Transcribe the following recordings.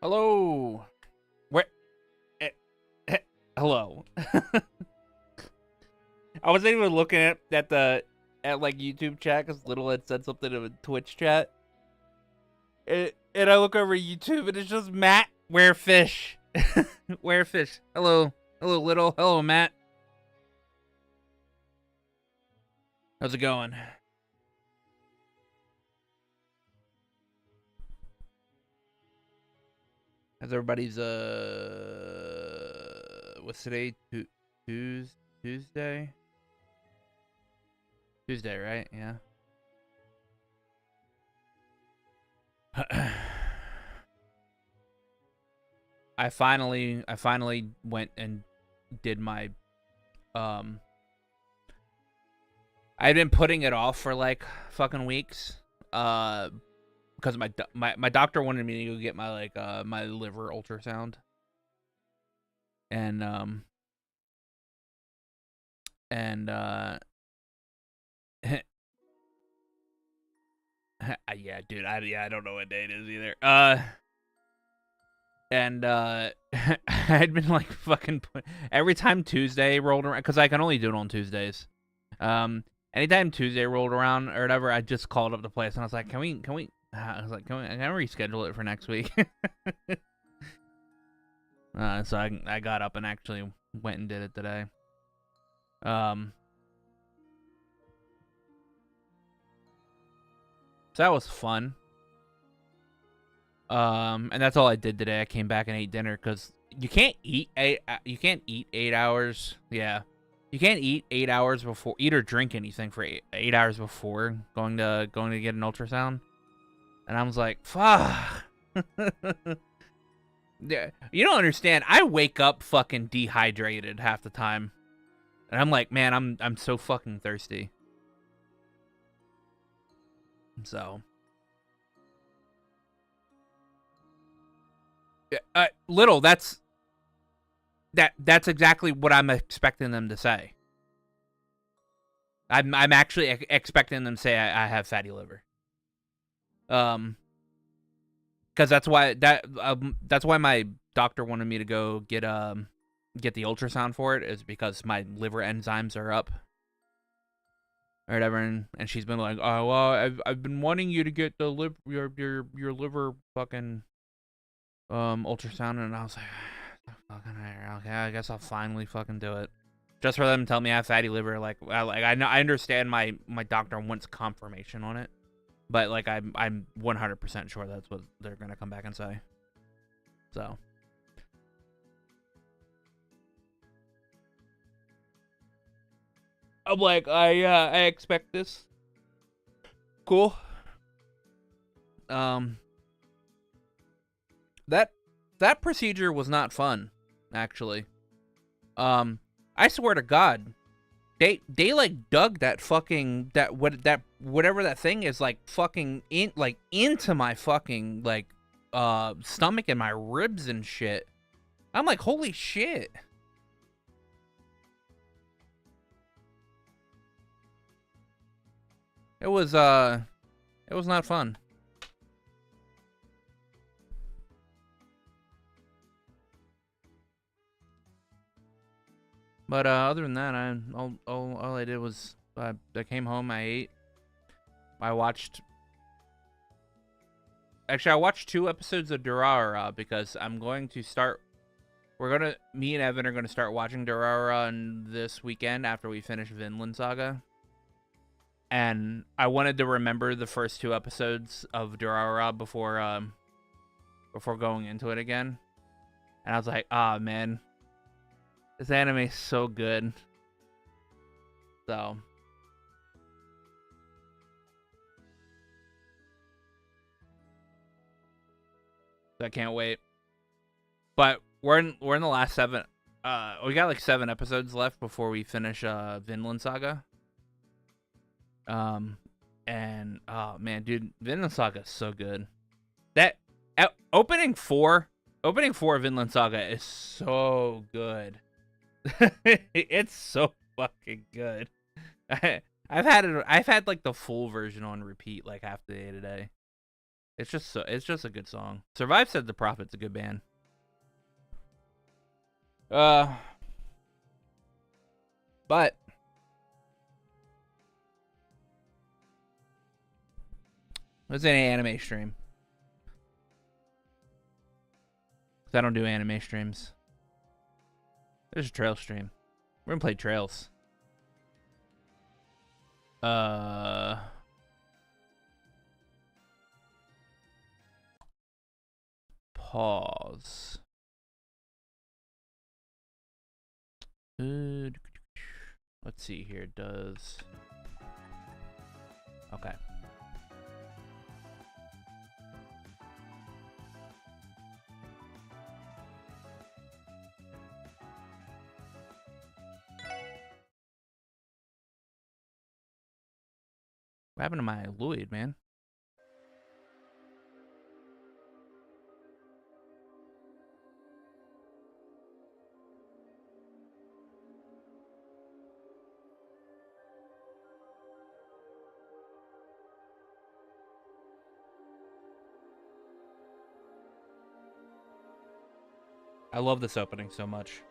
Hello. Where? eh, Hello. I wasn't even looking at like YouTube chat because Little had said something in a Twitch chat, and I look over YouTube and it's just Matt. Where fish? Where fish? Hello, hello, Little. Hello, Matt. How's it going? How's everybody's what's today? Tuesday? Tuesday, right? Yeah. I finally went and did my um I've been putting it off for like fucking weeks. Because my doctor wanted me to go get my my liver ultrasound. And and yeah, dude, I don't know what day it is either. And I'd been like fucking every time Tuesday rolled around, because I can only do it on Tuesdays. Anytime Tuesday rolled around or whatever, I just called up the place and I was like, can we? I was like, can I reschedule it for next week? So I got up and actually went and did it today. So that was fun. And that's all I did today. I came back and ate dinner because you can't eat 8 hours. Yeah, you can't eat 8 hours before, eat or drink anything for 8 hours before going to get an ultrasound. And I was like, fuck. Yeah, you don't understand. I wake up fucking dehydrated half the time, and I'm like, man, I'm so fucking thirsty. So, Little, that's exactly what I'm expecting them to say. I'm actually expecting them to say I have fatty liver. Because that's why my doctor wanted me to go get the ultrasound for it, is because my liver enzymes are up or whatever, and she's been like, oh well, I've been wanting you to get the your liver fucking ultrasound, and I was like, fucking okay, I guess I'll finally fucking do it, just for them to tell me I have fatty liver. Like I know, I understand my doctor wants confirmation on it, but like I'm 100% sure that's what they're gonna come back and say. So I'm like, I expect this. Cool. Um, that procedure was not fun, actually. I swear to God, they like dug that fucking whatever that thing is, like fucking into my fucking stomach and my ribs and shit. I'm like, holy shit. It was not fun. But other than that, all I did was I came home, I ate, I watched. Actually, I watched 2 episodes of Durarara because I'm going to start. Me and Evan are gonna start watching Durarara this weekend after we finish Vinland Saga. And I wanted to remember the first 2 episodes of Durarara before going into it again. And I was like, ah, man, this anime is so good. So I can't wait. But we're in the last 7. We got like 7 episodes left before we finish Vinland Saga. And oh man, dude, Vinland Saga is so good. That opening 4 of Vinland Saga is so good. It's so fucking good. I've had like the full version on repeat like half the day today. It's just a good song. Survive said the Prophet's a good band. But it's an anime stream. 'Cause I don't do anime streams. There's a trail stream. We're gonna play Trails. Pause. Let's see here. Does okay. What happened to my Lloyd, man? I love this opening so much.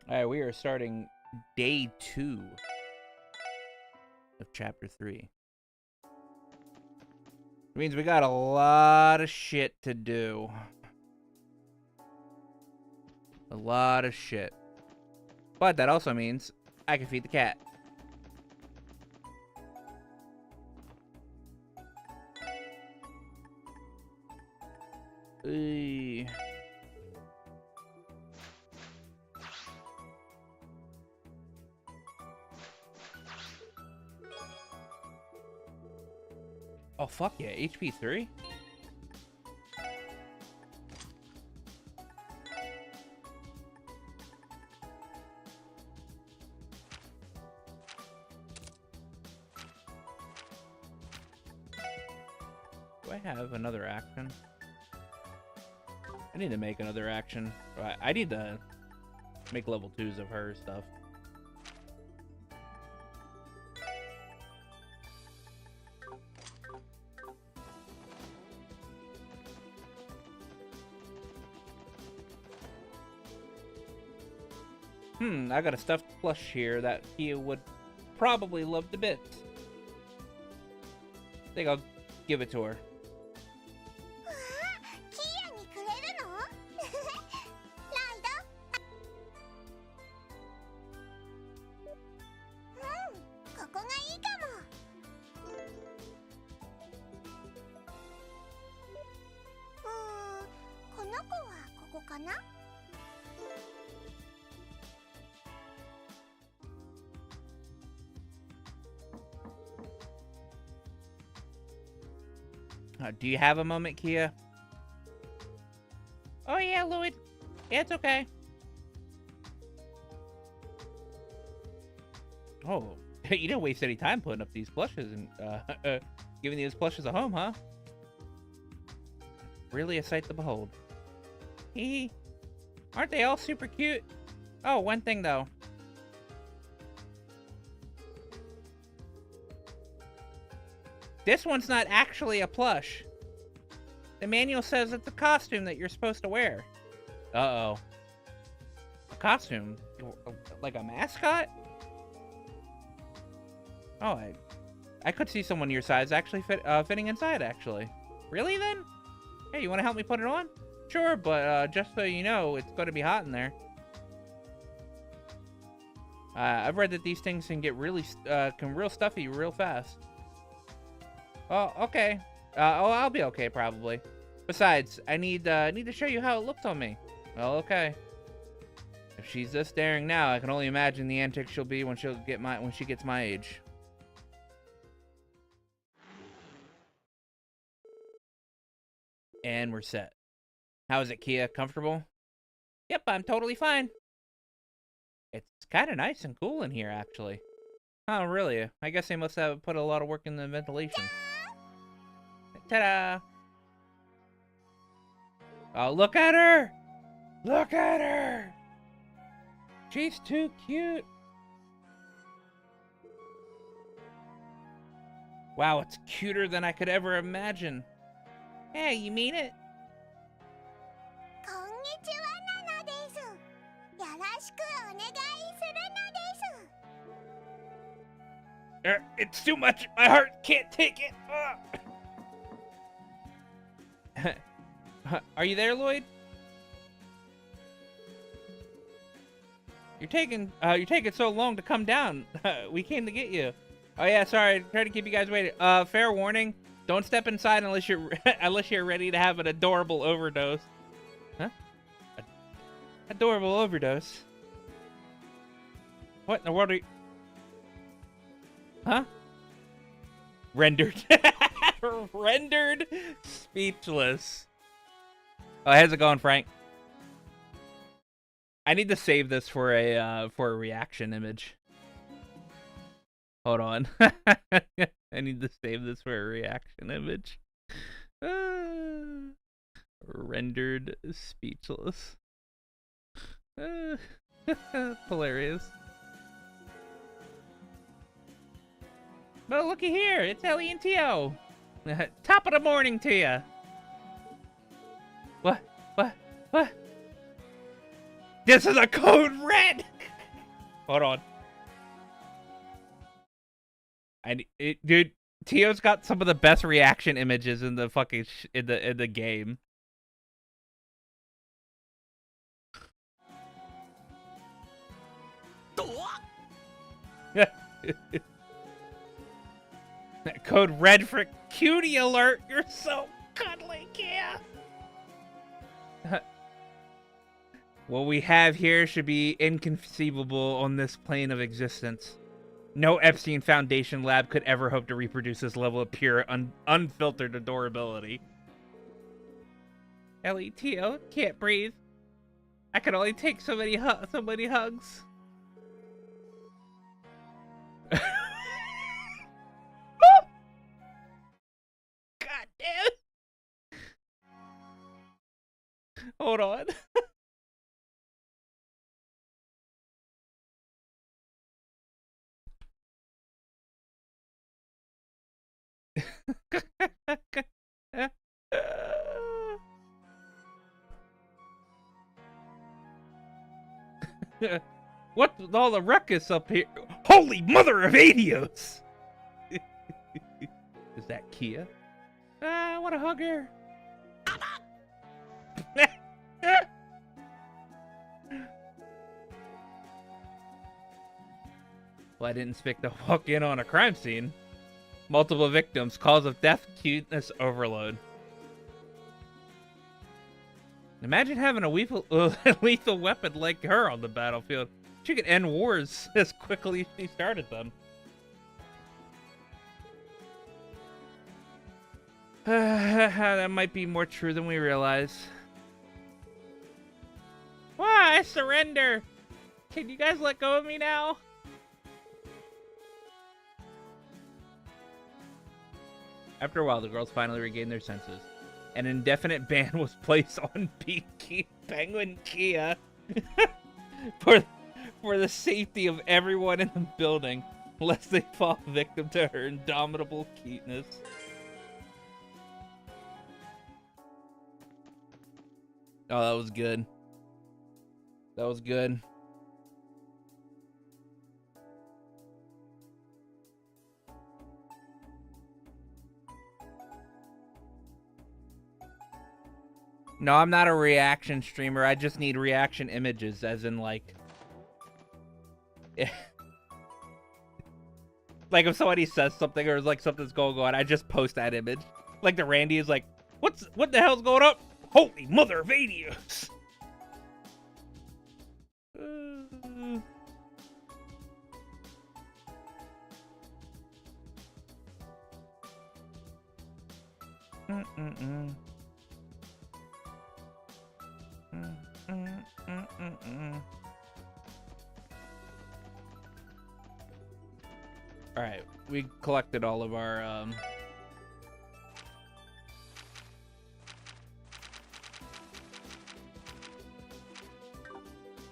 All right, we are starting day 2 of chapter 3. It means we got a lot of shit to do. A lot of shit. But that also means I can feed the cat. Oh, fuck yeah. HP 3? Do I have another action? I need to make another action. I need to make level 2s of her stuff. I got a stuffed plush here that he would probably love to bits. I think I'll give it to her. Do you have a moment, Kia? Oh, yeah, Lloyd. Yeah, it's okay. Oh, you didn't waste any time putting up these plushes and giving these plushes a home, huh? Really a sight to behold. Hee. Aren't they all super cute? Oh, one thing, though. This one's not actually a plush. The manual says it's a costume that you're supposed to wear. Uh-oh. A costume? Like a mascot? Oh, I could see someone your size actually fitting inside, actually. Really, then? Hey, you want to help me put it on? Sure, but just so you know, it's going to be hot in there. I've read that these things can get real stuffy real fast. Oh, okay. I'll be okay, probably. Besides, I need to show you how it looks on me. Well, okay. If she's this daring now, I can only imagine the antics she'll be when she gets my age. And we're set. How is it, Kia? Comfortable? Yep, I'm totally fine. It's kind of nice and cool in here, actually. Oh, really? I guess they must have put a lot of work in the ventilation. Ta-da! Oh, look at her! Look at her! She's too cute! Wow, it's cuter than I could ever imagine. Hey, you mean it? It's too much. My heart can't take it. Are you there, Lloyd? You're taking so long to come down. We came to get you. Oh yeah, sorry. Try to keep you guys waiting. Fair warning. Don't step inside unless you're ready to have an adorable overdose. Huh? Adorable overdose? What in the world are you... Huh? Rendered. Rendered speechless. Oh, how's it going, Frank? I need to save this for a reaction image. Hold on. I need to save this for a reaction image. Rendered speechless. Hilarious. Well, looky here. It's Ellie and Tio. Top of the morning to ya. What? This is a code red. Hold on. Dude, Tio's got some of the best reaction images in the fucking in the game. Code red for cutie alert. You're so cuddly, Kia. What we have here should be inconceivable on this plane of existence. No Epstein Foundation lab could ever hope to reproduce this level of pure, unfiltered adorability. LETO, can't breathe. I can only take so many hugs. God damn. Hold on. What's with all the ruckus up here? Holy mother of Adios! Is that Kia? I want to hug her. Well, I didn't expect to walk in on a crime scene. Multiple victims, cause of death, cuteness overload. Imagine having a lethal weapon like her on the battlefield. She could end wars as quickly as she started them. That might be more true than we realize. Why? I surrender. Can you guys let go of me now? After a while, the girls finally regained their senses. An indefinite ban was placed on Penguin Kia for the safety of everyone in the building, lest they fall victim to her indomitable cuteness. Oh, that was good. That was good. No, I'm not a reaction streamer. I just need reaction images, as in, like... like, if somebody says something or, like, something's going on, I just post that image. Like, the Randy is like, what the hell's going up? Holy mother of Adios! Alright, we collected all of our,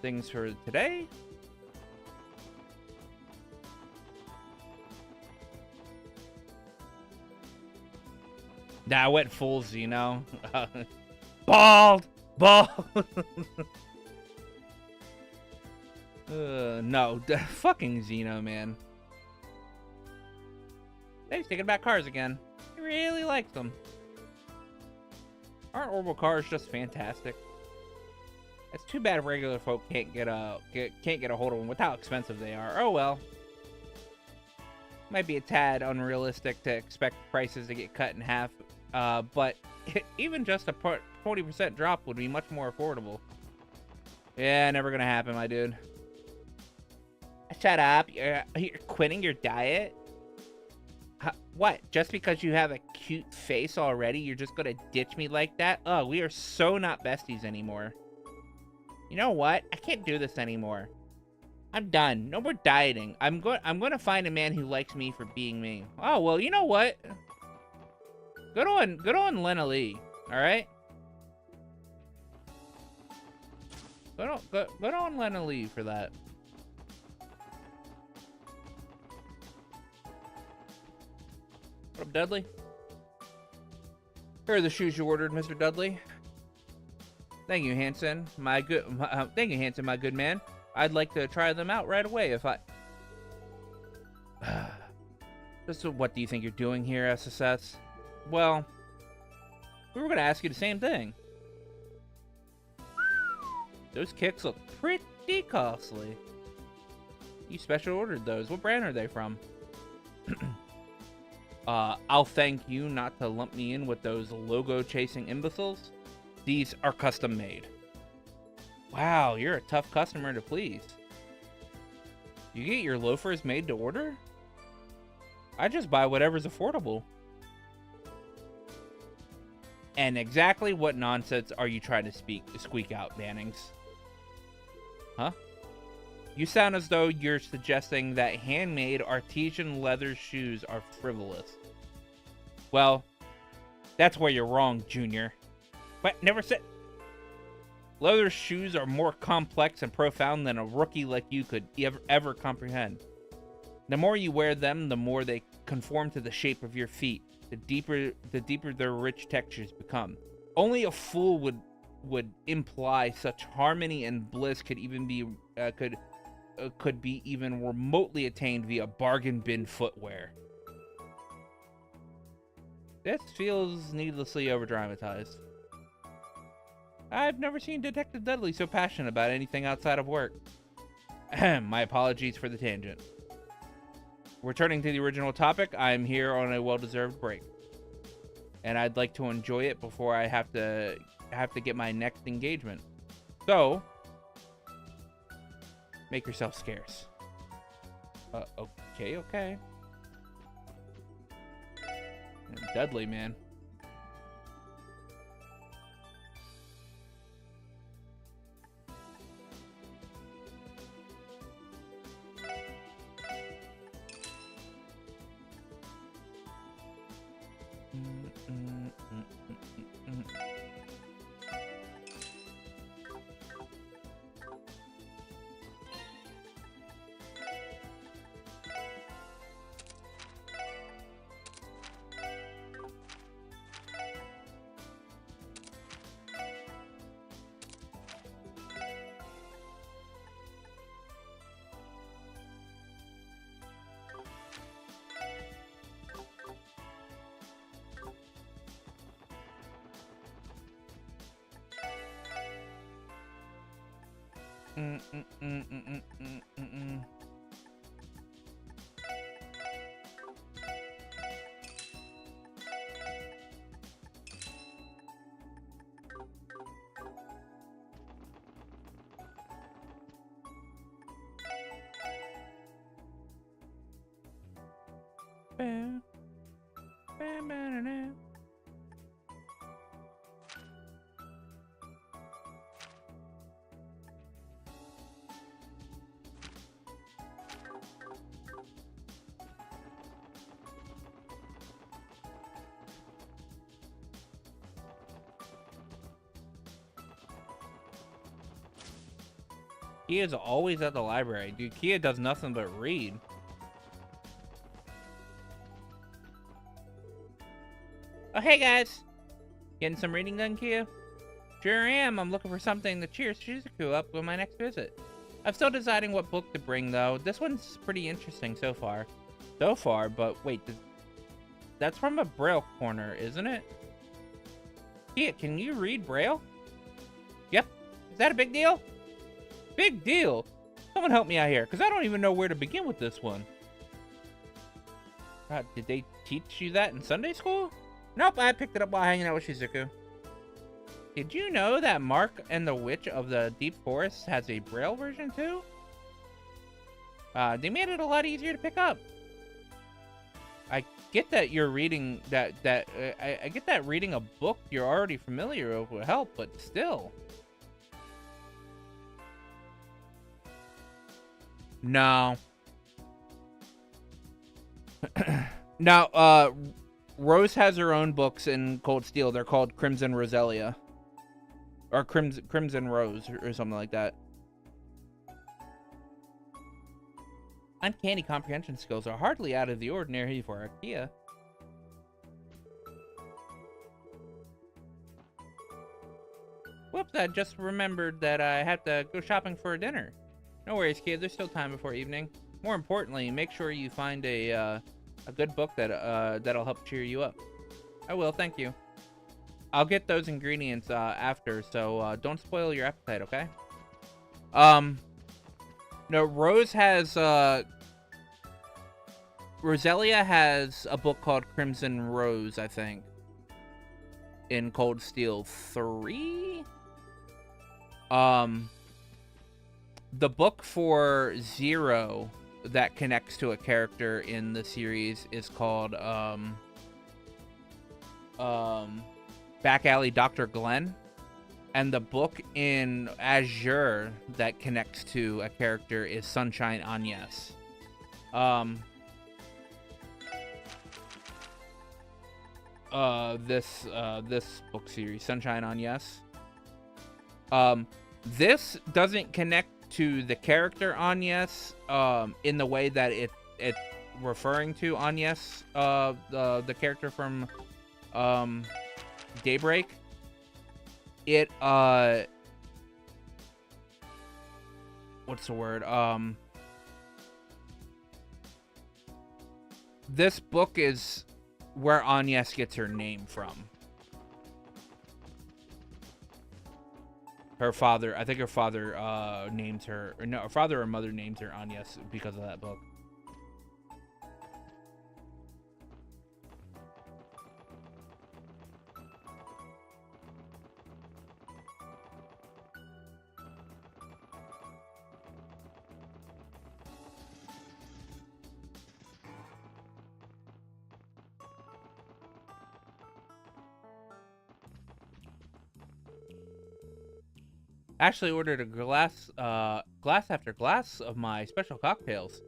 things for today. Nah, I went full Xeno. Bald! No, fucking Xeno, man. He's taking back cars again. He really likes them. Aren't orbital cars just fantastic? It's too bad regular folk can't get a hold of them with how expensive they are. Oh well. Might be a tad unrealistic to expect prices to get cut in half, but even just a 20% drop would be much more affordable. Yeah, never gonna happen, my dude. Shut up. You're quitting your diet? What? Just because you have a cute face already, you're just gonna ditch me like that? Oh, we are so not besties anymore. You know what? I can't do this anymore. I'm done. No more dieting. I'm gonna find a man who likes me for being me. Oh, well, you know what? Good on Lena Lee. All right? Good on Lena Lee for that. What up, Dudley? Here are the shoes you ordered, Mr. Dudley. Thank you, Hanson. Thank you, Hanson, my good man. I'd like to try them out right away if I... So what do you think you're doing here, SSS? Well, we were going to ask you the same thing. Those kicks look pretty costly. You special ordered those. What brand are they from? I'll thank you not to lump me in with those logo-chasing imbeciles. These are custom made. Wow, you're a tough customer to please. You get your loafers made to order? I just buy whatever's affordable. And exactly what nonsense are you trying to squeak out, Bannings? Huh? You sound as though you're suggesting that handmade artisan leather shoes are frivolous. Well, that's where you're wrong, Junior. What? Never said... Leather shoes are more complex and profound than a rookie like you could ever comprehend. The more you wear them, the more they conform to the shape of your feet. The deeper their rich textures become. Only a fool would imply such harmony and bliss could even be could be even remotely attained via bargain bin footwear. This feels needlessly overdramatized. I've never seen Detective Dudley so passionate about anything outside of work. My apologies for the tangent. Returning to the original topic, I'm here on a well-deserved break. And I'd like to enjoy it before I have to get my next engagement. So, make yourself scarce. Okay. Dudley, man. Kia's always at the library. Dude, Kia does nothing but read. Oh, hey, guys. Getting some reading done, Kia? Sure am. I'm looking for something to cheer Shizuku up with my next visit. I'm still deciding what book to bring, though. This one's pretty interesting so far. But wait, that's from a Braille corner, isn't it? Kia, can you read Braille? Yep. Is that a big deal? Big deal? Someone help me out here, because I don't even know where to begin with this one. Did they teach you that in Sunday school? Nope, I picked it up while hanging out with Shizuku. Did you know that Mark and the Witch of the Deep Forest has a Braille version too? They made it a lot easier to pick up. I get that you're reading I get that reading a book you're already familiar with will help, but still. No. Now, Rose has her own books in Cold Steel. They're called Crimson Roselia. Or Crimson Rose, or something like that. Uncanny comprehension skills are hardly out of the ordinary for Kia. Whoops, I just remembered that I have to go shopping for dinner. No worries, Kia. There's still time before evening. More importantly, make sure you find a good book that'll help cheer you up. I will, thank you. I'll get those ingredients after, so don't spoil your appetite, okay? No, Roselia has a book called Crimson Rose, I think, in Cold Steel 3. The book for Zero that connects to a character in the series is called Back Alley Dr. Glenn, and the book in Azure that connects to a character is Sunshine Agnes. This book series, Sunshine Agnes. This doesn't connect to the character Agnes in the way that it referring to Agnes, the character from Daybreak. It what's the word? This book is where Agnes gets her name from. Her father, I think her father names her, or no, her father or mother names her Agnes because of that book. Ashley ordered a glass after glass of my special cocktails.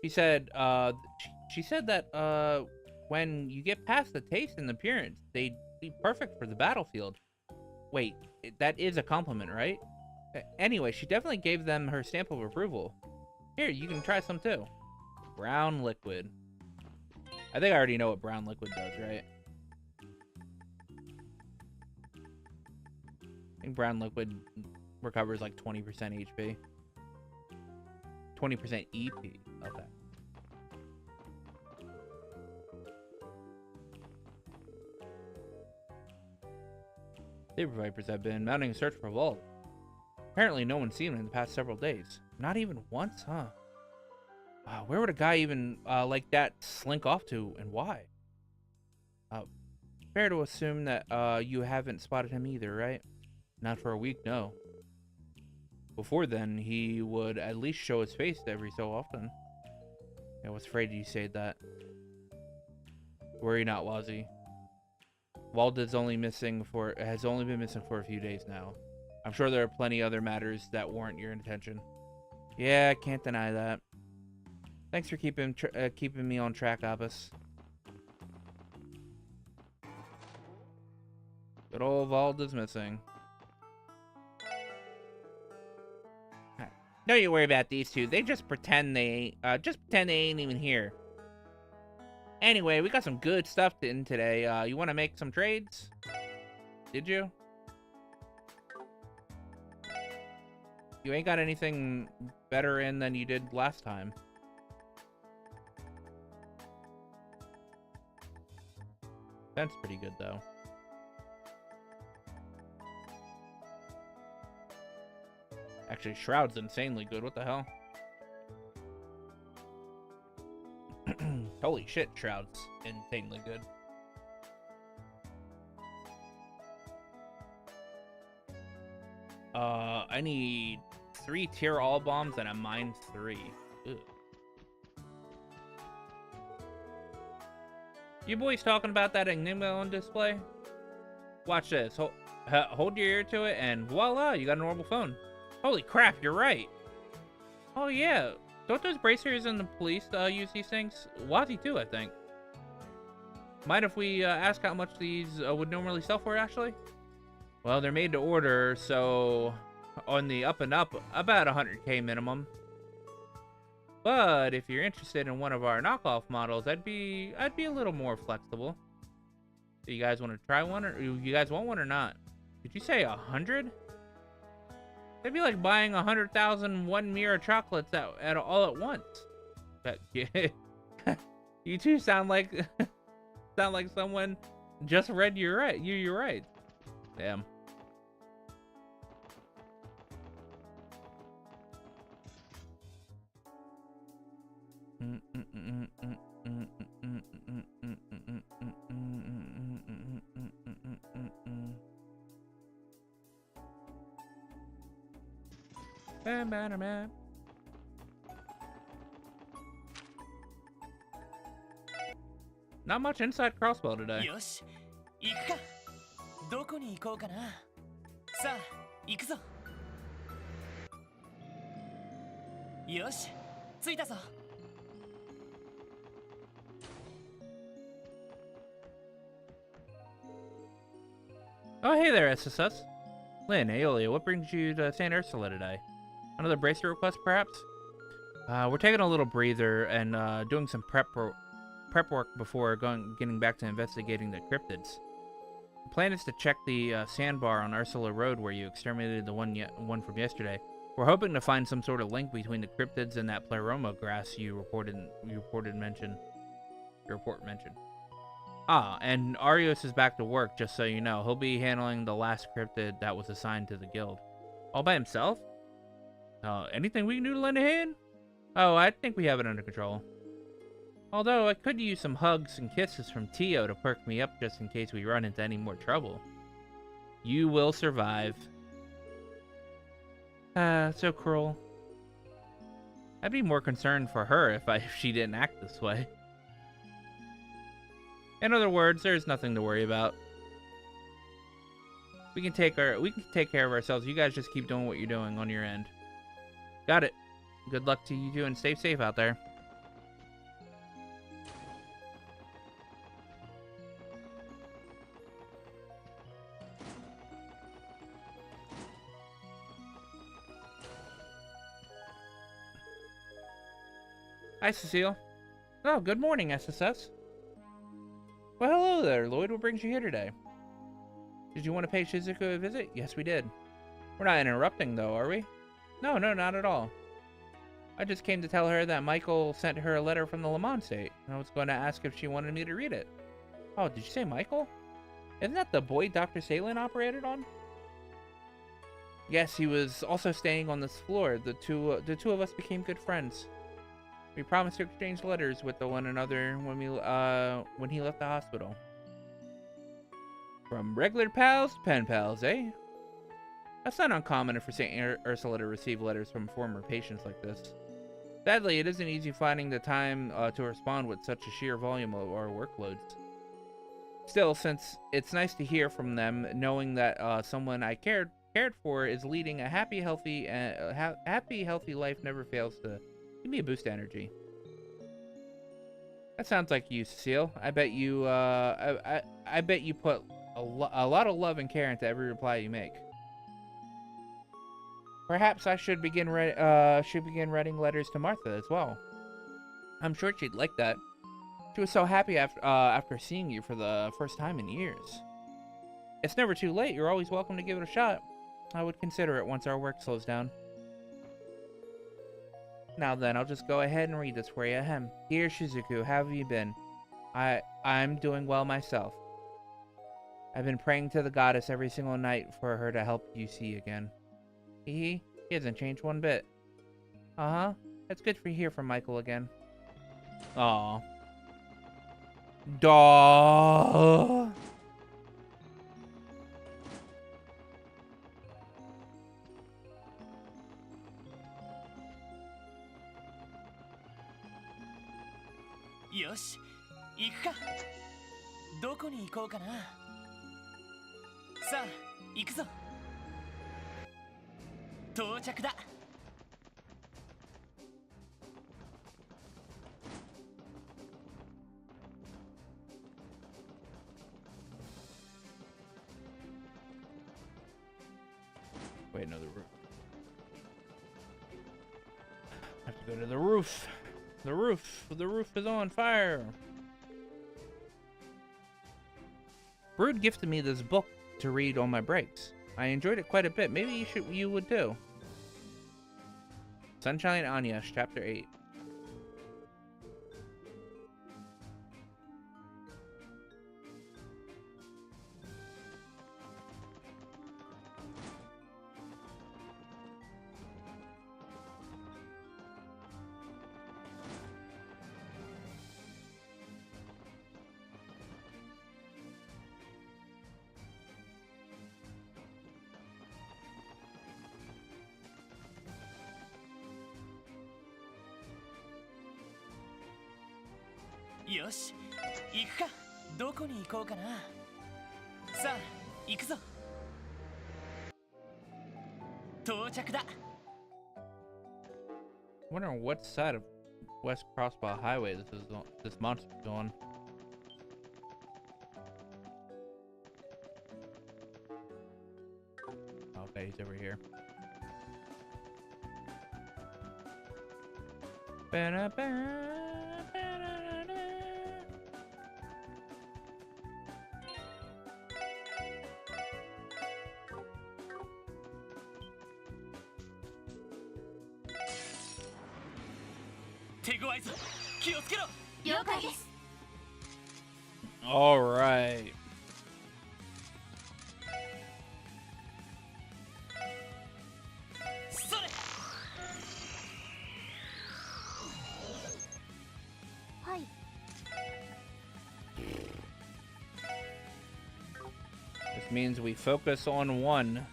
She said, she said that when you get past the taste and appearance, they'd be perfect for the battlefield. Wait, that is a compliment, right? Anyway, she definitely gave them her stamp of approval. Here, you can try some too. Brown liquid. I think I already know what brown liquid does, right? I think brown liquid recovers like 20% HP. 20% EP. Okay. Saber Vipers have been mounting a search for Vault. Apparently no one's seen him in the past several days. Not even once, huh? Where would a guy even like that slink off to, and why? Fair to assume that you haven't spotted him either, right? Not for a week, no. Before then, he would at least show his face every so often. I was afraid you said that. Worry not, Wazzy. Wald has only been missing for a few days now. I'm sure there are plenty other matters that warrant your attention. Yeah, I can't deny that. Thanks for keeping me on track, Abbas. Good old Wald is missing. Don't you worry about these two. They just pretend they ain't even here. Anyway, we got some good stuff in today. You want to make some trades? Did you? You ain't got anything better in than you did last time. That's pretty good, though. Actually, Shroud's insanely good. What the hell? Holy shit, Shroud's insanely good. I need 3 tier all bombs and a mine 3. Ugh. You boys talking about that Enigma on display? Watch this. Hold your ear to it, and voila, you got a normal phone. Holy crap, you're right. Oh yeah, don't those bracers and the police use these things? Wazzy too, I think. Mind if we ask how much these would normally sell for, actually? Well, they're made to order, so on the up and up, about 100k minimum. But if you're interested in one of our knockoff models, I'd be a little more flexible. Do you guys want to try one, or you guys want one or not? Did you say 100? That'd be like buying 100,000 one mirror chocolates at all at once. But yeah, you two sound like someone just read your right. You're right. Damn. Not much inside crossbow today. よし、行くか。どこに行こうかな。さあ、行くぞ。よし、着いたぞ。Oh, hey there, SSS. Lynn, Aeolia, what brings you to St. Ursula today? Another bracer request, perhaps? We're taking a little breather and doing some prep work before getting back to investigating the cryptids. The plan is to check the sandbar on Ursula Road where you exterminated the one from yesterday. We're hoping to find some sort of link between the cryptids and that pleroma grass your report mentioned. Ah, and Arios is back to work, just so you know. He'll be handling the last cryptid that was assigned to the guild. All by himself? Anything we can do to lend a hand? Oh, I think we have it under control. Although, I could use some hugs and kisses from Tio to perk me up just in case we run into any more trouble. You will survive. So cruel. I'd be more concerned for her if she didn't act this way. In other words, there's nothing to worry about. We can take care of ourselves. You guys just keep doing what you're doing on your end. Got it. Good luck to you two and stay safe out there. Hi, Cecile. Oh, good morning, SSS. Well, hello there, Lloyd. What brings you here today? Did you want to pay Shizuku a visit? Yes, we did. We're not interrupting, though, are we? No, not at all. I just came to tell her that Michael sent her a letter from the Le Mans state. I was going to ask if she wanted me to read it. Oh, did you say Michael? Isn't that the boy Dr. Salen operated on? Yes, he was also staying on this floor. The two of us became good friends. We promised to exchange letters with one another when he left the hospital. From regular pals to pen pals, eh? That's not uncommon for St. Ursula to receive letters from former patients like this. Sadly, it isn't easy finding the time to respond with such a sheer volume of our workloads. Still, since it's nice to hear from them, knowing that someone I cared for is leading a happy, healthy life never fails to give me a boost of energy. That sounds like you, Cecile. I bet you put a lot of love and care into every reply you make. Perhaps I should begin writing letters to Martha as well. I'm sure she'd like that. She was so happy after seeing you for the first time in years. It's never too late. You're always welcome to give it a shot. I would consider it once our work slows down. Now then, I'll just go ahead and read this for you. Ahem. Dear Shizuku, how have you been? I'm doing well myself. I've been praying to the goddess every single night for her to help you see again. He hasn't changed one bit. Uh-huh. It's good to hear from Michael again. Aw. Duh. Yoshi, 行くか。どこに行こうかな。さあ、行くぞ。到着だ。Wait, no, the roof. I have to go to the roof. The roof is on fire. Brood gifted me this book to read on my breaks. I enjoyed it quite a bit. Maybe you would too. Sunshine Anya, Chapter 8.よし、行くか。どこに行こうかな。さあ、行くぞ。到着だ。I wonder what side of West Crossbar Highway this monster's on. Okay, he's over here. All right. This means we focus on one.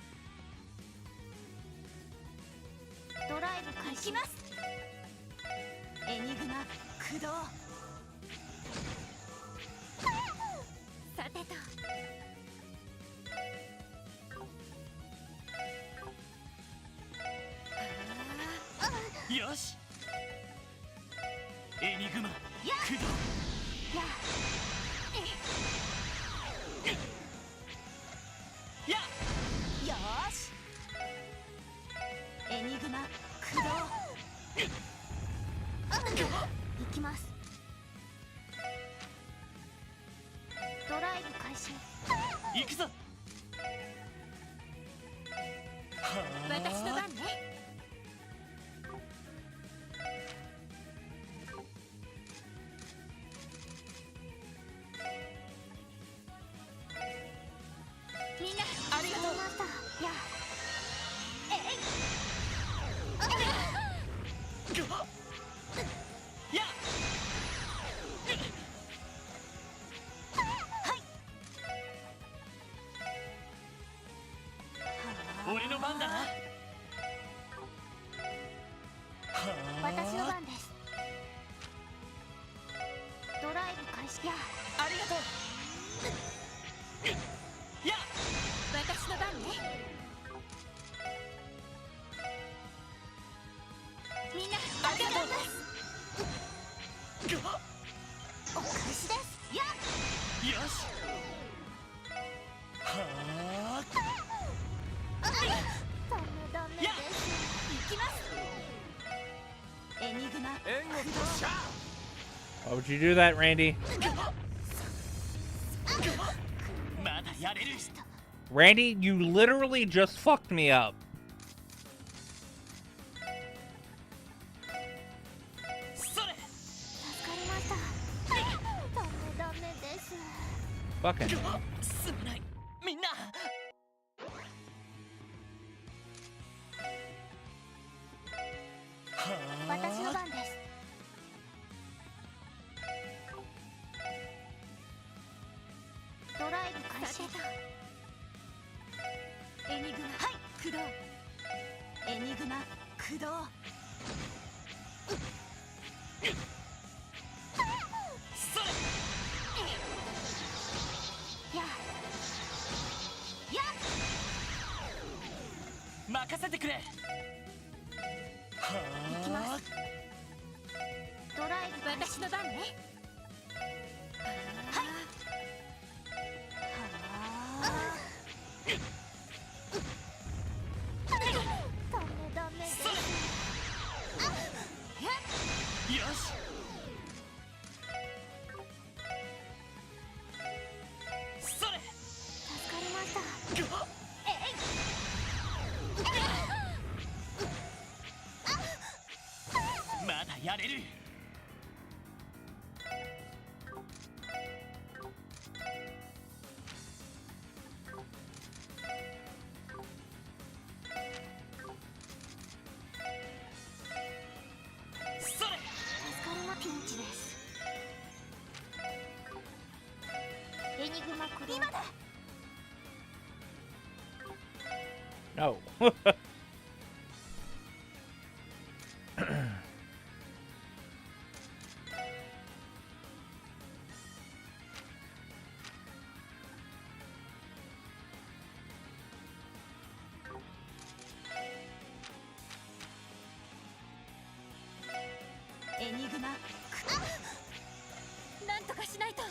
や俺の番だな。私の番です。ドライブ開始。やありがとう。や私の番ね。みんなありがとうございます。お返しです。やよし。はあ。ダメです。行きます。エニグマ援護としゃ。 Why would you do that, Randy? まだやれる。 Randy, you literally just fucked me up. それ。助かりました。ダメです。 Fucking. すまない。みんな。私の番です。ドライブ開始。エニグマはい駆動。エニグマ駆動。それ。や任せてくれ。は行きます。ドライブ私の番ね。はい。ダメです。よし。それ。助かりました。まだやれる。それ。助かりまピンチです。エニグマクロ今だ。 No. エニグマなんとかしないと。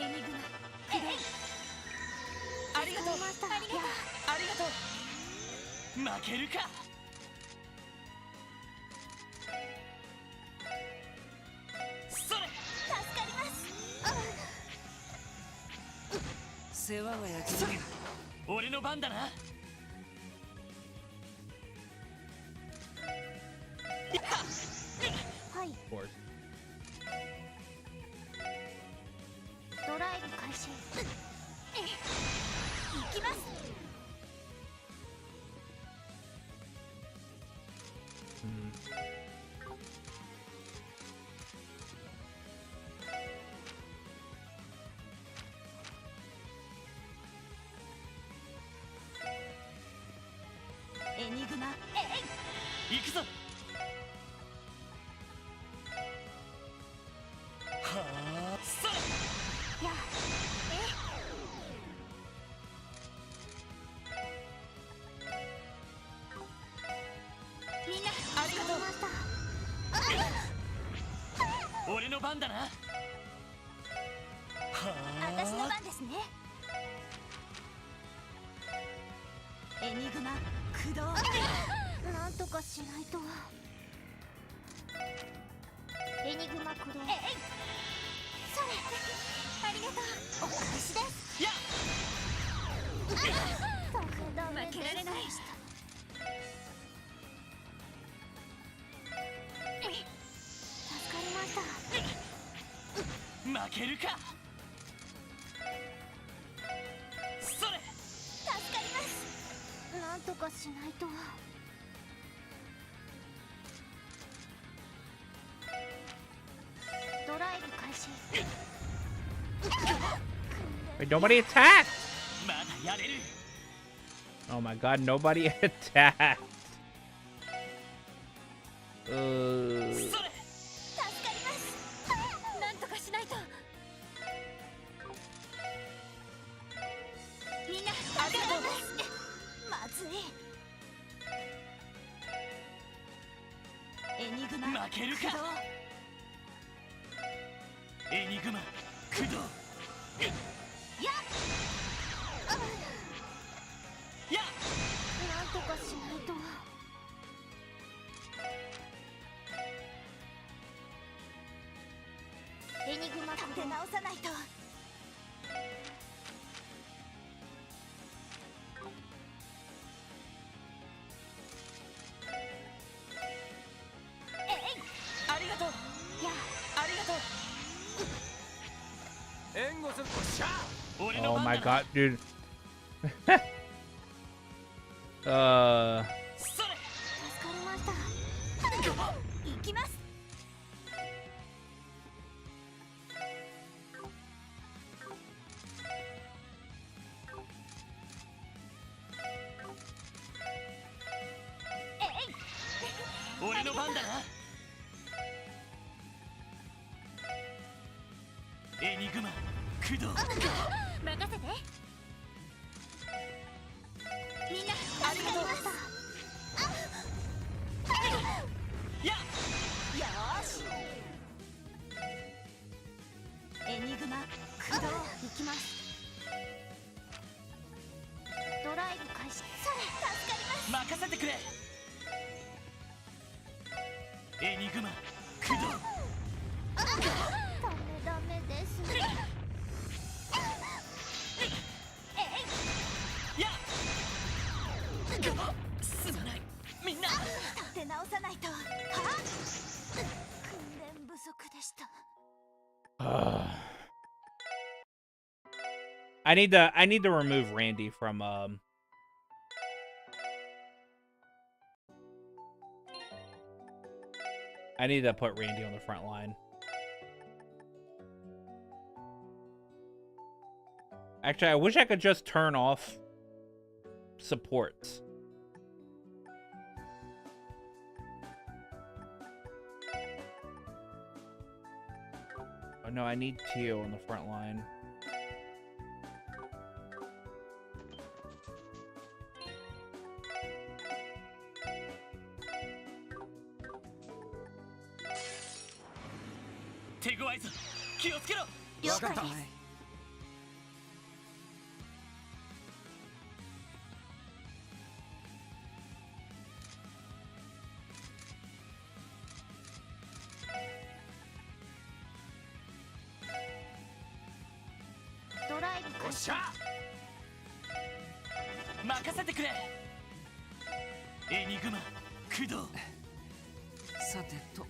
エニグマありがとう。ありがとう。ありがとう。負けるか。それ。助かります。世話は焼ける。俺の番だな。はい。 Of course. ドライブ開始。行きます。エニグマ行くぞ。はあ。それ。やみんなありがとう。ました。俺の番だな。は私のあ。番ですね。エニグマ駆動。なんとかしないと。エニグマ駆動。それ。ありがとう。お返しです。や負けられない。助かりました。負けるか。それ。助かります。なんとかしないと。Wait, nobody attacked! まだやれる Oh my god, nobody attacked. それ 助かりますなんとかしないとみんなありがとうまずいエニグマ負けるか駆動エニグマ駆動ややなんとかしないとエニグマ立て直さないとありがとうやありがとう援護するおっしゃ俺の Oh 番 my だな god, dude. それ助かりました行きます俺の番だなエニグマ駆動任せてみんなありがとうやよーしエニグマ駆動行きますドライブ開始それ助かります任せてくれエニグマ駆動ダメですやすまないみんな立て直さないとは訓練不足でした I need to remove Randy from I need to put Randy on the front line. Actually, I wish I could just turn off supports. Oh no, I need Tio on the front line. Yokai. ドライブ開始おっしゃ任せてくれエニグマ駆動さてと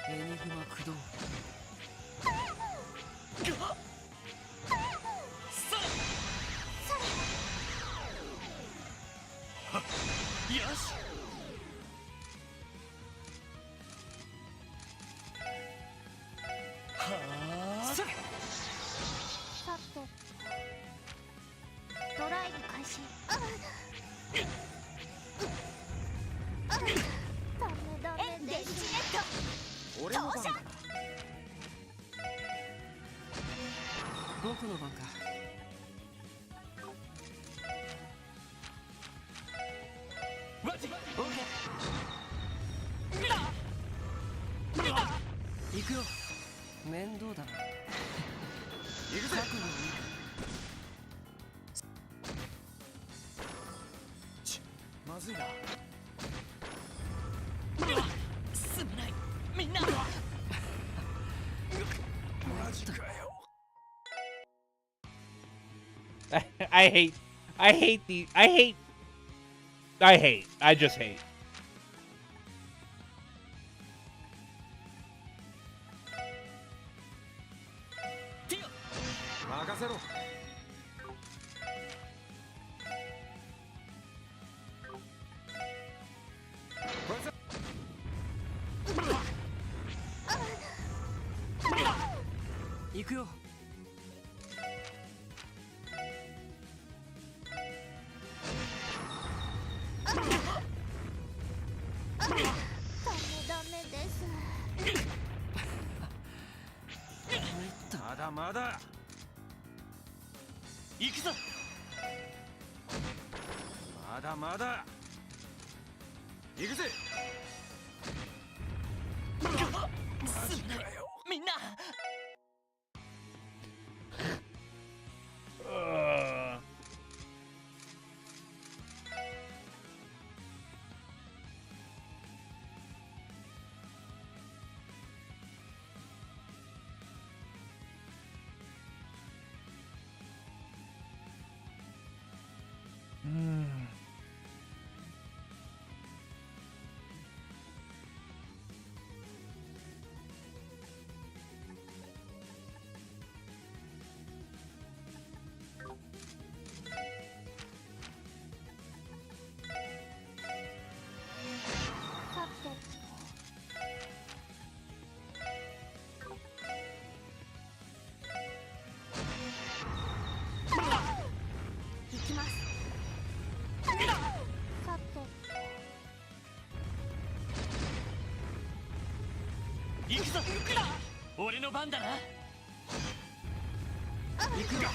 エニグマ駆動よしはあさてドライブ開始ダメで俺の番だな僕の番かわっオッケー行くよ面倒だな行くぜ覚悟いいかまずいなすまないみんなマジかよ I just hate. 行くよ。ダメです。まだまだ行くぞ。まだまだ行くぜ。みんなさて行きます。さて行くぞ。俺の番だな。行くよ。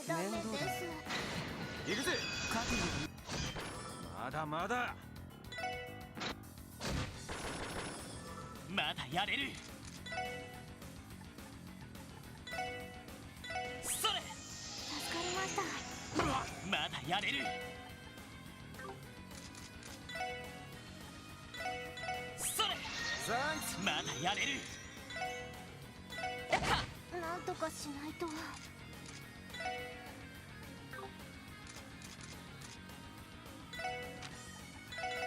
ダメです。行くぜ。まだまだまだやれる。それ助かりました。まだやれる。それまだやれる。なんとかしないと。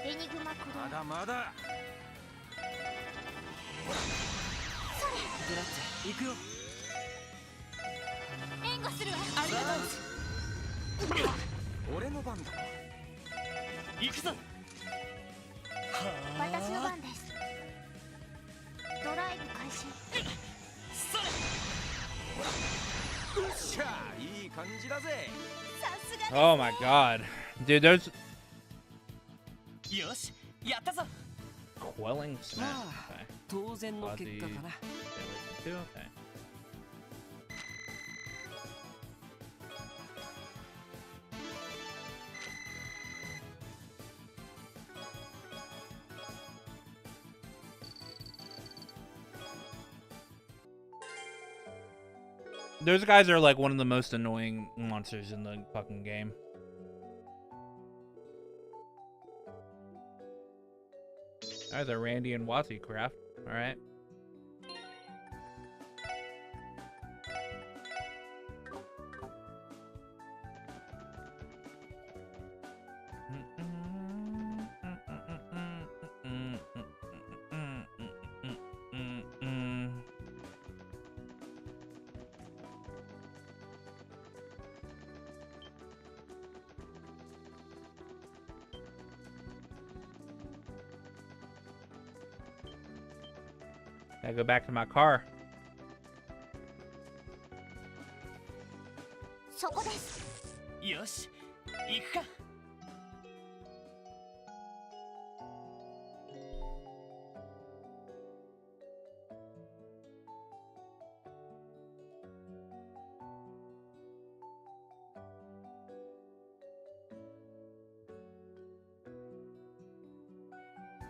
エニグマ駆動。まだまだグラッツェ行くよ。援護するわ。ありがとう。俺の番だ。行くぞ。私の番です。ドライブ開始。それよっしゃ、いい感じだぜ。さすがです。 Oh my god. Dude, there's よし、やったぞ。 quelling smash. まあ Okay. 当然の結果かな。 Two? Okay. Those guys are like one of the most annoying monsters in the fucking game. There's a Randy and Watsy craft. Alright. Gotta go back to my car. そこです。よし、行くか。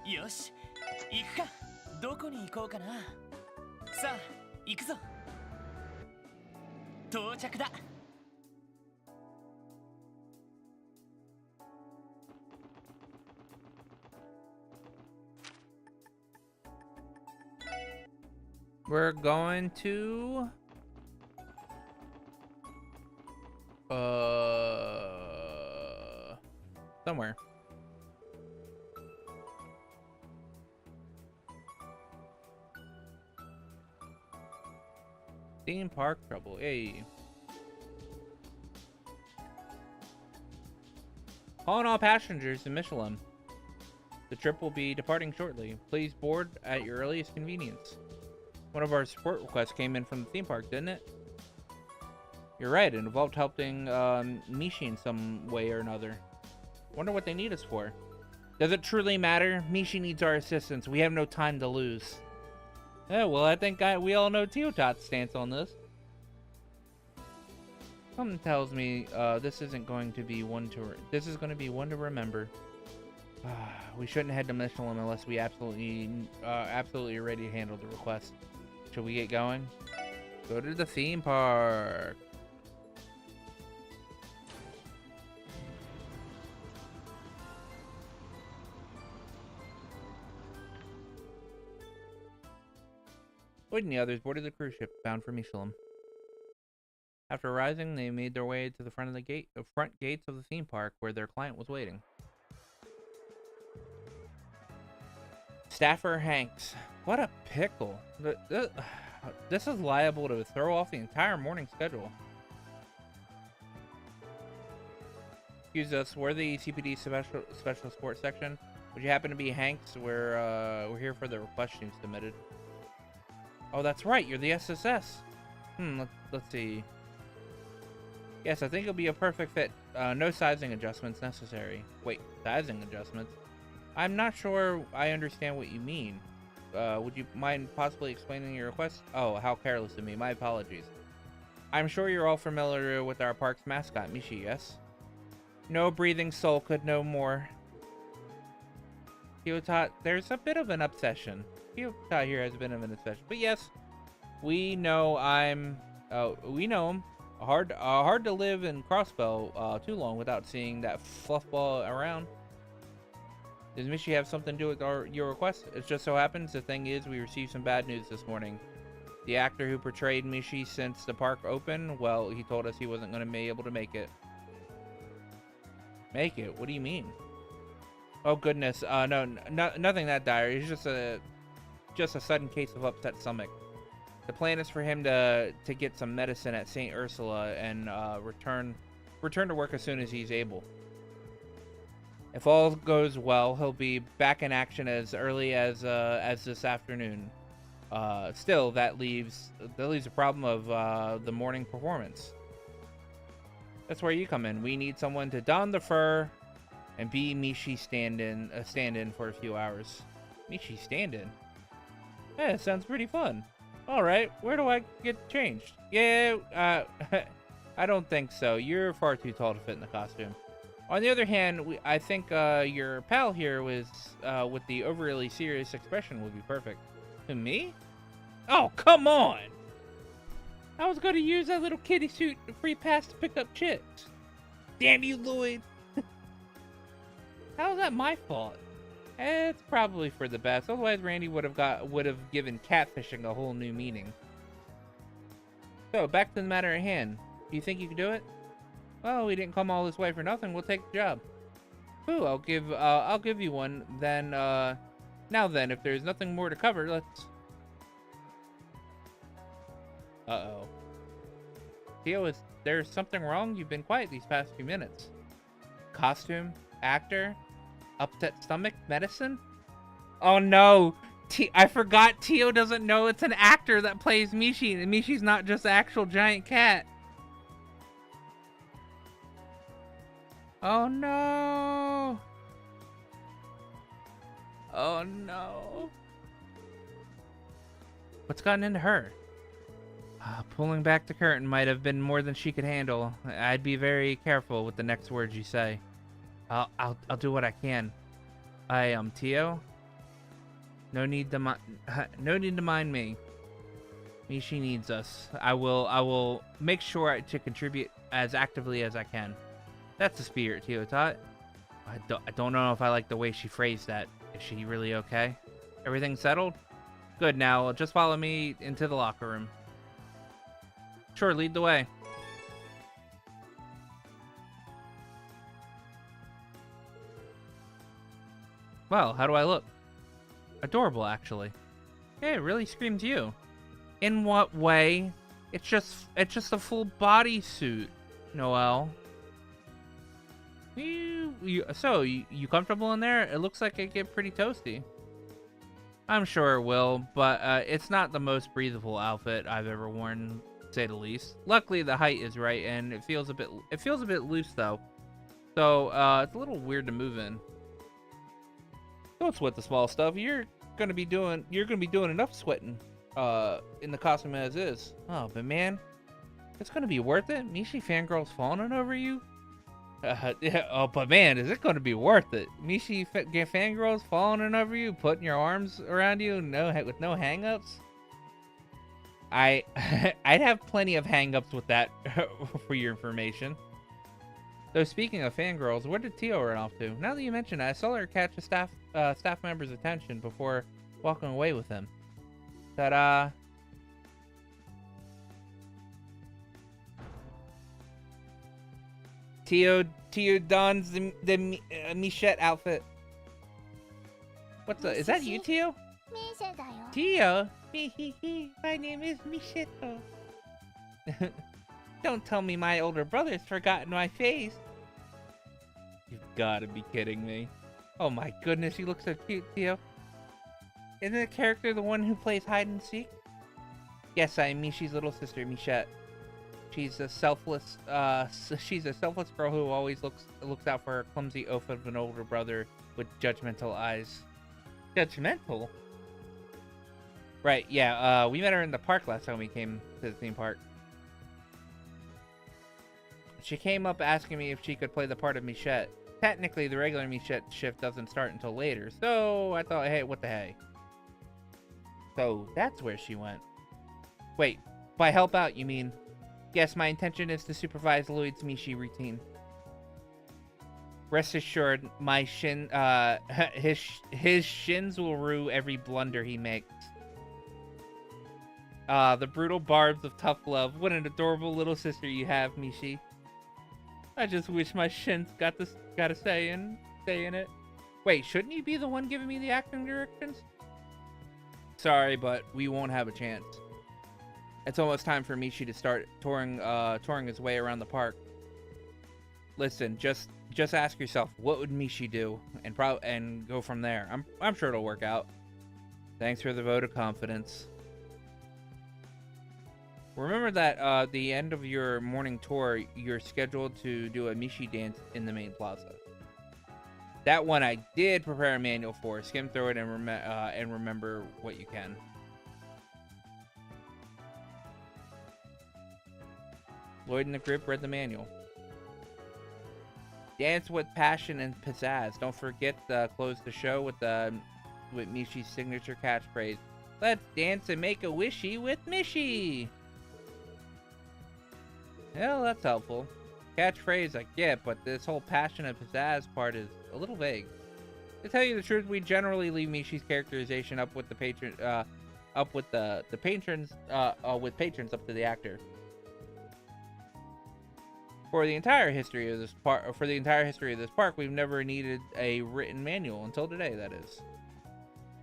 よし、行くか。どこに行こうかな。さあ、行くぞ。到着だ。We're going to somewhere. Theme park trouble. Hey. Calling all passengers in Michelin. The trip will be departing shortly. Please board at your earliest convenience. One of our support requests came in from the theme park, didn't it? You're right, it involved helping Mishi in some way or another. Wonder what they need us for. Does it truly matter? Mishi needs our assistance. We have no time to lose. Yeah, well, I think we all know Teotot's stance on this. Something tells me this isn't going to be one to. This is going to be one to remember. We shouldn't head to Michelin unless we absolutely are ready to handle the request. Should we get going? Go to the theme park. Lloyd and the others boarded the cruise ship bound for Michelin. After rising, they made their way to the front gates of the theme park where their client was waiting. Staffer Hanks. What a pickle. This is liable to throw off the entire morning schedule. Excuse us, we're the CPD special sports section. Would you happen to be Hanks? We're here for the request you submitted. Oh, that's right, you're the SSS. Let's see. Yes, I think it'll be a perfect fit. No sizing adjustments necessary. Wait, sizing adjustments? I'm not sure I understand what you mean. Would you mind possibly explaining your request? Oh, how careless of me. My apologies. I'm sure you're all familiar with our park's mascot, Mishi, yes? No breathing soul could know more. Teotot, there's a bit of an obsession. Teotot here has a bit of an obsession. But yes, we know we know him. Hard to live in Crossbow too long without seeing that fluffball around. Does Mishi have something to do with your request? It just so happens, the thing is, we received some bad news this morning. The actor who portrayed Mishi since the park opened, well, he told us he wasn't going to be able to make it. Make it? What do you mean? Oh goodness, no, nothing that dire. It's just a sudden case of upset stomach. The plan is for him to get some medicine at St. Ursula and return to work as soon as he's able. If all goes well, he'll be back in action as early as this afternoon. Still, that leaves a problem of the morning performance. That's where you come in. We need someone to don the fur and be Mishi stand-in for a few hours. Mishi stand-in? Yeah, sounds pretty fun. All right, where do I get changed? Yeah, I don't think so. You're far too tall to fit in the costume. On the other hand, I think your pal here with the overly serious expression would be perfect. To me? Oh, come on! I was going to use that little kitty suit and free pass to pick up chicks. Damn you, Lloyd! How's that my fault? It's probably for the best. Otherwise, Randy would have given catfishing a whole new meaning. So, back to the matter at hand. Do you think you can do it? Well, we didn't come all this way for nothing. We'll take the job. Ooh, I'll give you one. Then, now then, if there's nothing more to cover, let's. Uh-oh. Theo, is there something wrong? You've been quiet these past few minutes. Costume, actor, upset stomach, medicine. Oh no! I forgot Tio doesn't know it's an actor that plays Mishi, and Mishi's not just an actual giant cat. Oh no! Oh no! What's gotten into her? Pulling back the curtain might have been more than she could handle. I'd be very careful with the next words you say. I'll do what I can. I am Tio. No need to mind me. Mishi needs us. I will make sure to contribute as actively as I can. That's the spirit, Teotot. I don't know if I like the way she phrased that. Is she really okay? Everything settled? Good, now just follow me into the locker room. Sure, lead the way. Well, how do I look? Adorable, actually. Yeah, it really screams you. In what way? It's just a full bodysuit, Noelle. So, you comfortable in there? It looks like it get pretty toasty. I'm sure it will, but it's not the most breathable outfit I've ever worn, to say the least. Luckily, the height is right, and it feels a bit loose though, so it's a little weird to move in. Don't sweat the small stuff. You're gonna be doing enough sweating in the costume as is. Oh, but man, it's gonna be worth it. Mishi fangirls fawning over you. Yeah, oh, but man, is it going to be worth it? Mishi fangirls falling over you, putting your arms around you, with no hang-ups? I'd have plenty of hang-ups with that, for your information. Though speaking of fangirls, where did Tio run off to? Now that you mention it, I saw her catch a staff member's attention before walking away with him. Ta-da! Tio dons the Michette outfit. Is that you, Tio? ミーシェだよ。 Tio? My name is Michette. Don't tell me my older brother's forgotten my face. You've gotta be kidding me. Oh my goodness, you look so cute, Tio. Isn't the character the one who plays hide and seek? Yes, I am Mishi's little sister, Michette. She's a selfless girl who always looks out for her clumsy oaf of an older brother with judgmental eyes. Judgmental? Right, yeah, we met her in the park last time we came to the theme park. She came up asking me if she could play the part of Michette. Technically, the regular Michette shift doesn't start until later, so I thought, hey, what the hey. So, that's where she went. Wait, by help out, you mean? Yes, my intention is to supervise Lloyd's Mishi routine. Rest assured, my his shins will rue every blunder he makes. The brutal barbs of tough love. What an adorable little sister you have, Mishi. I just wish my shins got to stay in it. Wait, shouldn't you be the one giving me the acting directions? Sorry, but we won't have a chance. It's almost time for Mishi to start touring his way around the park. Listen, just ask yourself, what would Mishi do, and go from there. I'm sure it'll work out. Thanks for the vote of confidence. Remember that the end of your morning tour, you're scheduled to do a Mishi dance in the main plaza. That one I did prepare a manual for. Skim through it and remember what you can. Lloyd and the group read the manual. Dance with passion and pizzazz. Don't forget to close the show with Mishi's signature catchphrase. Let's dance and make a wishy with Mishi. Well, that's helpful. Catchphrase I get, but this whole passion and pizzazz part is a little vague. To tell you the truth, we generally leave Mishi's characterization up with the patrons up to the actor. For the entire history of this park, we've never needed a written manual until today, that is.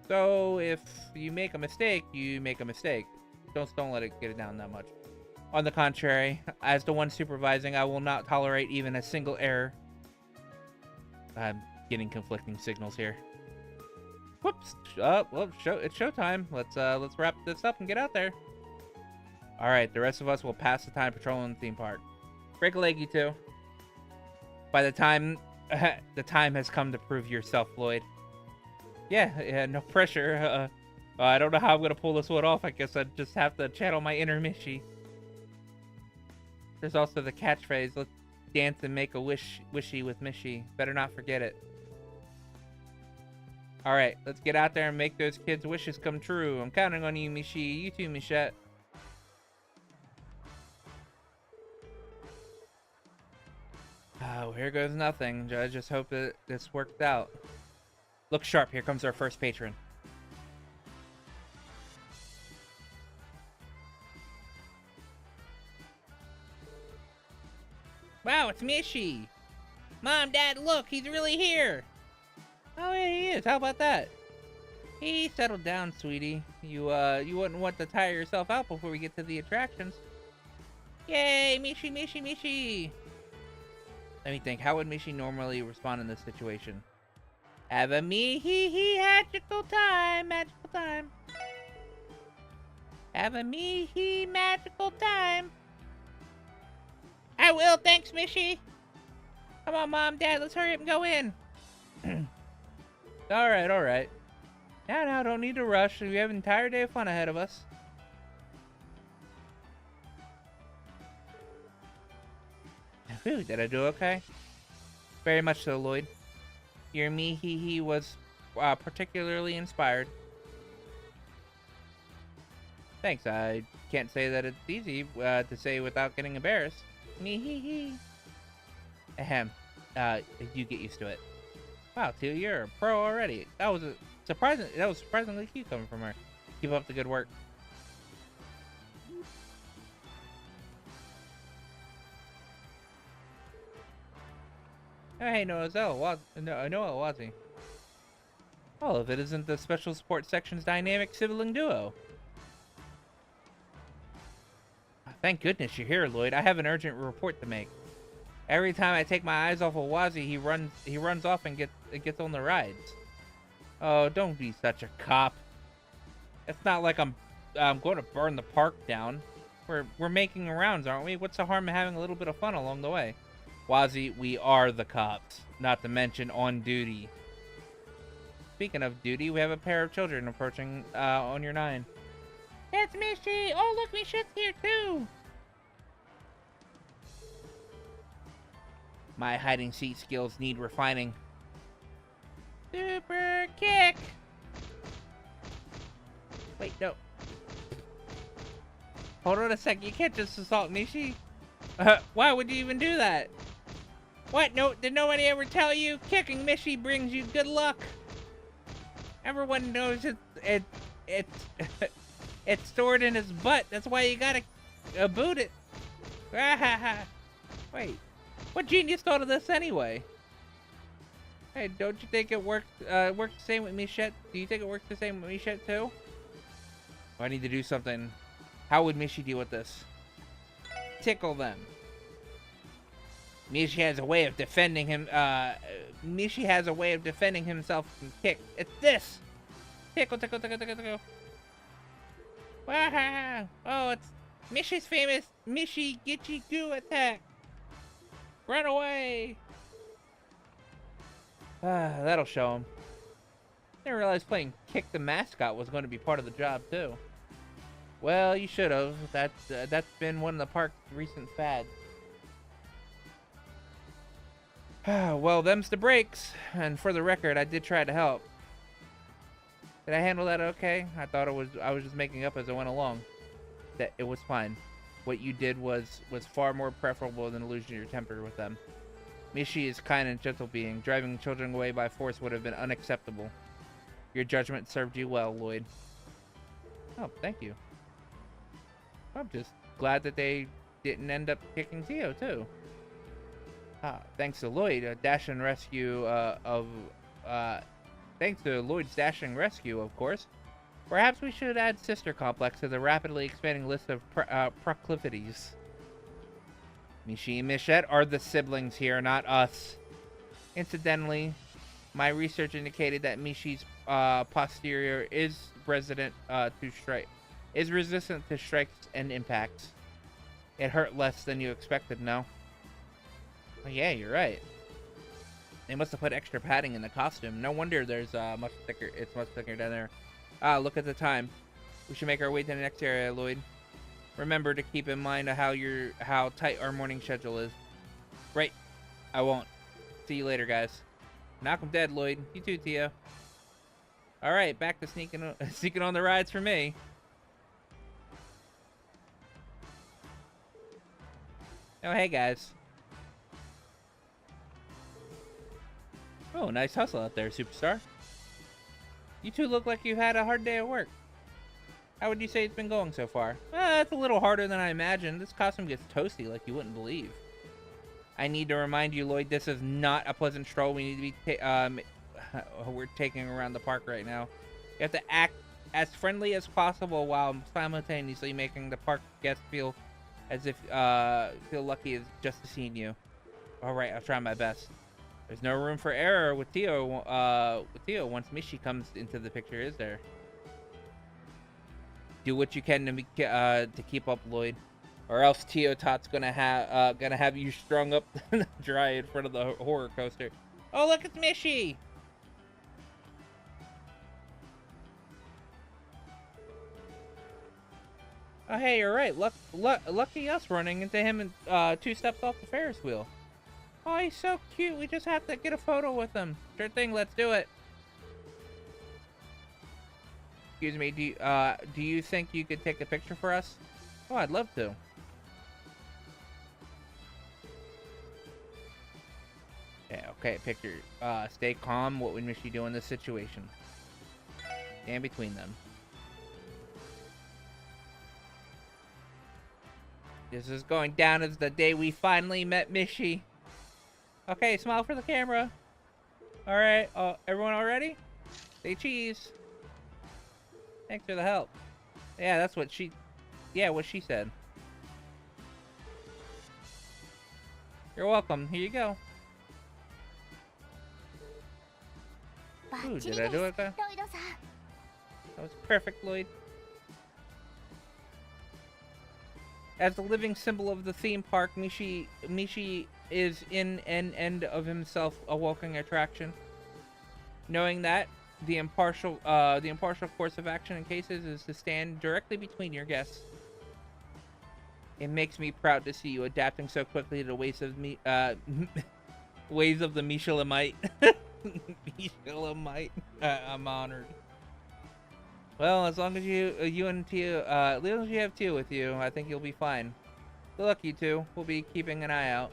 So if you make a mistake, you make a mistake. Don't let it get it down that much. On the contrary, as the one supervising, I will not tolerate even a single error. I'm getting conflicting signals here. Whoops! Well, it's showtime. Let's wrap this up and get out there. All right, the rest of us will pass the time patrolling the theme park. Break a leg, you two. By the time the time has come to prove yourself, Lloyd. Yeah, no pressure. I don't know how I'm gonna pull this one off. I guess I just have to channel my inner Mishi. There's also the catchphrase, let's dance and make a wishy with Mishi. Better not forget it. Alright, let's get out there and make those kids' wishes come true. I'm counting on you, Mishi. You too, Michette. Oh, here goes nothing. I just hope that this worked out. Look sharp, here comes our first patron. Wow, it's Mishi! Mom, Dad, look, he's really here! Oh, yeah, he is. How about that? Hey, settle down, sweetie. You wouldn't want to tire yourself out before we get to the attractions. Yay, Mishi, Mishi, Mishi! Let me think, how would Mishi normally respond in this situation? Have a me-hee-hee magical time, magical time. Have a me-hee magical time. I will, thanks, Mishy. Come on, Mom, Dad, let's hurry up and go in. Alright, alright. Now, don't need to rush. We have an entire day of fun ahead of us. Whew, did I do okay? Very much so, Lloyd. Your me-hee-hee was particularly inspired. Thanks, I can't say that it's easy to say without getting embarrassed. Me-hee-hee. Ahem. You get used to it. Wow, Tia, you're a pro already. That was surprisingly cute coming from her. Keep up the good work. Oh, hey, Noah Wazi. Oh, if it isn't the Special Support Section's dynamic sibling duo. Thank goodness you're here, Lloyd. I have an urgent report to make. Every time I take my eyes off of Wazi, he runs off and gets on the rides. Oh, don't be such a cop. It's not like I'm going to burn the park down. We're making rounds, aren't we? What's the harm in having a little bit of fun along the way? Wazi, we are the cops, not to mention on duty. Speaking of duty, we have a pair of children approaching on your 9. It's Mishy! Oh, look, Mishy's here too! My hiding seat skills need refining. Super kick! Wait, no. Hold on a sec, you can't just assault Mishy. Why would you even do that? What? No, did nobody ever tell you? Kicking Mishy brings you good luck. Everyone knows it's it's stored in his butt. That's why you gotta boot it. Wait, what genius thought of this anyway? Hey, don't you think it works the same with Michette? Do you think it works the same with Michette too? Oh, I need to do something. How would Mishy deal with this? Tickle them. Mishy has a way of defending Mishy has a way of defending himself from kick. It's this! Tickle, tickle, tickle, tickle, tickle. Wow! Oh, it's Mishy's famous Mishy Gitchy Goo attack! Run away! That'll show him. Didn't realize playing Kick the Mascot was going to be part of the job, too. Well, you should have. That's been one of the park's recent fads. Well, them's the breaks. And for the record, I did try to help. Did I handle that okay? I thought I was just making up as I went along. That it was fine. What you did was far more preferable than losing your temper with them. Mishy is kind and gentle being. Driving children away by force would have been unacceptable. Your judgment served you well, Lloyd. Oh, thank you. I'm just glad that they didn't end up kicking Theo, too. Thanks to Lloyd, thanks to Lloyd's dashing rescue, of course. Perhaps we should add Sister Complex to the rapidly expanding list of proclivities. Mishy and Michette are the siblings here, not us. Incidentally, my research indicated that Mishy's posterior is resistant to strikes and impacts. It hurt less than you expected, no? Oh, yeah, you're right. They must have put extra padding in the costume. No wonder there's much thicker. It's much thicker down there. Look at the time. We should make our way to the next area, Lloyd. Remember to keep in mind how tight our morning schedule is. Right. I won't. See you later, guys. Knock 'em dead, Lloyd. You too, Tia. All right, back to sneaking on the rides for me. Oh, hey, guys. Oh, nice hustle out there, superstar. You two look like you've had a hard day at work. How would you say it's been going so far? It's a little harder than I imagined. This costume gets toasty like you wouldn't believe. I need to remind you, Lloyd, this is not a pleasant stroll we need to be we're taking around the park right now. You have to act as friendly as possible while simultaneously making the park guests feel as if feel lucky as just seeing you. All right, I'll try my best. There's no room for error with Tio. Once Mishi comes into the picture, is there? Do what you can to keep up, Lloyd, or else Tio Tot's gonna have you strung up dry in front of the horror coaster. Oh, look, it's Mishi. Oh, hey, you're right. Lucky us running into him and 2 steps off the Ferris wheel. Oh, he's so cute. We just have to get a photo with him. Sure thing. Let's do it. Excuse me. Do you think you could take a picture for us? Oh, I'd love to. Yeah. Okay. Picture. Stay calm. What would Mishi do in this situation? Stand between them. This is going down as the day we finally met Mishi. Okay, smile for the camera. Alright, everyone all ready? Say cheese. Thanks for the help. Yeah, that's what she said. You're welcome. Here you go. Ooh, did I do it? That was perfect, Lloyd. As the living symbol of the theme park, Mishi is in an end of himself a walking attraction. Knowing that, the impartial course of action in cases is to stand directly between your guests. It makes me proud to see you adapting so quickly to the ways of ways of the Mishalamite. Mishalamite. I'm honored. Well, as long as you and Tio, as long as you have Tio with you, I think you'll be fine. Good luck, you two. We'll be keeping an eye out.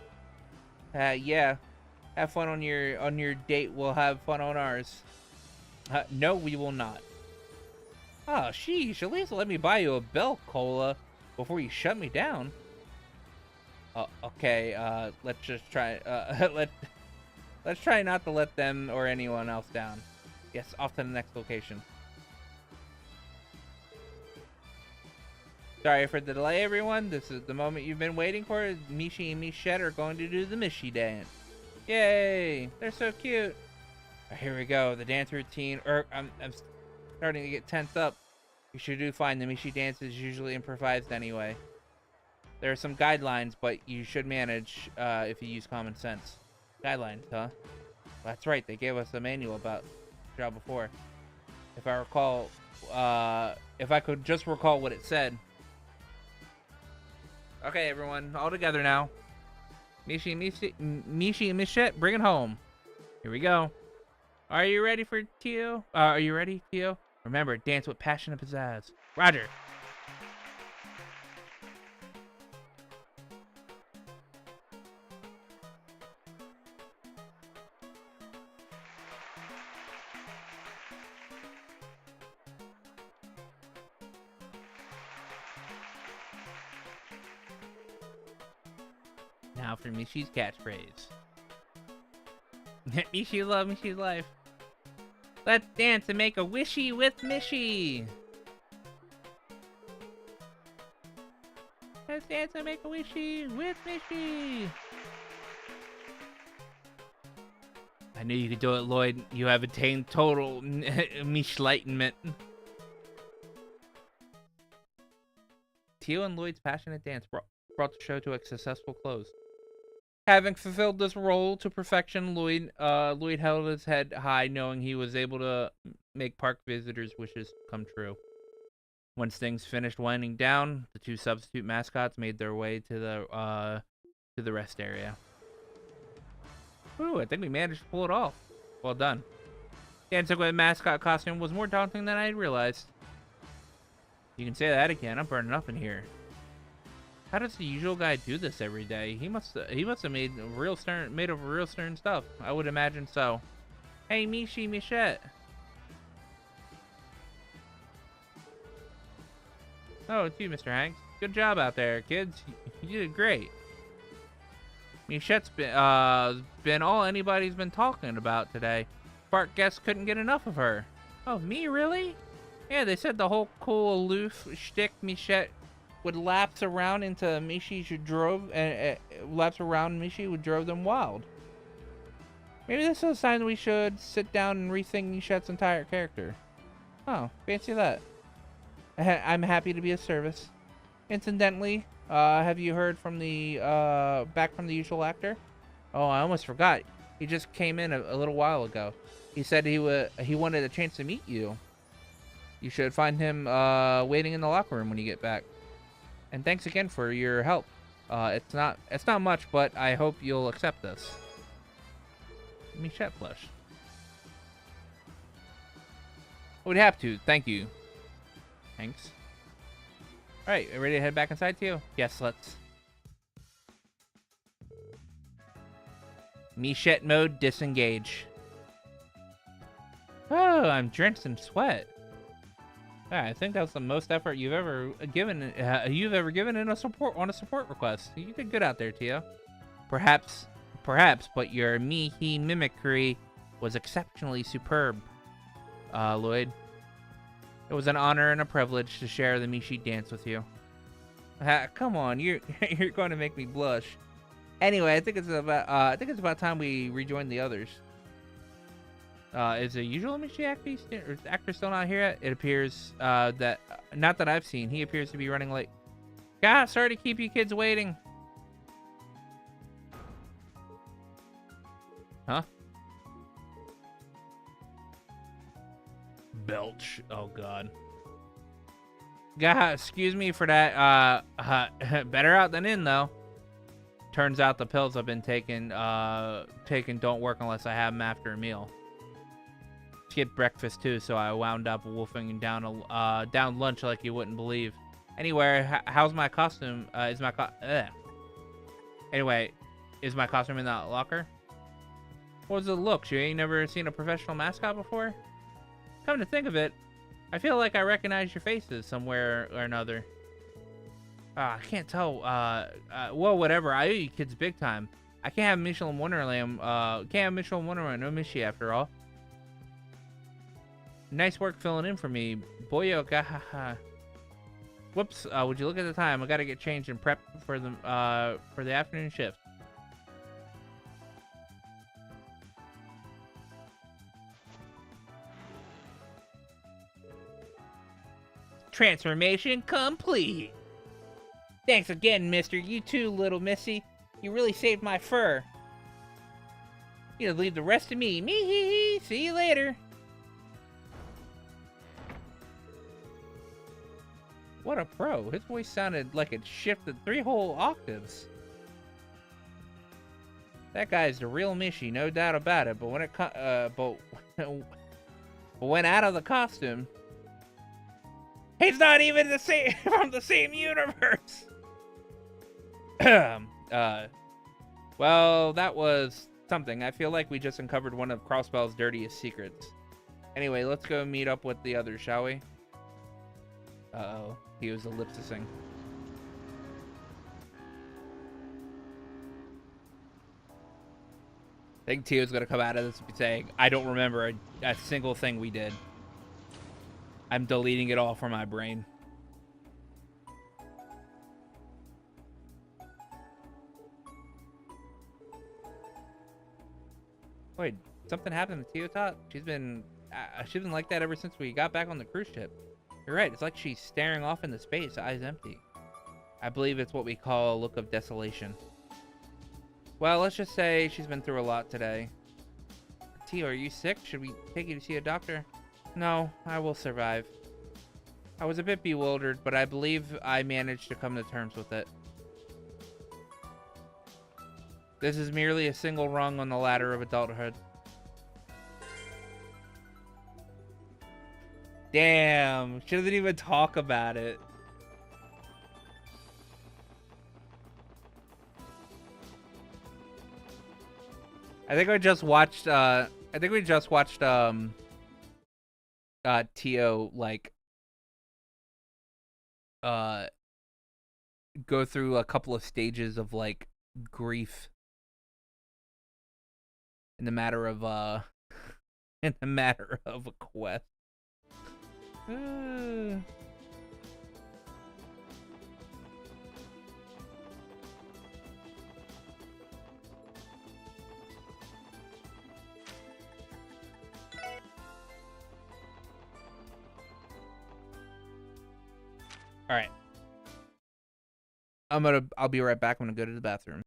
Yeah. Have fun on your date. We'll have fun on ours. No, we will not. Oh, sheesh. At least let me buy you a Bell Cola before you shut me down. Okay. Let's just try. Let's try not to let them or anyone else down. Yes, off to the next location. Sorry for the delay, everyone. This is the moment you've been waiting for. Mishi and Michette are going to do the Mishi dance. Yay! They're so cute. Right, here we go. The dance routine. I'm starting to get tense up. You sure do find the Mishi dance is usually improvised anyway. There are some guidelines, but you should manage if you use common sense. Guidelines, huh? That's right. They gave us a manual about the job before. If I recall, if I could just recall what it said. Okay, everyone, all together now. Mishi and Michette, bring it home. Here we go. Are you ready for Tio? Are you ready, Tio? Remember, dance with passion and pizzazz. Roger. Now for Mishi's catchphrase. Mishi love, Mishi's life. Let's dance and make a wishy with Mishi. Let's dance and make a wishy with Mishi. I knew you could do it, Lloyd. You have attained total Mishlightenment. Tio and Lloyd's passionate dance brought the show to a successful close. Having fulfilled this role to perfection, Lloyd held his head high, knowing he was able to make park visitors' wishes come true. Once things finished winding down, the 2 substitute mascots made their way to the rest area. Ooh, I think we managed to pull it off. Well done. Dancing with a mascot costume was more daunting than I had realized. You can say that again. I'm burning up in here. How does the usual guy do this every day? He must have made of real stern stuff. I would imagine so. Hey, Mishi, Michette. Oh, it's you, Mr. Hanks. Good job out there, kids. You did great. Michette's been all anybody's been talking about today. Park guests couldn't get enough of her. Oh, me, really? Yeah, they said the whole cool, aloof shtick Michette would lapse around into Mishi who drove, lapse around Mishi who drove them wild. Maybe this is a sign we should sit down and rethink Nishet's entire character. Oh, fancy that. I'm happy to be of service. Incidentally, have you heard from the, back from the usual actor? Oh, I almost forgot. He just came in a little while ago. He said he wanted a chance to meet you. You should find him, waiting in the locker room when you get back. And thanks again for your help. It's not much, but I hope you'll accept this. Michette plush. Would have to. Thank you. Thanks. Alright, ready to head back inside to you? Yes, let's. Michette mode, disengage. Oh, I'm drenched in sweat. I think that's the most effort you've ever given in a support request. You did good out there, Tio. Perhaps, but your he mimicry was exceptionally superb, Lloyd. It was an honor and a privilege to share the Mishi dance with you. Come on, you're going to make me blush. Anyway, I think it's about time we rejoin the others. Is the usual Mishi actor still not here yet? It appears that not that I've seen. He appears to be running late. God, sorry to keep you kids waiting. Huh? Belch. Oh God. God, excuse me for that. Better out than in though. Turns out the pills I've been taking don't work unless I have them after a meal. Skipped breakfast too, so I wound up wolfing down lunch like you wouldn't believe. Anyway, how's my costume? Anyway, is my costume in that locker? What was the look? You ain't never seen a professional mascot before? Come to think of it, I feel like I recognize your faces somewhere or another. I can't tell. Well, whatever. I owe you kids big time. I can't have Michelin Wonderland. Can't have Michelin Wonderland. No Mishi after all. Nice work filling in for me, boyo. Gahaha. Whoops. Would you look at the time? I gotta get changed and prep for the afternoon shift. Transformation complete. Thanks again, mister. You too, little missy. You really saved my fur. You leave the rest to me. Me. See you later. What a pro. His voice sounded like it shifted 3 whole octaves. That guy's the real Mishi, no doubt about it. But when but when out of the costume, he's not even the same from the same universe. Well, that was something. I feel like we just uncovered one of Crossbell's dirtiest secrets. Anyway, let's go meet up with the others, shall we? Uh-oh. He was ellipsising. I think Tio's gonna come out of this saying, I don't remember a single thing we did. I'm deleting it all from my brain. Wait, something happened to Tio Tot? She's been like that ever since we got back on the cruise ship. You're right, it's like she's staring off into space, eyes empty. I believe it's what we call a look of desolation. Well, let's just say she's been through a lot today. Tio, are you sick? Should we take you to see a doctor? No, I will survive. I was a bit bewildered, but I believe I managed to come to terms with it. This is merely a single rung on the ladder of adulthood. Damn, she doesn't even talk about it. I think we just watched Tio like go through a couple of stages of like grief in the matter of a quest. All right. I'll be right back. I'm gonna go to the bathroom.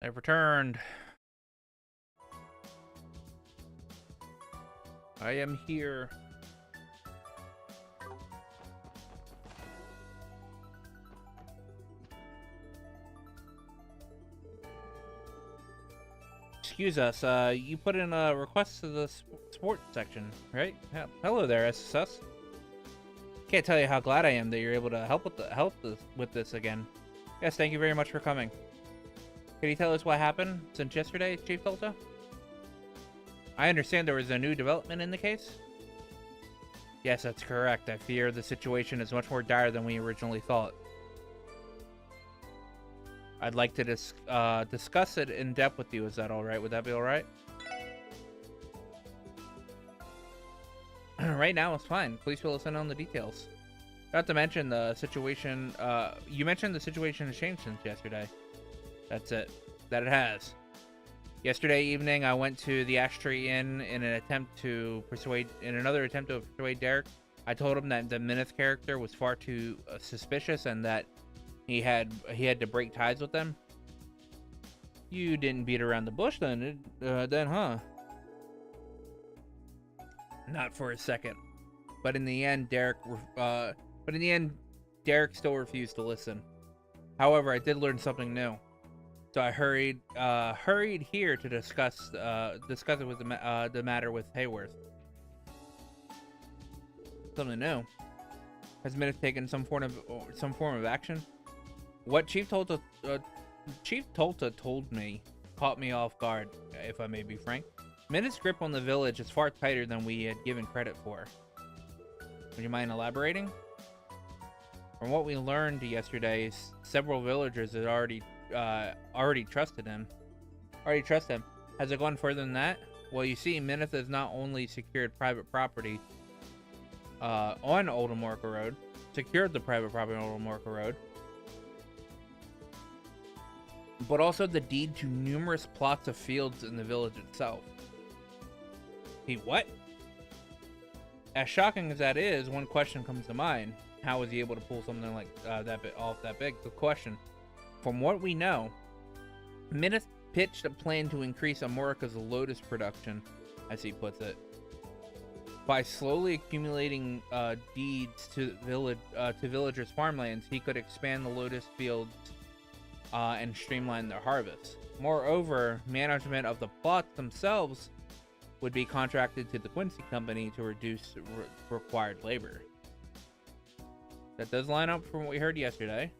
I've returned. I am here. Excuse us, you put in a request to the sports section, right? Yeah. Hello there, SSS. Can't tell you how glad I am that you're able to help with this again. Yes, thank you very much for coming. Can you tell us what happened since yesterday, Chief Delta? I understand there was a new development in the case? Yes, that's correct. I fear the situation is much more dire than we originally thought. I'd like to discuss it in depth with you. Is that alright? Would that be alright? Right now, it's fine. Please fill us in on the details. Not to mention the situation, you mentioned the situation has changed since yesterday. That's it. That it has. Yesterday evening, I went to the Ash Tree Inn in another attempt to persuade Derek. I told him that the Minith character was far too suspicious and that he had to break ties with them. You didn't beat around the bush then, huh? Not for a second. But in the end, Derek still refused to listen. However, I did learn something new. So I hurried here to discuss it with the matter with Hayworth. Something new. Has Minith taken some form of action? What Chief Tolta told me caught me off guard, if I may be frank. Minith's grip on the village is far tighter than we had given credit for. Would you mind elaborating? From what we learned yesterday, several villagers had already trusted him. Has it gone further than that? Well, you see, Minith has not only secured private property on Old Amorca Road, secured the private property on Old Amorca Road, but also the deed to numerous plots of fields in the village itself. What? As shocking as that is, one question comes to mind. How was he able to pull something like that big? Good question. From what we know, Minith pitched a plan to increase Amorca's lotus production, as he puts it, by slowly accumulating deeds to villagers' farmlands. He could expand the lotus fields and streamline their harvest. Moreover, management of the plots themselves would be contracted to the Quincy Company to reduce required labor. That does line up from what we heard yesterday.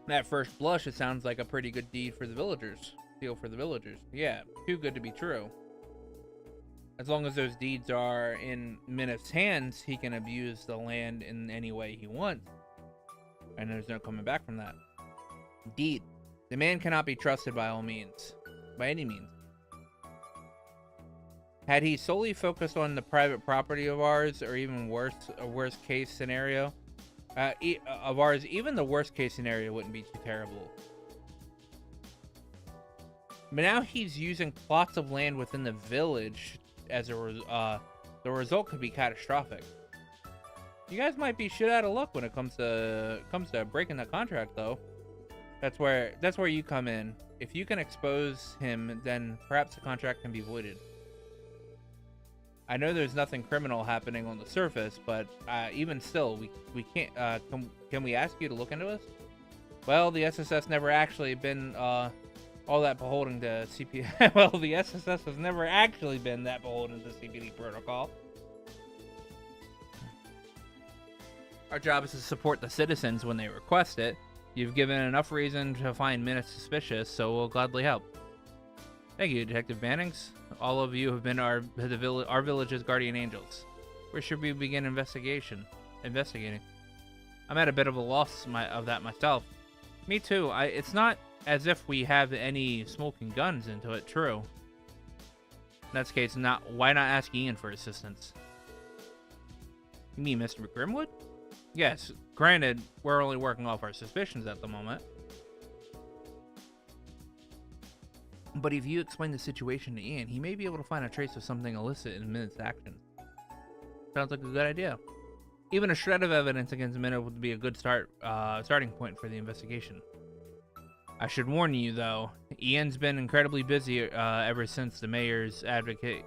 At first blush, it sounds like a pretty good deal for the villagers. Yeah, too good to be true. As long as those deeds are in Minith's hands, he can abuse the land in any way he wants. And there's no coming back from that. Indeed, the man cannot be trusted by any means. Had he solely focused on the private property of ours, or even worse, a worst case scenario of ours, even the worst case scenario wouldn't be too terrible. But now he's using plots of land within the village as the result could be catastrophic. You guys might be shit out of luck when it comes to breaking the contract, though. That's where you come in. If you can expose him, then perhaps the contract can be voided. I know there's nothing criminal happening on the surface, but even still, we can't. Can we ask you to look into this? Well, the SSS never actually been all that beholden to CPD. Well, the SSS has never actually been that beholden to CPD protocol. Our job is to support the citizens when they request it. You've given enough reason to find Minith suspicious, so we'll gladly help. Thank you, Detective Bannings. All of you have been our village's guardian angels. Where should we begin investigating? I'm at a bit of a loss of that myself. Me too. It's not as if we have any smoking guns into it, true. In that case, why not ask Ian for assistance? You mean Mr. Grimwood? Yes, granted, we're only working off our suspicions at the moment. But if you explain the situation to Ian, he may be able to find a trace of something illicit in Minith's actions. Sounds like a good idea. Even a shred of evidence against Minith would be a good starting point for the investigation. I should warn you, though, Ian's been incredibly busy ever since the mayor advocated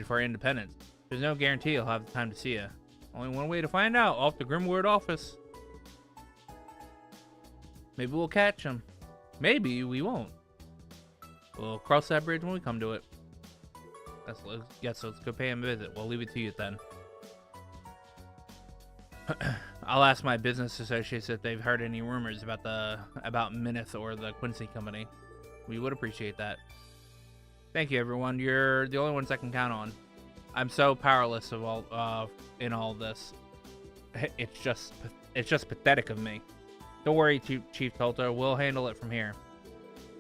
for independence. There's no guarantee he'll have the time to see you. Only one way to find out, off the Grimwood office. Maybe we'll catch him. Maybe we won't. We'll cross that bridge when we come to it. Yes, let's go pay him a visit. We'll leave it to you then. I'll ask my business associates if they've heard any rumors about Minith or the Quincy Company. We would appreciate that. Thank you, everyone. You're the only ones I can count on. I'm so powerless in all this. It's just pathetic of me. Don't worry, Chief Tolto. We'll handle it from here.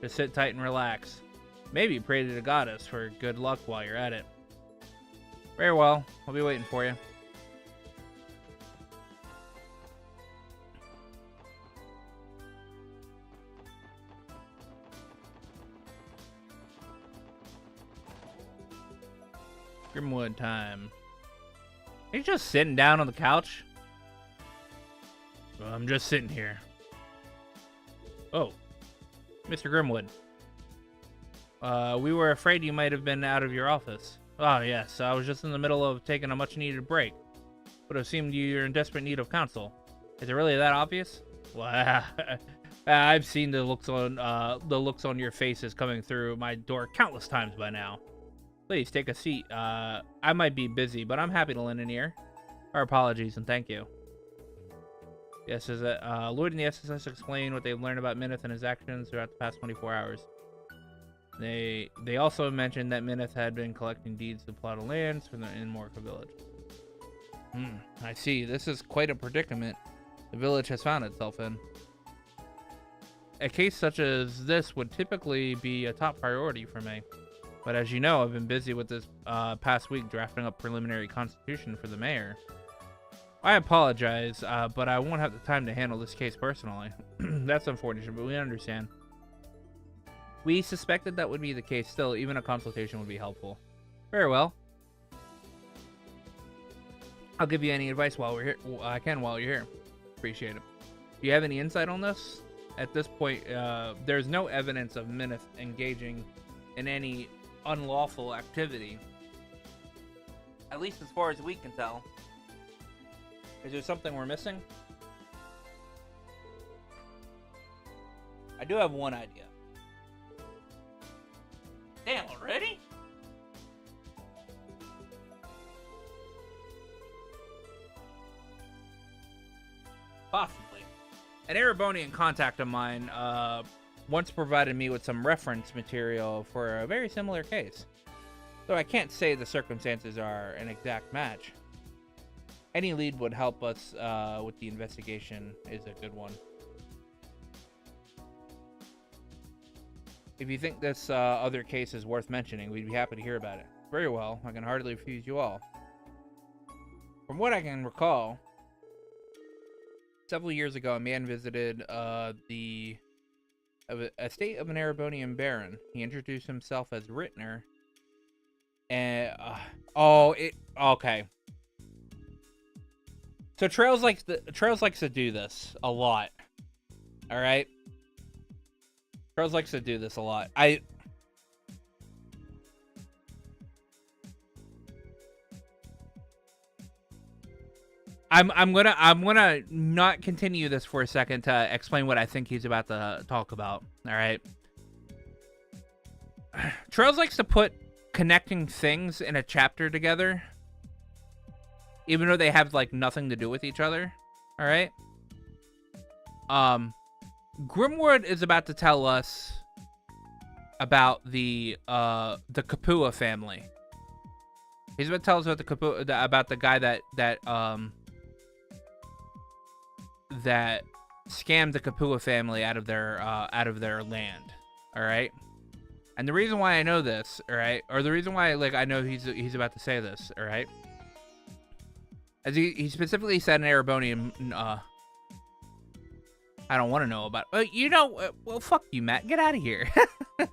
Just sit tight and relax. Maybe pray to the goddess for good luck while you're at it. Very well. I'll be waiting for you. Grimwood time. He's just sitting down on the couch. Well, I'm just sitting here. Oh, Mr. Grimwood. We were afraid you might have been out of your office. Oh, yes, I was just in the middle of taking a much-needed break. Would have seemed you're in desperate need of counsel. Is it really that obvious? Well, I've seen the looks on your faces coming through my door countless times by now. Please take a seat. I might be busy, but I'm happy to lend an ear. Our apologies and thank you. Yes, Lloyd and the SSS explained what they've learned about Minith and his actions throughout the past 24 hours. They also mentioned that Minith had been collecting deeds to plot of lands in Morka village. I see. This is quite a predicament the village has found itself in. A case such as this would typically be a top priority for me. But as you know, I've been busy with this past week drafting up preliminary constitution for the mayor. I apologize, but I won't have the time to handle this case personally. That's unfortunate, but we understand. We suspected that would be the case. Still, even a consultation would be helpful. Very well. I'll give you any advice while we're here. I can while you're here. Appreciate it. Do you have any insight on this? At this point, there's no evidence of Minith engaging in any unlawful activity. At least as far as we can tell. Is there something we're missing? I do have one idea. Damn, already? Possibly. An Erebonian contact of mine once provided me with some reference material for a very similar case. Though I can't say the circumstances are an exact match. Any lead would help us with the investigation is a good one. If you think this other case is worth mentioning, we'd be happy to hear about it. Very well, I can hardly refuse you all. From what I can recall, several years ago, a man visited the estate of an Erebonian baron. He introduced himself as Rittner. And okay. So Trails likes to do this a lot. All right. Trails likes to do this a lot. I'm gonna not continue this for a second to explain what I think he's about to talk about. All right. Trails likes to put connecting things in a chapter together, even though they have like nothing to do with each other. All right. Grimwood is about to tell us about the Kapua family. He's about to tell us about about the guy that scammed the Kapua family out of their land. All right. And the reason why I know this, all right, or the reason why I know he's about to say this, all right, as he specifically said in Erebonian, I don't want to know about. Well, fuck you, Matt. Get out of here. All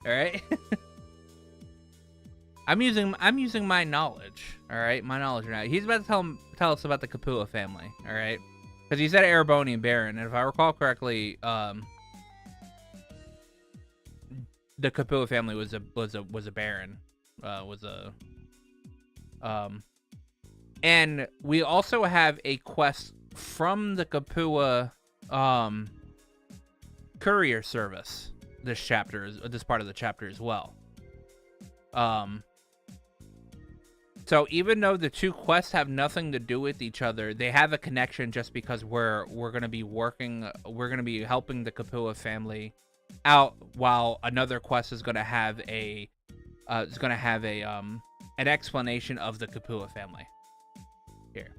right. I'm using my knowledge. All right, my knowledge right now. He's about to tell us about the Kapua family. All right, because he said Erebonian baron, and if I recall correctly, the Kapua family was a baron, and we also have a quest from the Kapua courier service. This part of the chapter as well. So even though the two quests have nothing to do with each other, they have a connection just because we're gonna be helping the Kapua family out, while another quest is gonna have an explanation of the Kapua family. Here.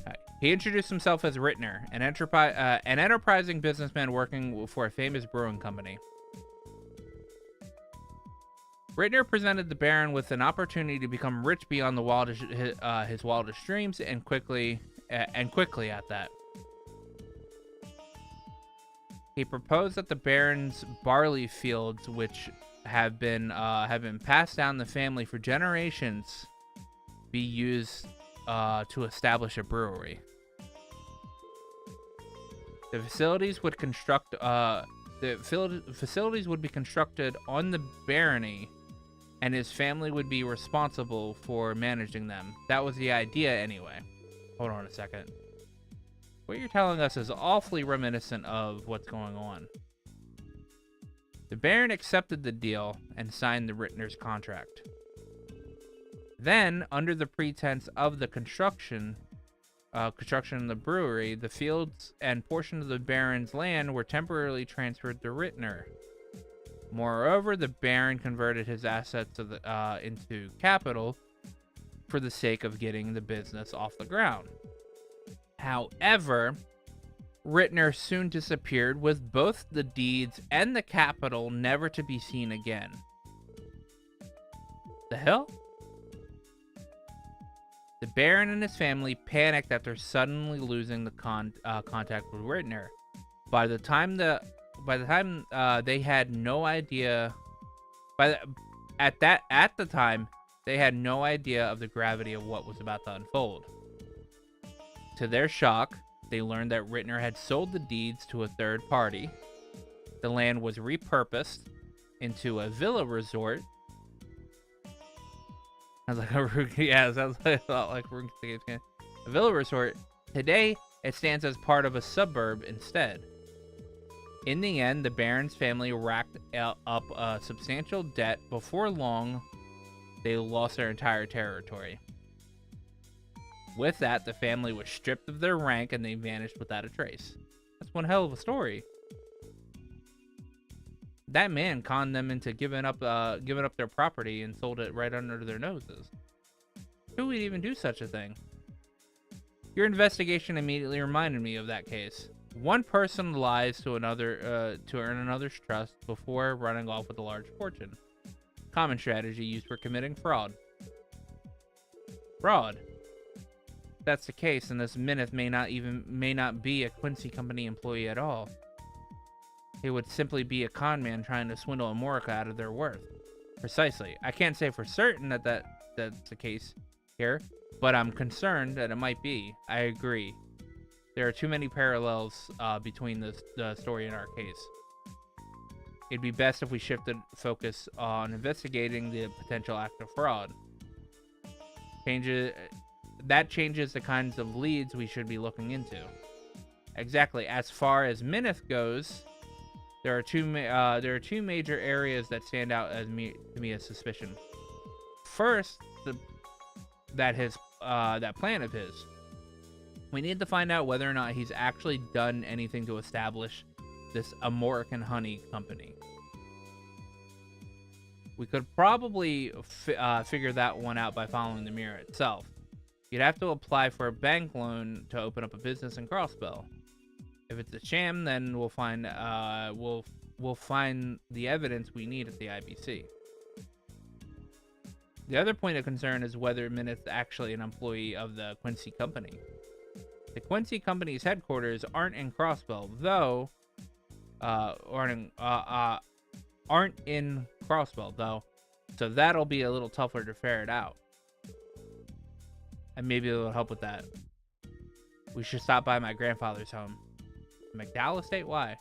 Right. He introduced himself as Rittner, an enterprising businessman working for a famous brewing company. Rittner presented the Baron with an opportunity to become rich beyond his wildest dreams, and quickly at that. He proposed that the Baron's barley fields, which have been passed down the family for generations, be used to establish a brewery. The facilities would be constructed on the barony, and his family would be responsible for managing them. That was the idea anyway. Hold on a second. What you're telling us is awfully reminiscent of what's going on. The Baron accepted the deal and signed the Rittner's contract. Then, under the pretense of the construction of the brewery, the fields and portion of the Baron's land were temporarily transferred to Rittner. Moreover, the Baron converted his assets into capital for the sake of getting the business off the ground. However, Rittner soon disappeared with both the deeds and the capital never to be seen again. The hell? The Baron and his family panicked after suddenly losing the contact with Rittner. By the time they had no idea. At the time, they had no idea of the gravity of what was about to unfold. To their shock, they learned that Rittner had sold the deeds to a third party. The land was repurposed into a villa resort. Sounds like sounds like a villa resort. Today, it stands as part of a suburb instead. In the end, the Baron's family racked up a substantial debt. Before long, they lost their entire territory. With that, the family was stripped of their rank and they vanished without a trace. That's one hell of a story. That man conned them into giving up their property and sold it right under their noses. Who would even do such a thing? Your investigation immediately reminded me of that case. One person lies to another to earn another's trust before running off with a large fortune. Common strategy used for committing fraud. Fraud. If that's the case, and this Minith may not be a Quincy Company employee at all. He would simply be a con man trying to swindle Amorica out of their worth. Precisely. I can't say for certain that that's the case here, but I'm concerned that it might be. I agree. There are too many parallels between the story and our case. It'd be best if we shifted focus on investigating the potential act of fraud. That changes the kinds of leads we should be looking into. Exactly. As far as Minith goes, there are two major areas that stand out to me as suspicion. First, that plan of his. We need to find out whether or not he's actually done anything to establish this American honey company. We could probably figure that one out by following the mirror itself. You'd have to apply for a bank loan to open up a business in Crossbell. If it's a sham, then we'll find the evidence we need at the IBC. The other point of concern is whether Minith's actually an employee of the Quincy Company. The Quincy Company's headquarters aren't in Crossbell, though. Aren't in Crossbell, though. So that'll be a little tougher to ferret out. And maybe it'll help with that. We should stop by my grandfather's home. McDowell Estate? Why?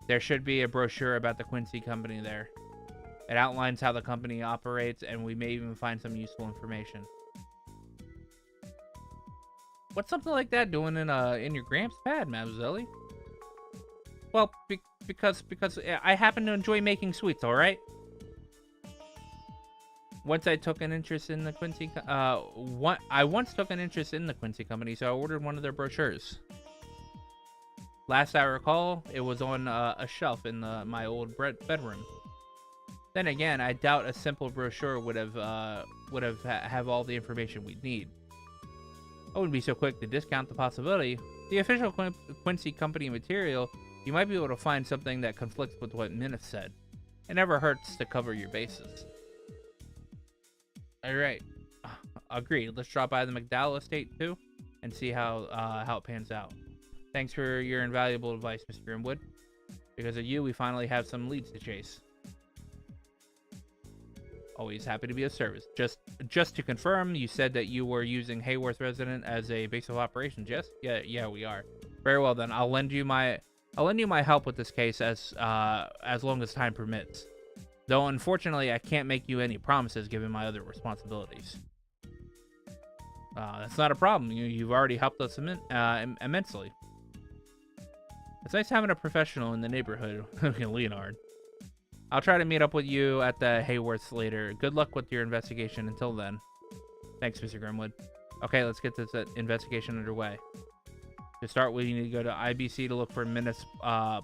There should be a brochure about the Quincy Company there. It outlines how the company operates, and we may even find some useful information. What's something like that doing in your Gramps' pad, Mademoiselle? Well, because I happen to enjoy making sweets. All right. Once I took an interest in the Quincy. I once took an interest in the Quincy company, so I ordered one of their brochures. Last I recall, it was on a shelf in my old bedroom. Then again, I doubt a simple brochure would have all the information we'd need. I wouldn't be so quick to discount the possibility. The official Quincy company material, you might be able to find something that conflicts with what Minith said. It never hurts to cover your bases. Alright. Agreed. Let's drop by the McDowell estate too and see how it pans out. Thanks for your invaluable advice, Mr. Grimwood. Because of you, we finally have some leads to chase. Always happy to be of service. Just to confirm, you said that you were using Hayworth Resident as a base of operations, yes? Yeah, we are. Very well then. I'll lend you my help with this case as long as time permits. Though unfortunately, I can't make you any promises given my other responsibilities. That's not a problem. You've already helped us immensely. It's nice having a professional in the neighborhood, Leonard. I'll try to meet up with you at the Hayworths later. Good luck with your investigation until then. Thanks, Mr. Grimwood. Okay, let's get this investigation underway. To start with, you need to go to IBC to look for Minith's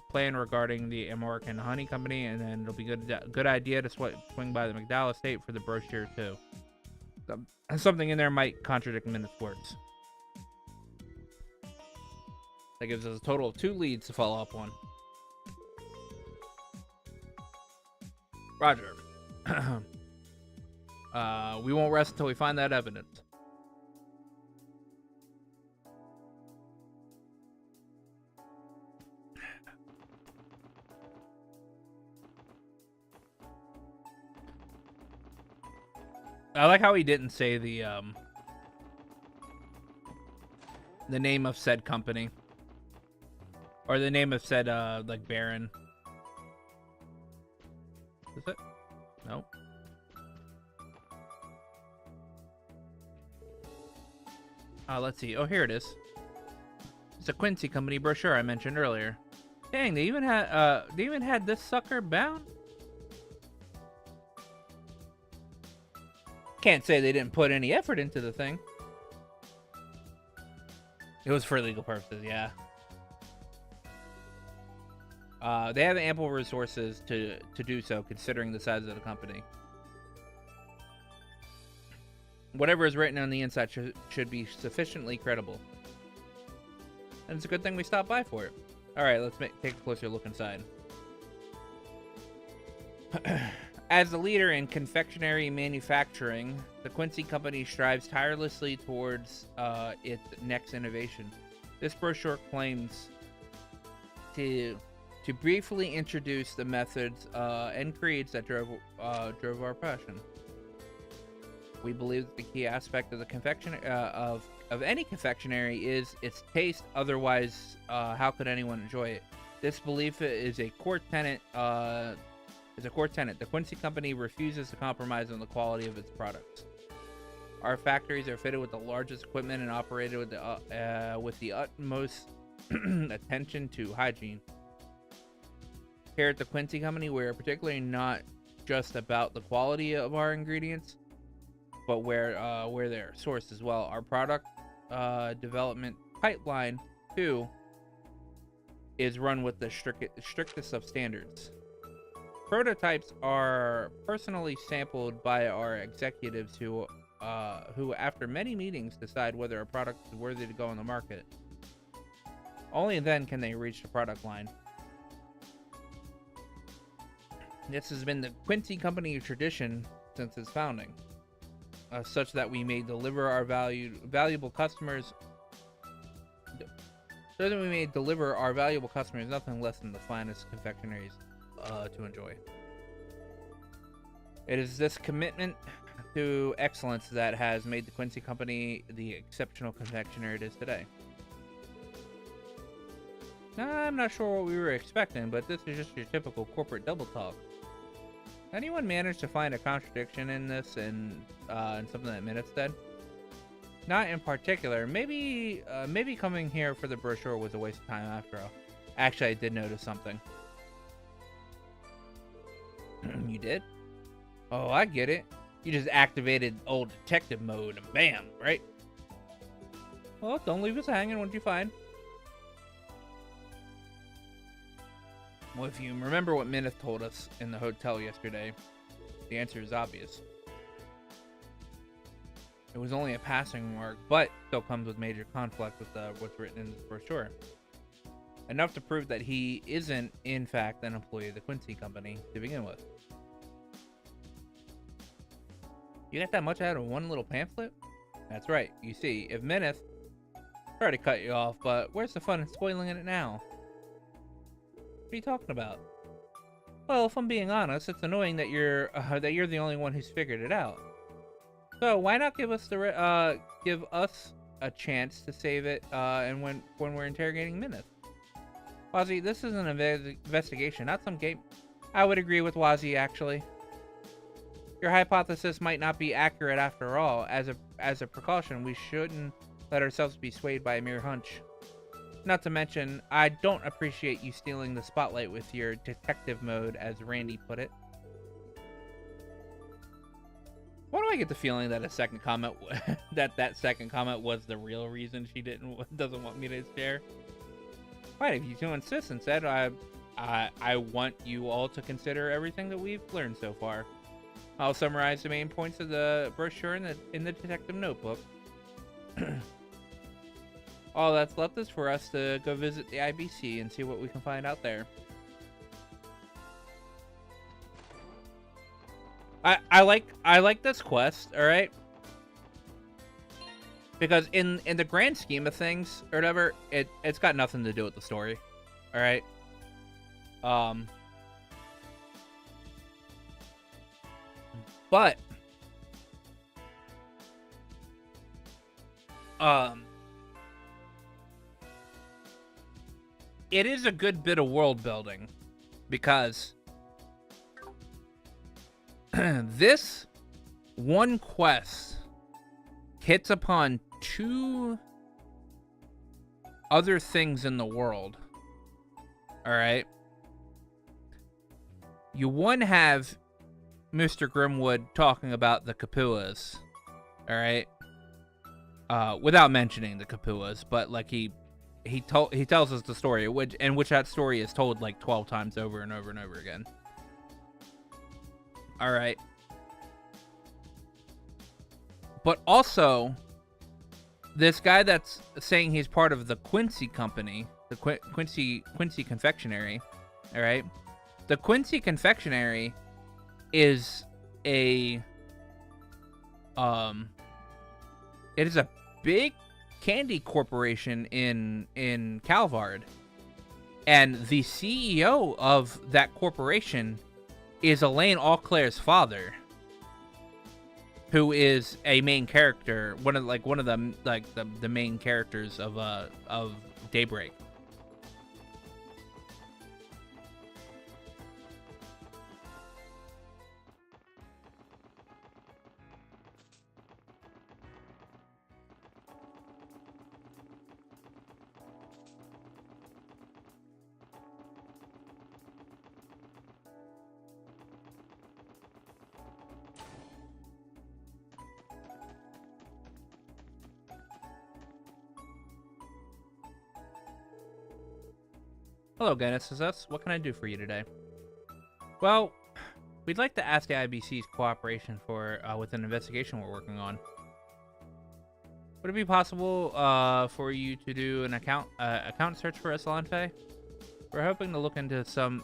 plan regarding the American Honey Company, and then it'll be good idea to swing by the McDowell estate for the brochure too. Something in there might contradict Minith's words. That gives us a total of 2 leads to follow up on. Roger. We won't rest until we find that evidence. I like how he didn't say the name of said company. Or the name of said, like, Baron. Is it? Nope. Let's see. Oh, here it is. It's a Quincy company brochure I mentioned earlier. Dang, they even had this sucker bound? Can't say they didn't put any effort into the thing. It was for legal purposes, yeah. They have ample resources to do so, considering the size of the company. Whatever is written on the inside should be sufficiently credible. And it's a good thing we stopped by for it. Alright, let's take a closer look inside. As the leader in confectionery manufacturing, the Quincy Company strives tirelessly towards its next innovation. This brochure claims to briefly introduce the methods and creeds that drove our passion. We believe that the key aspect of the confectionery of any confectionery is its taste. Otherwise, how could anyone enjoy it? This belief is a core tenet. The Quincy Company refuses to compromise on the quality of its products. Our factories are fitted with the largest equipment and operated with the utmost attention to hygiene. Here at the Quincy Company, we are particularly not just about the quality of our ingredients, but where they're sourced as well. Our product development pipeline, too, is run with the strictest of standards. Prototypes are personally sampled by our executives who, after many meetings, decide whether a product is worthy to go on the market. Only then can they reach the product line. This has been the Quincy Company tradition since its founding, such that we may deliver our valuable customers. So that we may deliver our valuable customers nothing less than the finest confectionaries to enjoy. It is this commitment to excellence that has made the Quincy Company the exceptional confectioner it is today. I'm not sure what we were expecting, but this is just your typical corporate double talk. Anyone manage to find a contradiction in this and something that Minith said? Not in particular. Maybe coming here for the brochure was a waste of time after all. Actually, I did notice something. You did? Oh, I get it. You just activated old detective mode and bam, right? Well, don't leave us hanging. What'd you find? Well, if you remember what Minith told us in the hotel yesterday, the answer is obvious. It was only a passing remark, but still comes with major conflict with what's written in the brochure. Enough to prove that he isn't, in fact, an employee of the Quincy Company to begin with. You got that much out of one little pamphlet? That's right. You see, if Minith... Sorry to cut you off, but where's the fun in spoiling it now? What are you talking about? Well, if I'm being honest, it's annoying that you're the only one who's figured it out. So why not give us a chance to save it and when we're interrogating Minith? Wazzy, this is an investigation, not some game. I would agree with Wazzy, actually. Your hypothesis might not be accurate after all. As a precaution, we shouldn't let ourselves be swayed by a mere hunch. Not to mention, I don't appreciate you stealing the spotlight with your detective mode, as Randy put it. Why do I get the feeling that that second comment was the real reason she doesn't want me to share? Right, if you two insist, instead, I want you all to consider everything that we've learned so far. I'll summarize the main points of the brochure in the detective notebook. All that's left is for us to go visit the IBC and see what we can find out there. I like this quest, all right? Because in the grand scheme of things or whatever, it's got nothing to do with the story. All right? But it is a good bit of world building because this one quest hits upon two other things in the world. All right. You have Mr. Grimwood talking about the Capuas. All right. Without mentioning the Capuas, but like he tells us the story, which that story is told like 12 times over and over and over again. All right. But also, this guy that's saying he's part of the Quincy Company, the Quincy Confectionery, all right? The Quincy Confectionery is it is a big candy corporation in Calvard. And the CEO of that corporation is Elaine Auclair's father, who is a main character, one of the main characters of Daybreak. Hello, Genesis. What can I do for you today? Well, we'd like to ask the IBC's cooperation with an investigation we're working on. Would it be possible for you to do an account search for us, Lanfei? We're hoping to look into some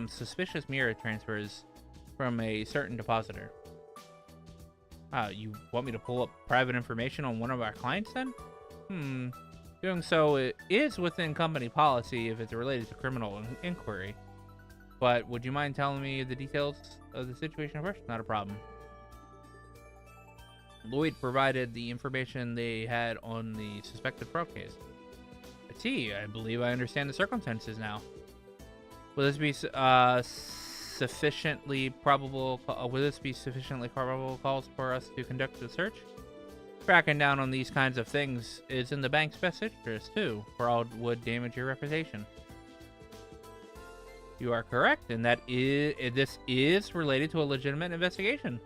suspicious mirror transfers from a certain depositor. You want me to pull up private information on one of our clients then? Doing so it is within company policy if it's related to criminal inquiry. But would you mind telling me the details of the situation first? Not a problem. Lloyd provided the information they had on the suspected fraud case. I see. I believe I understand the circumstances now. Will this be sufficiently probable? Will this be sufficiently probable cause for us to conduct the search? Cracking down on these kinds of things is in the bank's best interest, too, for all would damage your reputation. You are correct, and this is related to a legitimate investigation.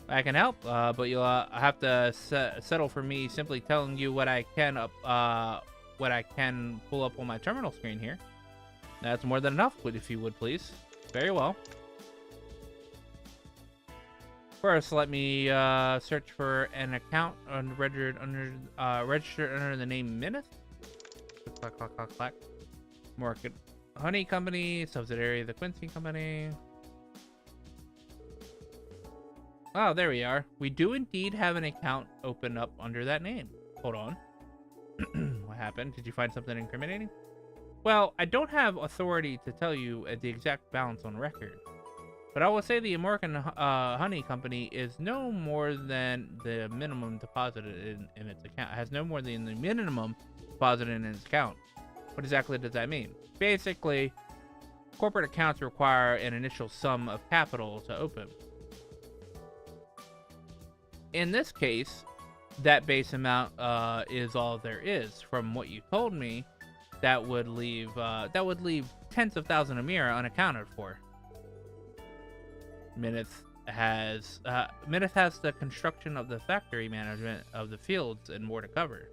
I can help, but you'll have to settle for me simply telling you what I can pull up on my terminal screen here. That's more than enough, if you would please. Very well. First, let me search for an account registered under the name Minith. Clack, clack, clack, clack. Market Honey Company, subsidiary of the Quincy Company. Oh, there we are. We do indeed have an account open up under that name. Hold on. What happened? Did you find something incriminating? Well, I don't have authority to tell you the exact balance on record. But I will say the American Honey Company is no more than the minimum deposited in its account. Has no more than the minimum deposited in its account. What exactly does that mean? Basically, corporate accounts require an initial sum of capital to open. In this case, that base amount is all there is. From what you told me, that would leave tens of thousands of mira unaccounted for. Minith has the construction of the factory management of the fields and more to cover.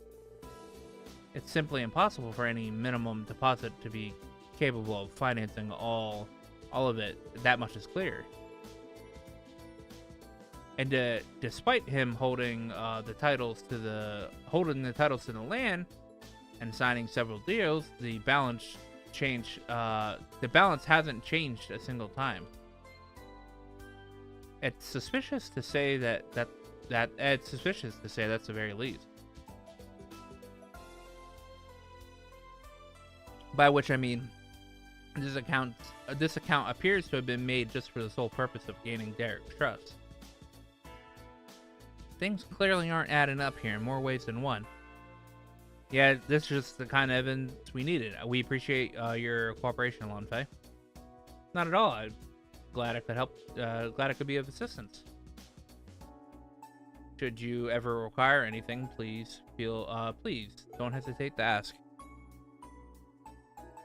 It's simply impossible for any minimum deposit to be capable of financing all of it. That much is clear. And despite him holding the titles to the land and signing several deals, the balance hasn't changed a single time. It's suspicious to say that's the very least. By which I mean, this account appears to have been made just for the sole purpose of gaining Derek's trust. Things clearly aren't adding up here in more ways than one. Yeah, this is just the kind of evidence we needed. We appreciate your cooperation, Lonfei. Not at all. I'm glad I could help. Glad I could be of assistance. Should you ever require anything, please don't hesitate to ask.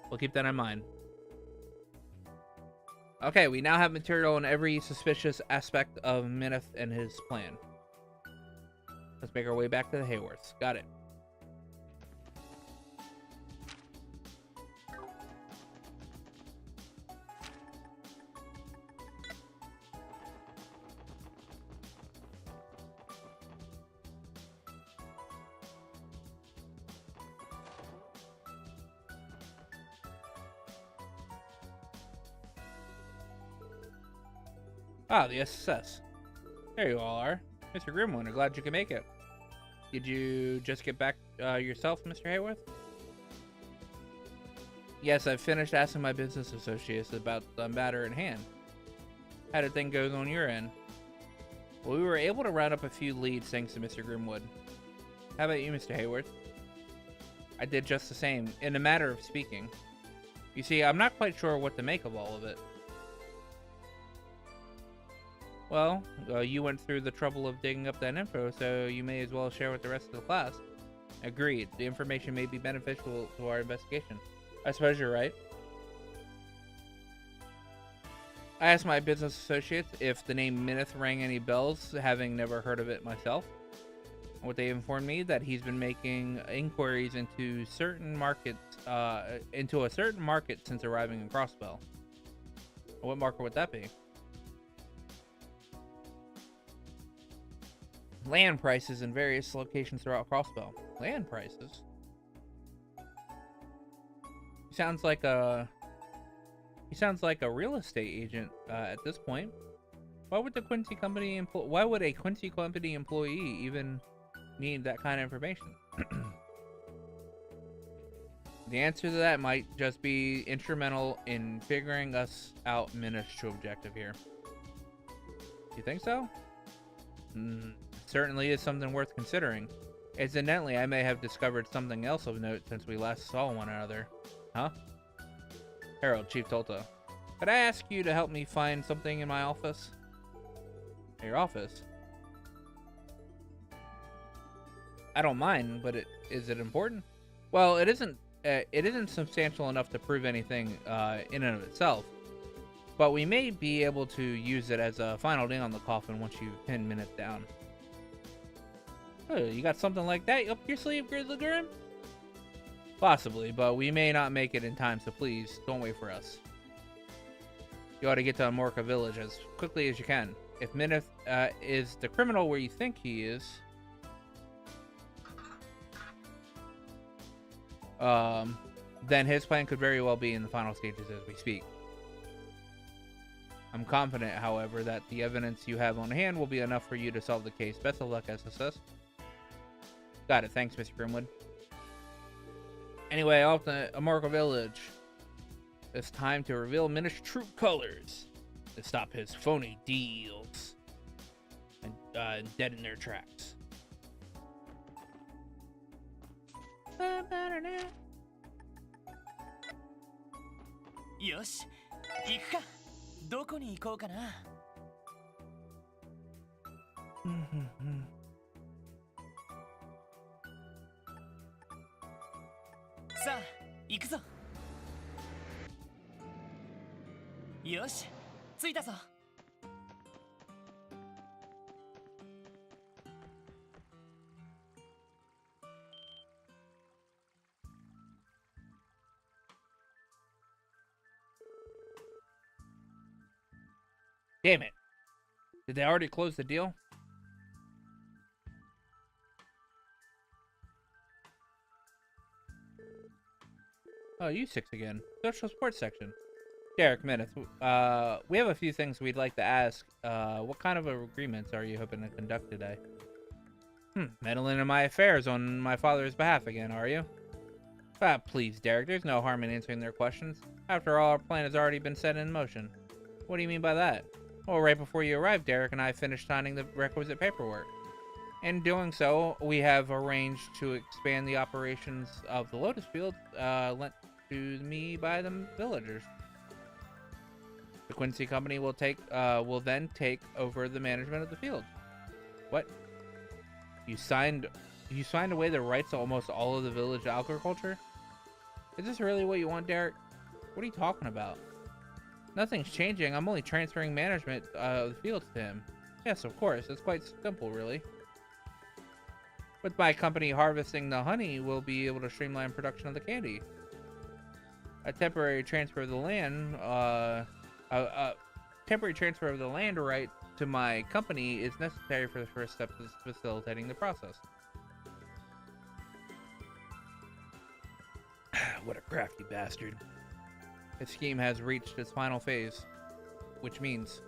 We'll keep that in mind. Okay, we now have material on every suspicious aspect of Minith and his plan. Let's make our way back to the Hayworths. Got it. Ah, the SSS. There you all are. Mr. Grimwonder, glad you could make it. Did you just get back yourself, Mr. Hayworth? Yes, I've finished asking my business associates about the matter in hand. How did things go on your end? Well, we were able to round up a few leads thanks to Mr. Grimwood. How about you, Mr. Hayworth? I did just the same, in a matter of speaking. You see, I'm not quite sure what to make of all of it. Well, you went through the trouble of digging up that info, so you may as well share with the rest of the class. Agreed. The information may be beneficial to our investigation. I suppose you're right. I asked my business associates if the name Minith rang any bells, having never heard of it myself. What they informed me that he's been making inquiries into certain markets, into a certain market since arriving in Crossbell. What market would that be? Land prices in various locations throughout Crossbell. Land prices? He sounds like a real estate agent at this point. Why would a Quincy Company employee even need that kind of information? The answer to that might just be instrumental in figuring us out Minith's true objective here. You think so? Certainly is something worth considering. Incidentally, I may have discovered something else of note since we last saw one another. Huh? Harold, Chief Tolta. Could I ask you to help me find something in my office? Your office? I don't mind, but is it important? Well, it isn't. It isn't substantial enough to prove anything in and of itself. But we may be able to use it as a final nail on the coffin once you pin Minute down. Oh, you got something like that up your sleeve, Grizzly Grim? Possibly, but we may not make it in time, so please, don't wait for us. You ought to get to Amorca Village as quickly as you can. If Minith is the criminal where you think he is, then his plan could very well be in the final stages as we speak. I'm confident, however, that the evidence you have on hand will be enough for you to solve the case. Best of luck, SSS. Got it. Thanks, Mr. Grimwood. Anyway, off to Amorca Village. It's time to reveal Minish's true colors to stop his phony deals and dead in their tracks. よし行くか。どこに行こうかな。さあ行くぞ。よし着いたぞ。Damn it. Did they already close the deal? Oh, you six again. Social support section. Derek, Minith, we have a few things we'd like to ask. What kind of agreements are you hoping to conduct today? Meddling in my affairs on my father's behalf again, are you? Please, Derek, there's no harm in answering their questions. After all, our plan has already been set in motion. What do you mean by that? Well, right before you arrived, Derek and I finished signing the requisite paperwork. In doing so, we have arranged to expand the operations of the Lotus Field lent to me by the villagers. The Quincy Company will then take over the management of the field. What? You signed away the rights to almost all of the village agriculture? Is this really what you want, Derek? What are you talking about? Nothing's changing. I'm only transferring management of the fields to him. Yes, of course. It's quite simple, really. With my company harvesting the honey, we'll be able to streamline production of the candy. A temporary transfer of the land, right to my company is necessary for the first step of facilitating the process. What a crafty bastard. His scheme has reached its final phase, which means...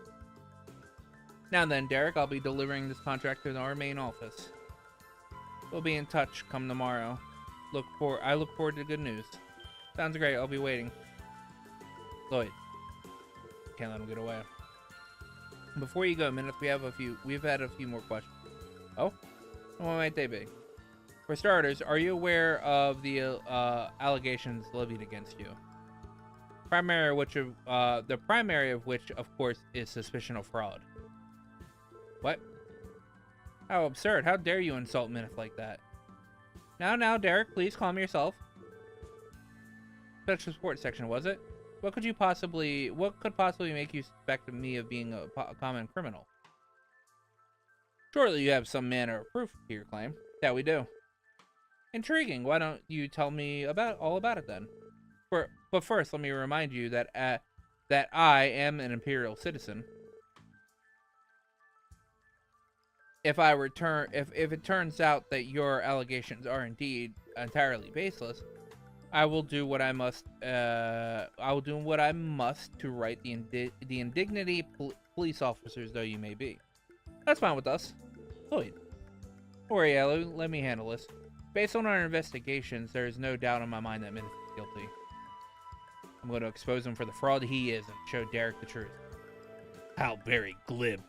Now then, Derek, I'll be delivering this contract to our main office. We'll be in touch come tomorrow. I look forward to good news. Sounds great, I'll be waiting. Lloyd. Can't let him get away. Before you go, Minith, we've had a few more questions. Oh? What might they be? For starters, are you aware of the allegations levied against you? The primary of which, of course, is suspicion of fraud. What? How absurd. How dare you insult Minith like that? Now, Derek, please calm yourself. Special support section, was it? What could possibly make you suspect me of being a common criminal? Surely you have some manner of proof to your claim. Yeah, we do. Intriguing. Why don't you tell me all about it then? But first, let me remind you that I am an Imperial citizen. If it turns out that your allegations are indeed entirely baseless, I will do what I must. I will do what I must to right the indignity police officers though you may be. That's fine with us. Lloyd, don't worry, Yellow. Let me handle this. Based on our investigations, there is no doubt in my mind that Minith is guilty. I'm going to expose him for the fraud he is and show Derek the truth. How very glib.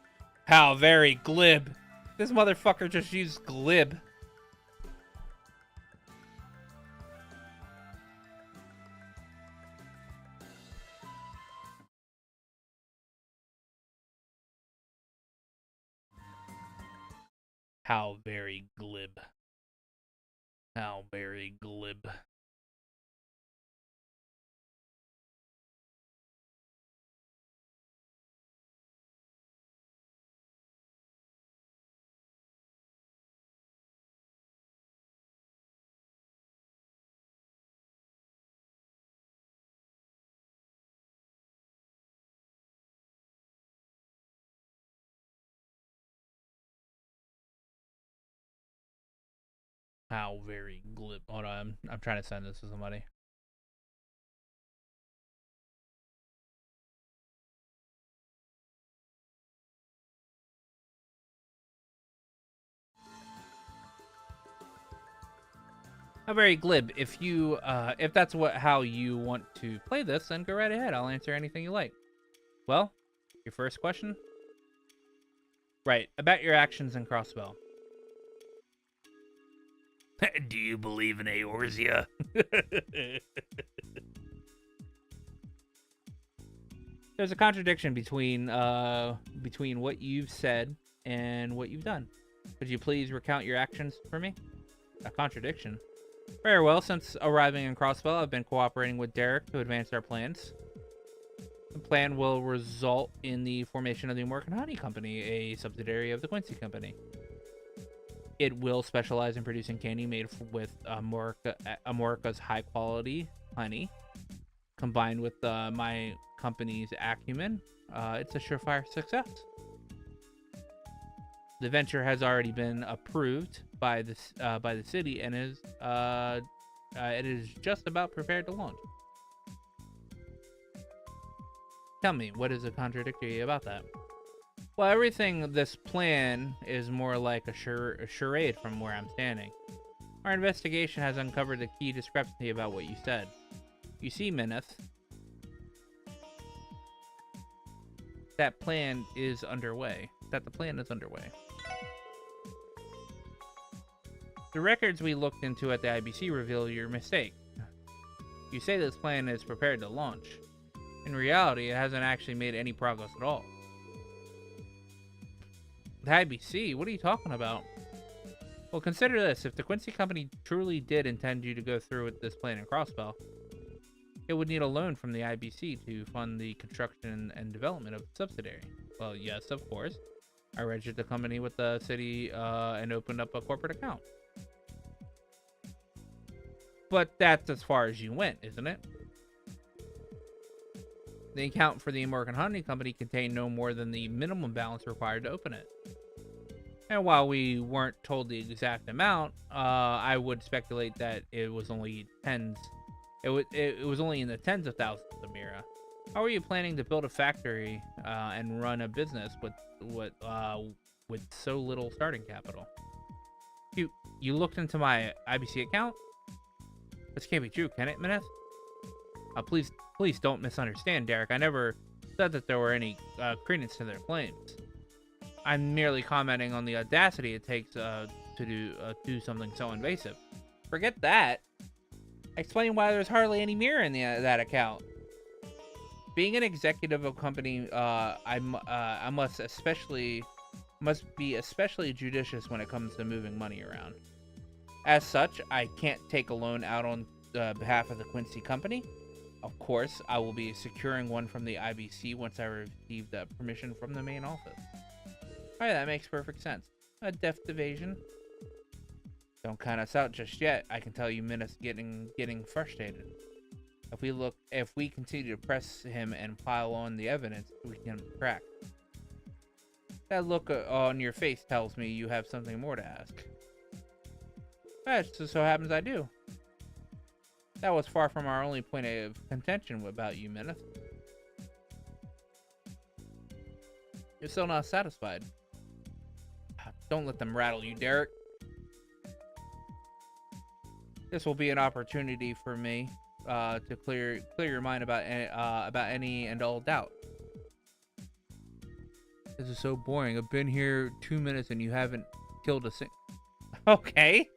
How very glib. This motherfucker just used glib. How very glib. How very glib. How very glib. Hold on, I'm trying to send this to somebody. How very glib. If you, if that's how you want to play this, then go right ahead. I'll answer anything you like. Well, your first question? Right, about your actions in Crossbell. Do you believe in Eorzea? There's a contradiction between what you've said and what you've done. Could you please recount your actions for me? A contradiction? Very well, since arriving in Crossbell, I've been cooperating with Derek to advance our plans. The plan will result in the formation of the American Honey Company, a subsidiary of the Quincy Company. It will specialize in producing candy made with America's high-quality honey, combined with my company's acumen. It's a surefire success. The venture has already been approved by the city and it is just about prepared to launch. Tell me, what is contradictory about that? Well, everything this plan is more like a charade from where I'm standing. Our investigation has uncovered the key discrepancy about what you said. You see, Mineth, that the plan is underway. The records we looked into at the IBC reveal your mistake. You say this plan is prepared to launch. In reality, it hasn't actually made any progress at all. The IBC? What are you talking about? Well, consider this. If the Quincy Company truly did intend you to go through with this plan in Crossbell, it would need a loan from the IBC to fund the construction and development of the subsidiary. Well, yes, of course. I registered the company with the city and opened up a corporate account. But that's as far as you went, isn't it? The account for the American Honey Company contained no more than the minimum balance required to open it. And while we weren't told the exact amount, I would speculate that it was only tens. It was only in the tens of thousands of Mira. How are you planning to build a factory and run a business with so little starting capital? You looked into my IBC account? This can't be true, can it, Mineth? Please don't misunderstand, Derek. I never said that there were any credence to their claims. I'm merely commenting on the audacity it takes to do something so invasive. Forget that. Explain why there's hardly any mirror in that account. Being an executive of a company, I must be especially judicious when it comes to moving money around. As such, I can't take a loan out on behalf of the Quincy Company. Of course, I will be securing one from the IBC once I receive the permission from the main office. Alright, that makes perfect sense. A deft evasion. Don't count us out just yet. I can tell you Mineth's getting frustrated. If we continue to press him and pile on the evidence, we can crack. That look on your face tells me you have something more to ask. That just so happens I do. That was far from our only point of contention about you, Mineth. You're still not satisfied. Don't let them rattle you, Derek. This will be an opportunity for me to clear your mind about any and all doubt. This is so boring. I've been here 2 minutes and you haven't killed a Okay.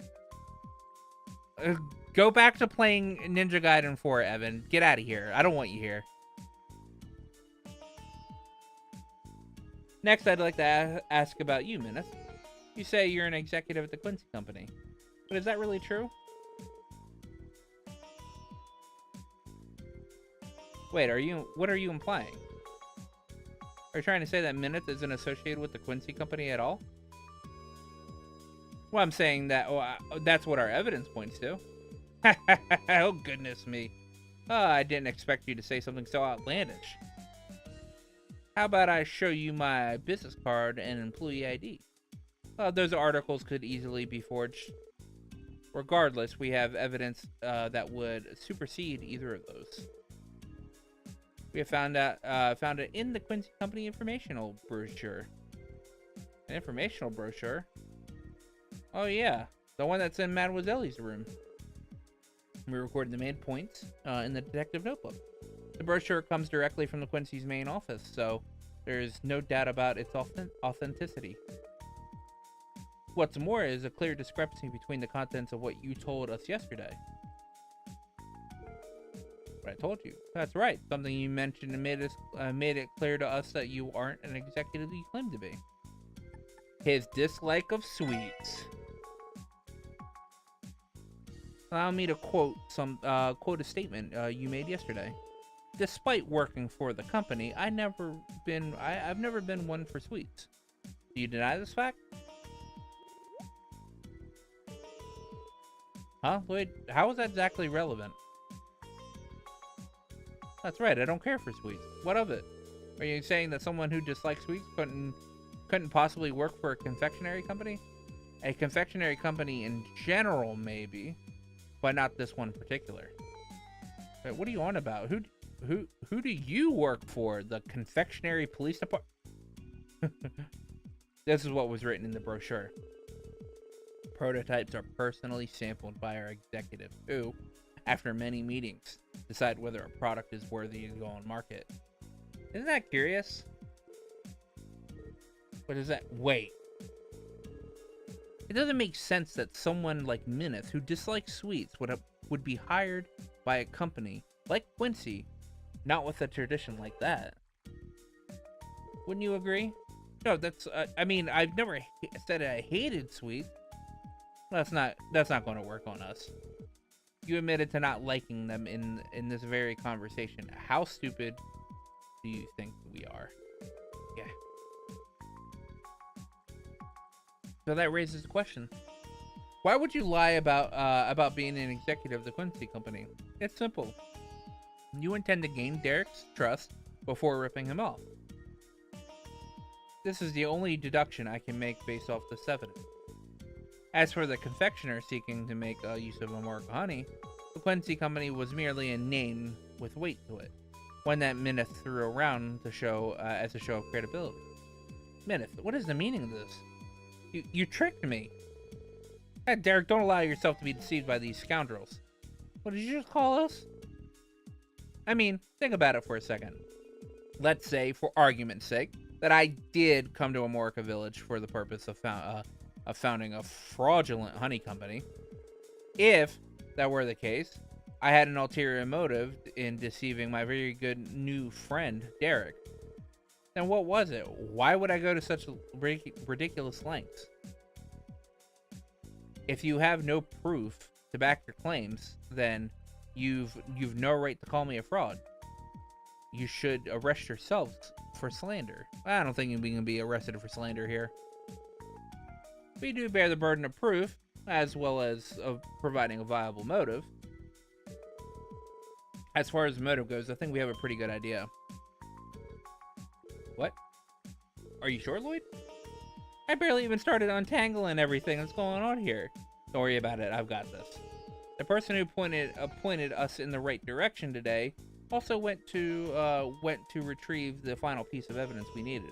Go back to playing Ninja Gaiden 4, Evan. Get out of here. I don't want you here. Next, I'd like to ask about you, Mineth. You say you're an executive at the Quincy Company. But is that really true? Wait, what are you implying? Are you trying to say that Mineth isn't associated with the Quincy company at all? Well, I'm saying that that's what our evidence points to. Oh, goodness me. Oh, I didn't expect you to say something so outlandish. How about I show you my business card and employee ID? Those articles could easily be forged. Regardless, we have evidence that would supersede either of those. We have found it in the Quincy Company informational brochure. An informational brochure? Oh yeah, the one that's in Mademoiselle's room. We recorded the main points in the detective notebook. The brochure comes directly from the Quincy's main office, so there's no doubt about its authenticity. What's more is a clear discrepancy between the contents of what you told us yesterday. What I told you. That's right. Something you mentioned and made it clear to us that you aren't an executive you claim to be. His dislike of sweets. Allow me to quote a statement you made yesterday. Despite working for the company, I've never been one for sweets. Do you deny this fact? Huh, Lloyd? How is that exactly relevant? That's right, I don't care for sweets. What of it? Are you saying that someone who dislikes sweets couldn't possibly work for a confectionery company? A confectionery company in general, maybe, but not this one in particular. Wait, what are you on about? Who do you work for? The confectionery police department? This is what was written in the brochure. Prototypes are personally sampled by our executives, who, after many meetings, decide whether a product is worthy to go on market. Isn't that curious? What is that? Wait. It doesn't make sense that someone like Mineth, who dislikes sweets, would be hired by a company like Quincy, not with a tradition like that. Wouldn't you agree? No, that's. I mean, I've never said I hated sweets. That's not going to work on us. You admitted to not liking them in this very conversation. How stupid do you think we are? Yeah. So that raises the question: why would you lie about being an executive of the Quincy company? It's simple. You intend to gain Derek's trust before ripping him off. This is the only deduction I can make based off this evidence. As for the confectioner seeking to make use of America honey, the Quincy company was merely a name with weight to it, one that Mineth threw around to show as a show of credibility. Mineth, what is the meaning of this? You tricked me. Hey, Derek, don't allow yourself to be deceived by these scoundrels. What did you just call us? I mean, think about it for a second. Let's say, for argument's sake, that I did come to Amorica Village for the purpose of founding a fraudulent honey company. If that were the case, I had an ulterior motive in deceiving my very good new friend, Derek. Then what was it? Why would I go to such ridiculous lengths? If you have no proof to back your claims, then you've no right to call me a fraud. You should arrest yourselves for slander. I don't think we can be arrested for slander here. We do bear the burden of proof, as well as of providing a viable motive. As far as the motive goes, I think we have a pretty good idea. What? Are you sure, Lloyd? I barely even started untangling everything that's going on here. Don't worry about it, I've got this. The person who pointed us in the right direction today also went to retrieve the final piece of evidence we needed.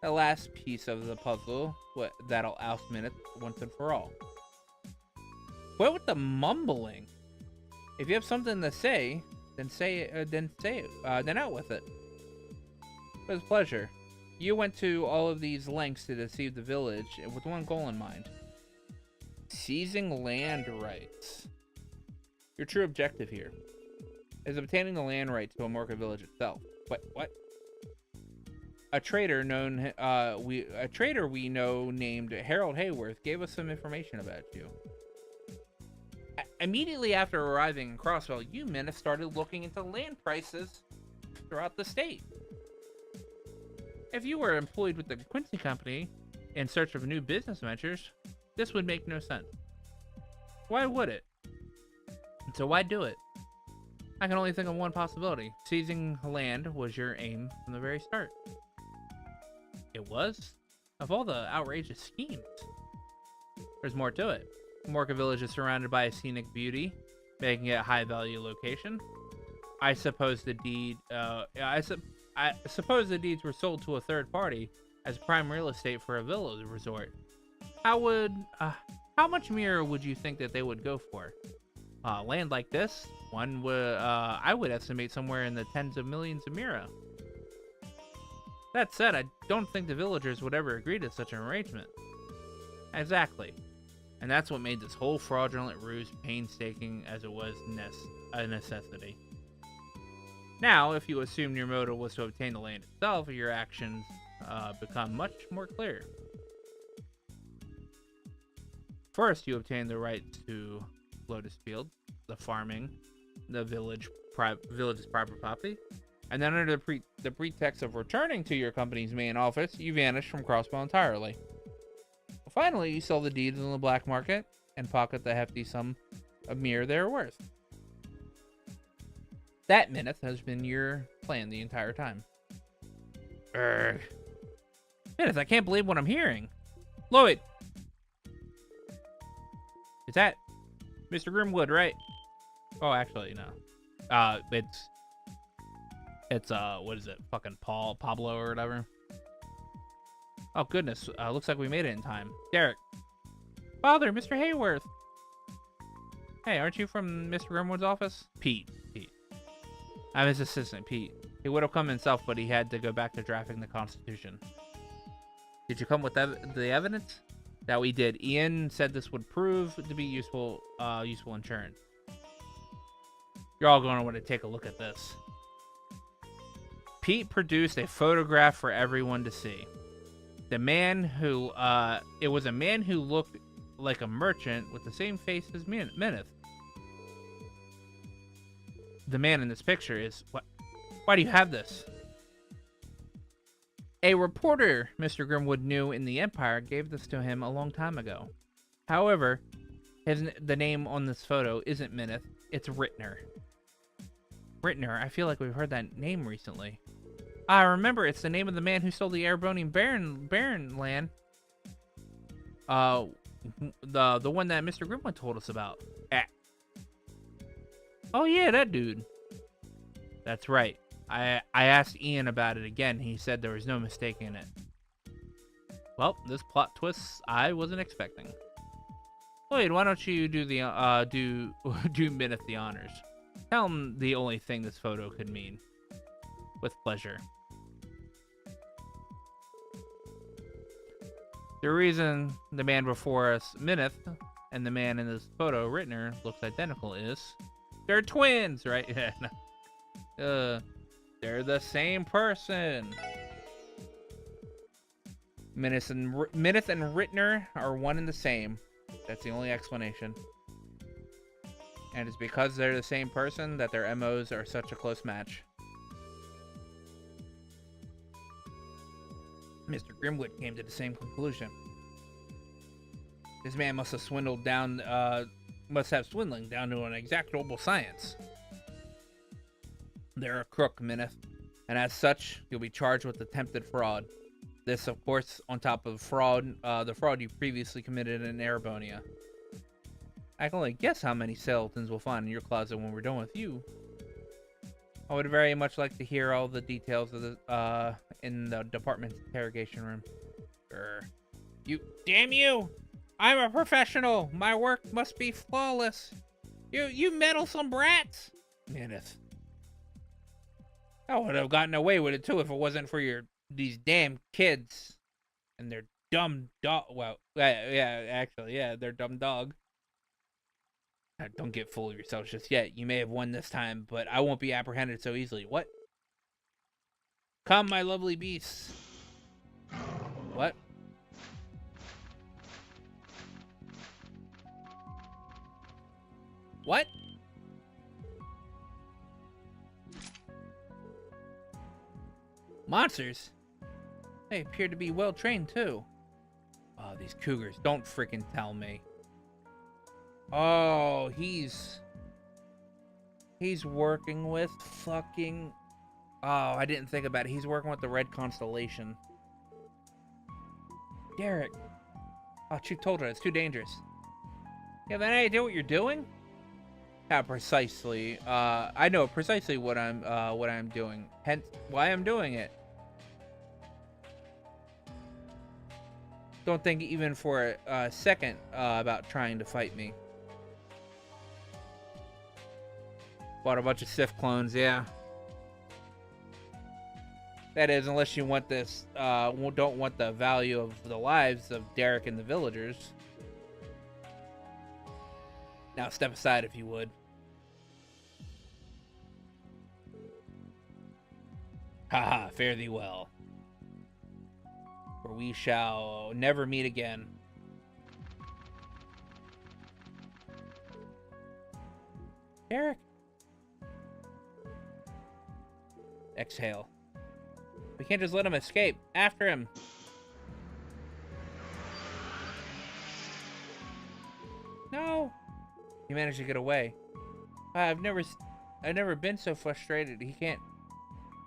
The last piece of the puzzle that'll oust Mineth once and for all. Quit with the mumbling. If you have something to say, then say it. Then out with it. It was a pleasure. You went to all of these lengths to deceive the village with one goal in mind: seizing land rights. Your true objective here is obtaining the land rights to Amorca Village itself. What? A trader we know named Harold Hayworth gave us some information about you. Immediately after arriving in Crossville, you men have started looking into land prices throughout the state. If you were employed with the Quincy Company in search of new business ventures, this would make no sense. Why would it? So why do it? I can only think of one possibility. Seizing land was your aim from the very start. It was? Of all the outrageous schemes. There's more to it. Morka Village is surrounded by a scenic beauty, making it a high-value location. I suppose the deeds were sold to a third party as prime real estate for a villa resort. How much mirror would you think that they would go for? Land like this, I would estimate somewhere in the tens of millions of mirror. That said, I don't think the villagers would ever agree to such an arrangement. Exactly. And that's what made this whole fraudulent ruse painstaking as it was a necessity. Now, if you assume your motive was to obtain the land itself, your actions become much more clear. First, you obtain the rights to Lotus Field, the farming, the village's private property, and then under the pretext of returning to your company's main office, you vanish from Crossbow entirely. Finally, you sell the deeds on the black market and pocket the hefty sum of mirror they're worth. That, Mineth, has been your plan the entire time. Mineth, I can't believe what I'm hearing. Lloyd! Is that Mr. Grimwood, right? Oh, actually, no. It's what is it? Fucking Pablo or whatever. Oh, goodness. Looks like we made it in time. Derek. Father, Mr. Hayworth. Hey, aren't you from Mr. Grimwood's office? Pete. I'm his assistant, Pete. He would have come himself, but he had to go back to drafting the Constitution. Did you come with the evidence? That we did. Ian said this would prove to be useful insurance. You're all going to want to take a look at this. Pete produced a photograph for everyone to see. It was a man who looked like a merchant with the same face as Mineth. The man in this picture is... Why do you have this? A reporter Mr. Grimwood knew in the Empire gave this to him a long time ago. However, the name on this photo isn't Mineth, it's Rittner. Rittner, I feel like we've heard that name recently. I remember, it's the name of the man who sold the Erebonian Baron land. The one that Mr. Grimwood told us about. Oh yeah, that dude. That's right. I asked Ian about it again. He said there was no mistake in it. Well, this plot twist I wasn't expecting. Wait, why don't you do Mineth the honors? Tell him the only thing this photo could mean. With pleasure. The reason the man before us, Mineth, and the man in this photo, Rittner, looks identical is they're twins, right? Yeah. They're the same person. Mineth and Rittner are one and the same. That's the only explanation. And it's because they're the same person that their MOs are such a close match. Mr. Grimwood came to the same conclusion. This man must have swindling down to an exactable science. They're a crook, Mineth, and as such, you'll be charged with attempted fraud. This, of course, on top of the fraud you previously committed in Erebonia. I can only guess how many skeletons we'll find in your closet when we're done with you. I would very much like to hear all the details of the in the department's interrogation room. Damn you! I'm a professional. My work must be flawless. You meddlesome brats! Mineth. I would have gotten away with it too if it wasn't for these damn kids and their dumb dog. Well, yeah, actually, yeah, their dumb dog. Don't get full of yourselves just yet. You may have won this time, but I won't be apprehended so easily. What? Come, my lovely beasts. What? What? Monsters? They appear to be well trained too. Oh, these cougars. Don't freaking tell me. Oh, he's working with fucking... Oh, I didn't think about it. He's working with the Red Constellation. Derek. Oh, Chief told her it's too dangerous. You have any idea what you're doing? Yeah, precisely. I know precisely what I'm doing. Hence, why I'm doing it. Don't think even for a second about trying to fight me. Bought a bunch of Sith clones, yeah. That is, unless you want this, don't want the value of the lives of Derek and the villagers. Now step aside if you would. Haha, fare thee well. For we shall never meet again. Derek? Exhale. We can't just let him escape. After him. No. He managed to get away. I've never been so frustrated. He can't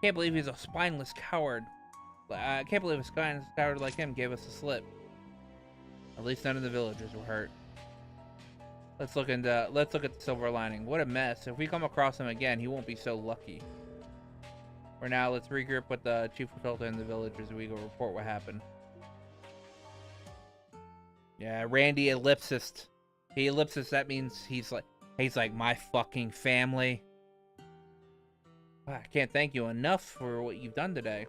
believe he's a spineless coward. I can't believe a spineless coward like him gave us a slip. At least none of the villagers were hurt. Let's look at the silver lining. What a mess. If we come across him again, he won't be so lucky. For now, let's regroup with the chief consultant and the villagers and we go report what happened. Yeah, Randy ellipsist. He ellipsist, that means he's like my fucking family. I can't thank you enough for what you've done today.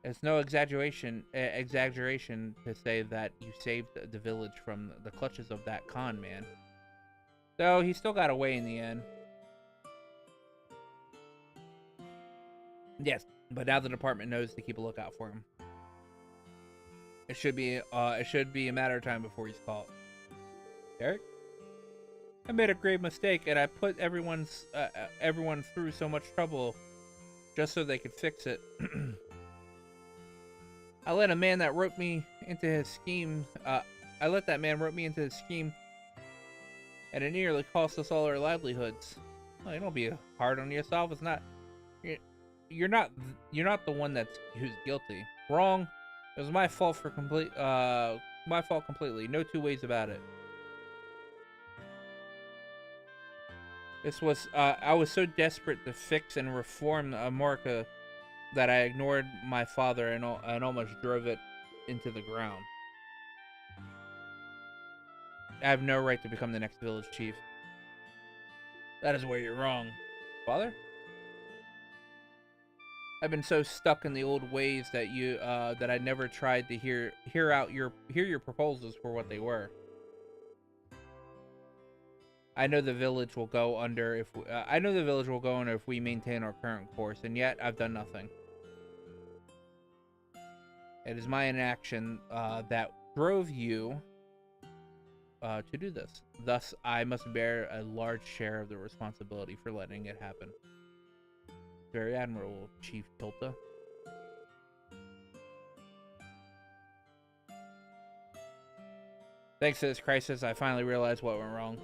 It's no exaggeration to say that you saved the village from the clutches of that con man. Though he still got away in the end. Yes, but now the department knows to keep a lookout for him. It should be a matter of time before he's caught. Eric? I made a grave mistake and I put everyone through so much trouble just so they could fix it. I let a man that roped me into his scheme. I let that man rope me into his scheme, and it nearly cost us all our livelihoods. Well, don't be hard on yourself. It's not. You're not the one who's guilty. Wrong. It was my fault my fault completely. No two ways about it. I was so desperate to fix and reform America that I ignored my father and almost drove it into the ground. I have no right to become the next village chief. That is where you're wrong. Father? I've been so stuck in the old ways that I never tried to hear your proposals for what they were. I know the village will go under if we maintain our current course, and yet I've done nothing. It is my inaction that drove you to do this. Thus, I must bear a large share of the responsibility for letting it happen. Very admirable, Chief Tulta. Thanks to this crisis, I finally realized what went wrong.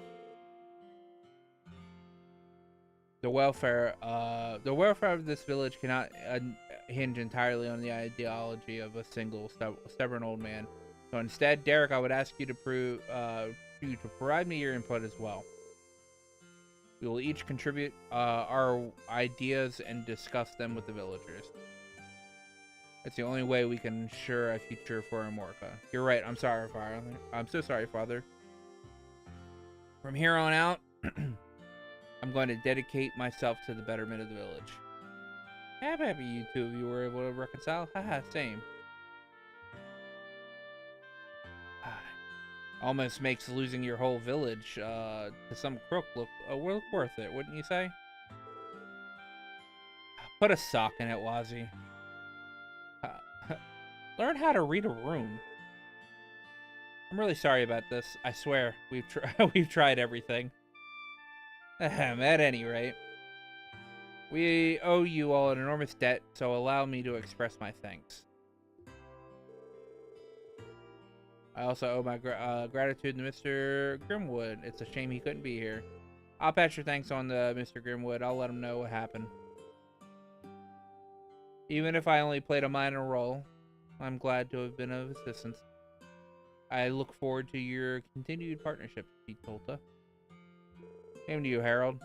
The welfare of this village cannot hinge entirely on the ideology of a single stubborn old man. So instead, Derek, I would ask you to provide me your input as well. We will each contribute our ideas and discuss them with the villagers. It's the only way we can ensure a future for Amorca. You're right. I'm sorry, Father. I'm so sorry, Father. From here on out, I'm going to dedicate myself to the betterment of the village. I'm happy you two of you were able to reconcile. Haha, same. Almost makes losing your whole village to some crook look worth it, wouldn't you say? Put a sock in it, Wazzy. Learn how to read a room. I'm really sorry about this. I swear, we've tried everything. At any rate, we owe you all an enormous debt, so allow me to express my thanks. I also owe my gratitude to Mr. Grimwood. It's a shame he couldn't be here. I'll pass your thanks on to Mr. Grimwood. I'll let him know what happened. Even if I only played a minor role, I'm glad to have been of assistance. I look forward to your continued partnership, Pete Tolta. Same to you, Harold.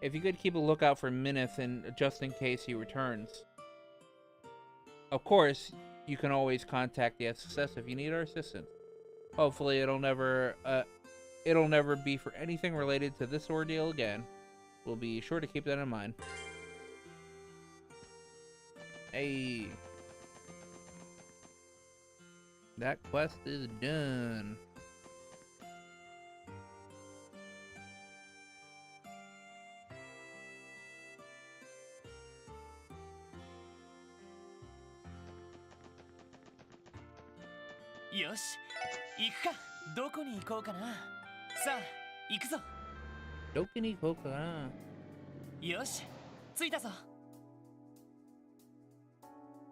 If you could keep a lookout for Minith, and just in case he returns. Of course, you can always contact the SSS if you need our assistance. Hopefully, it'll never be for anything related to this ordeal again. We'll be sure to keep that in mind. Hey. That quest is done.よし、行くか。どこに行こうかな。さあ、行くぞ。どこに行こうかな。よし、着いたぞ。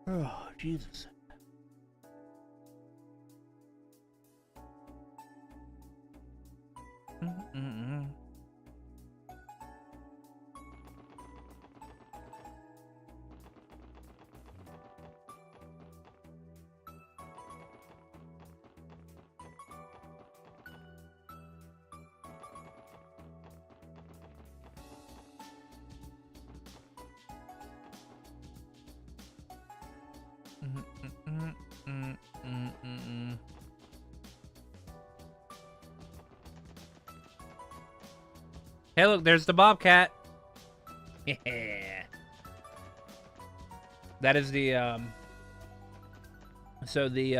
Oh, Jesus. Hey, look, there's the Bobcat. Yeah. That is the, so the,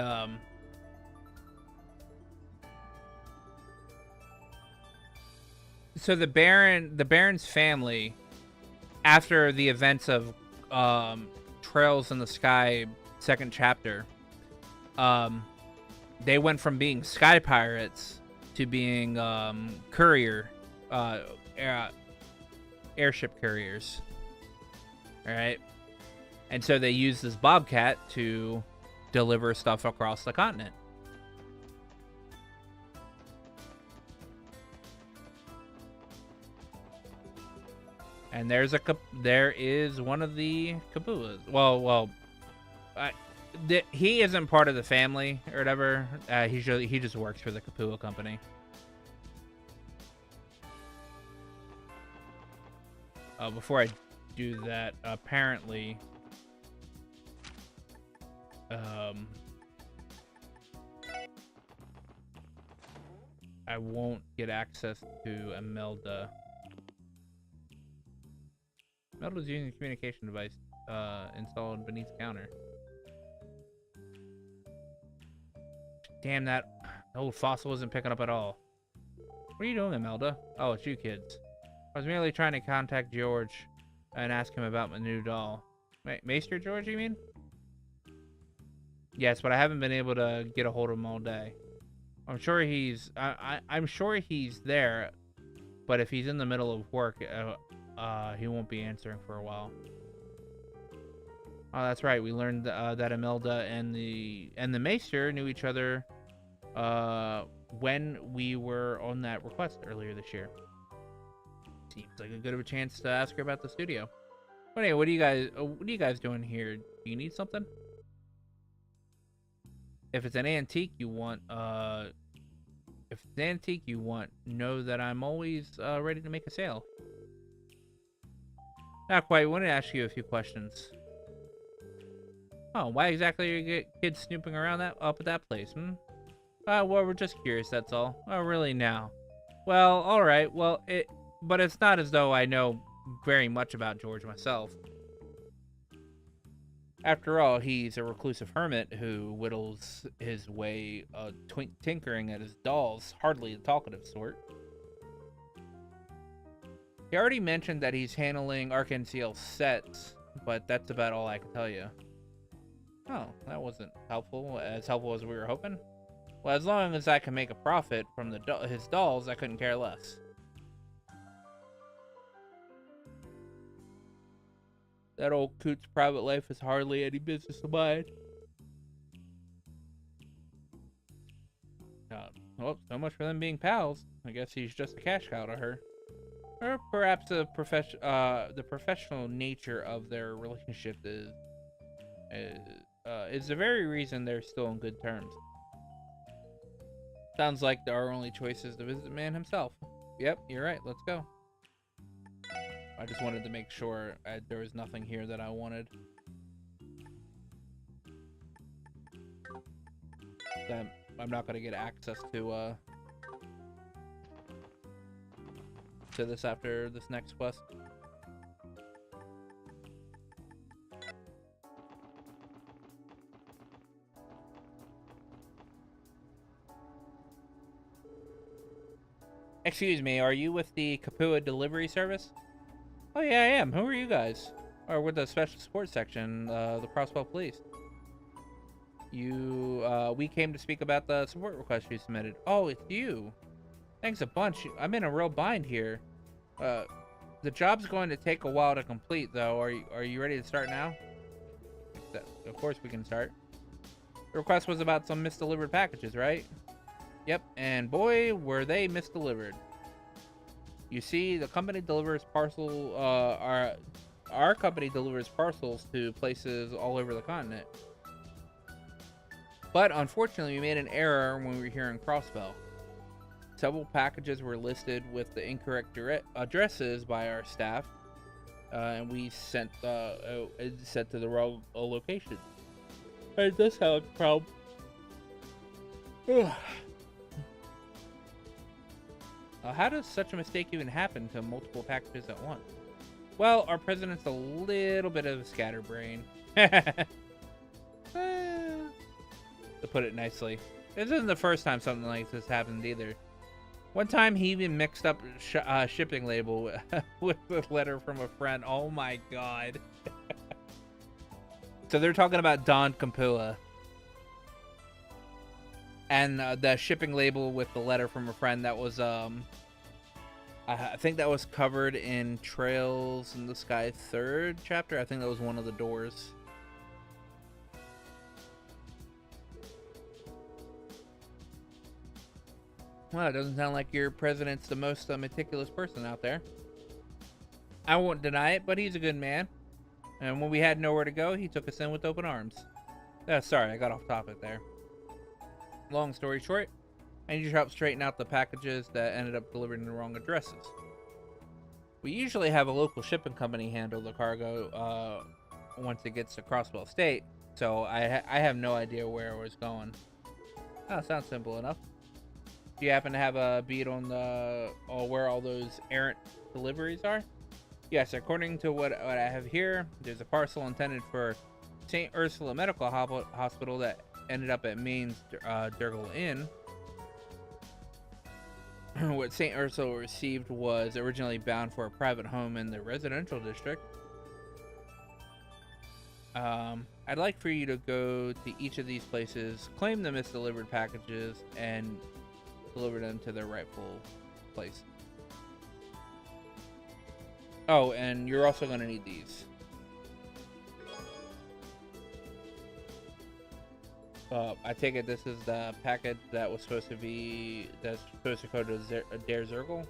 so the Baron's family, after the events of, Trails in the Sky second chapter, they went from being sky pirates to being, courier, airship couriers. All right, and so they use this Bobcat to deliver stuff across the continent. And there is one of the Kapuas. Well, he isn't part of the family or whatever. He just works for the Kapua company. Before I do that, apparently, I won't get access to Imelda. Imelda's using a communication device installed beneath the counter. Damn, that old fossil isn't picking up at all. What are you doing, Imelda? Oh, it's you kids. I was merely trying to contact George and ask him about my new doll. Wait, Maester George, you mean? Yes, but I haven't been able to get a hold of him all day. I'm sure I'm sure he's there, but if he's in the middle of work, he won't be answering for a while. Oh, that's right. We learned that Imelda and the Maester knew each other when we were on that request earlier this year. Seems like a good of a chance to ask her about the studio. But anyway, what are you guys doing here? Do you need something? If it's an antique you want, know that I'm always ready to make a sale. Not quite. I wanted to ask you a few questions. Oh, why exactly are you kids snooping around up at that place? Well, we're just curious, that's all. Oh, really now? Well, all right. Well, but it's not as though I know very much about George myself. After all, he's a reclusive hermit who whittles his way tinkering at his dolls, hardly the talkative sort. He already mentioned that he's handling Arkansas sets, but that's about all I can tell you. Oh, that wasn't helpful as we were hoping. Well, as long as I can make a profit from his dolls, I couldn't care less. That old coot's private life is hardly any business of mine. Well, so much for them being pals. I guess he's just a cash cow to her. Or perhaps the professional nature of their relationship is the very reason they're still on good terms. Sounds like our only choice is to visit the man himself. Yep, you're right. Let's go. I just wanted to make sure there was nothing here that I wanted. That I'm not gonna get access to this after this next quest. Excuse me, are you with the Kapua delivery service? Oh yeah, I am. Who are you guys? Or with the special support section, the Crossbow Police. We came to speak about the support request you submitted. Oh, it's you. Thanks a bunch. I'm in a real bind here. The job's going to take a while to complete, though. Are you ready to start now? Of course we can start. The request was about some misdelivered packages, right? Yep, and boy, were they misdelivered. You see, the company delivers our company delivers parcels to places all over the continent. But unfortunately, we made an error when we were here in Crossbell. Several packages were listed with the incorrect addresses by our staff, and we sent to the wrong location. It does have a problem. How does such a mistake even happen to multiple packages at once? Well, our president's a little bit of a scatterbrain. To put it nicely. This isn't the first time something like this happened either. One time he even mixed up shipping label with a letter from a friend. Oh my god. So they're talking about Don Kampua. And the shipping label with the letter from a friend, that was I think that was covered in Trails in the Sky 3rd chapter. I think that was one of the doors. Well, it doesn't sound like your president's the most meticulous person out there. I won't deny it, but he's a good man. And when we had nowhere to go, he took us in with open arms. Sorry, I got off topic there. Long story short, I need your help straighten out the packages that ended up delivering the wrong addresses. We usually have a local shipping company handle the cargo once it gets to Crosswell State, so I have no idea where it was going. Oh, sounds simple enough. Do you happen to have a beat on where all those errant deliveries are? Yes, according to what I have here, there's a parcel intended for St. Ursula Medical Hospital that ended up at Maine's Durgal Inn. What St. Ursula received was originally bound for a private home in the residential district. I'd like for you to go to each of these places, claim the misdelivered packages, and deliver them to their rightful place. Oh, and you're also going to need these. I take it this is the package that was supposed to go to Der Zirkel?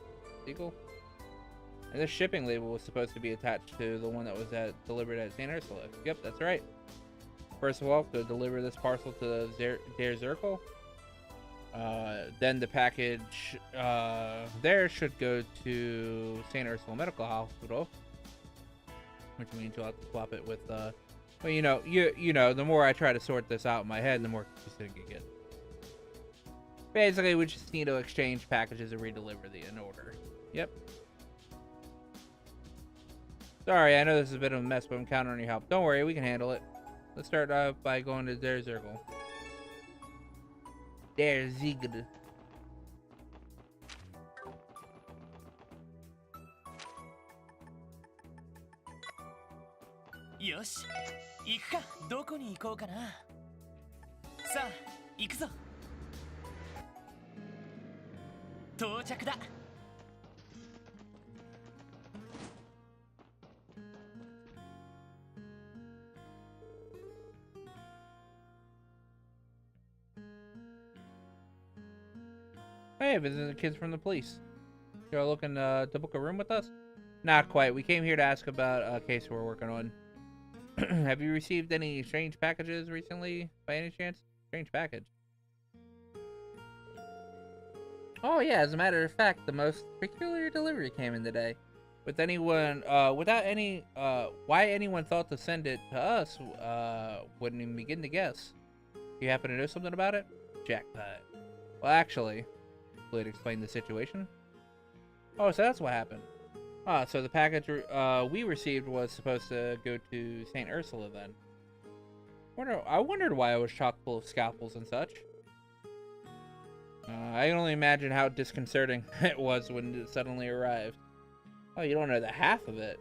And this shipping label was supposed to be attached to the one that was delivered at St. Ursula. Yep, that's right. First of all, go deliver this parcel to Der Zirkel. Then the package there should go to St. Ursula Medical Hospital, which means you'll have to swap it with well, you know, the more I try to sort this out in my head, the more confusing it gets. Basically, we just need to exchange packages and redeliver in order. Yep. Sorry, I know this is a bit of a mess, but I'm counting on your help. Don't worry, we can handle it. Let's start off by going to Der Zirkel. Der Ziegel. Yosh, 行くか。どこに行こうかな。さあ、行くぞ。到着だ。Hey, visiting the kids from the police. You're looking to book a room with us? Not quite. We came here to ask about a case we're working on. Have you received any strange packages recently, by any chance? Strange package? Oh yeah, as a matter of fact, the most peculiar delivery came in today. Without any, why anyone thought to send it to us, wouldn't even begin to guess. You happen to know something about it? Jackpot. Well, actually, Blade explained the situation. Oh, so that's what happened. So the package we received was supposed to go to St. Ursula then. I wondered why it was chock full of scalpels and such. I can only imagine how disconcerting it was when it suddenly arrived. Oh, you don't know the half of it.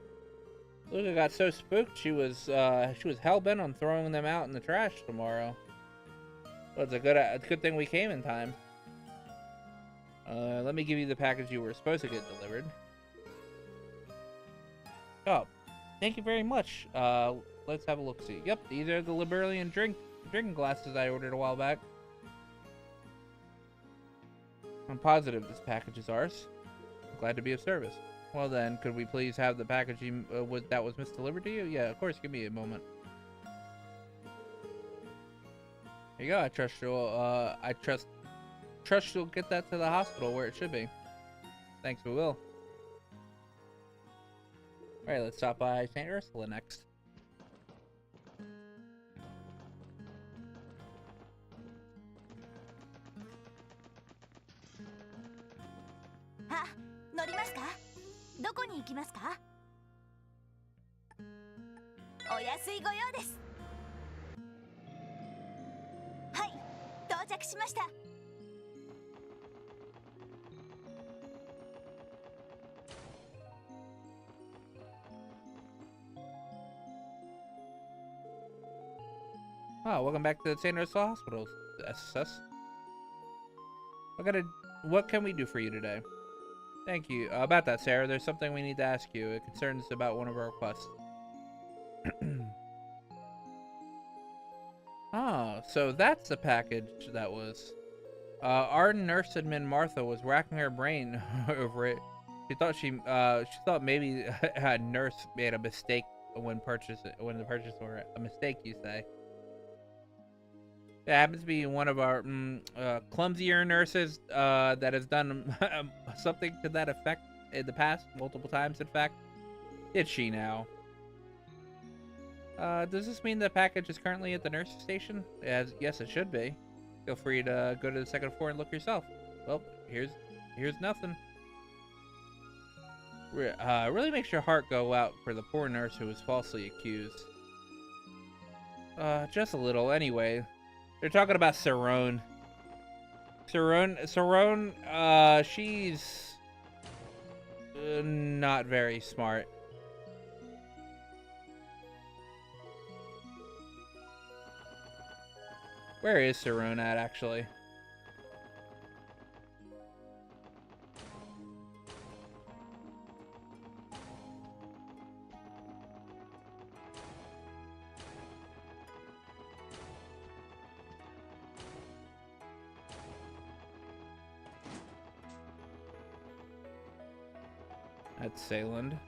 Luca got so spooked she was hell-bent on throwing them out in the trash tomorrow. Well, it's a good thing we came in time. Let me give you the package you were supposed to get delivered. Oh, thank you very much. Let's have a look-see. Yep, these are the Liberalian drinking glasses I ordered a while back. I'm positive this package is ours. I'm glad to be of service. Well then, could we please have the package that was misdelivered to you? Yeah, of course. Give me a moment. Here you go. I trust you'll get that to the hospital where it should be. Thanks, we will. All right, let's stop by St. Ursula next. Ah, 乗りますか？どこに行きますか？お安いご用です。はい、到着しました。Oh, welcome back to the St. Ursula Hospital, SSS. What can we do for you today? Thank you. About that, Sarah, there's something we need to ask you. It concerns about one of our requests. Oh, so that's the package that was. Our nurse admin Martha was racking her brain over it. She thought maybe a nurse made a mistake when the purchase order. A mistake, you say? It happens to be one of our clumsier nurses that has done something to that effect in the past, multiple times, in fact. Did she now? Does this mean the package is currently at the nurse's station? Yes, it should be. Feel free to go to the second floor and look yourself. Well, here's nothing. Really makes your heart go out for the poor nurse who was falsely accused. Just a little, anyway. They're talking about Cerrone. Cerrone, she's not very smart. Where is Cerrone at, actually? That's Sayland.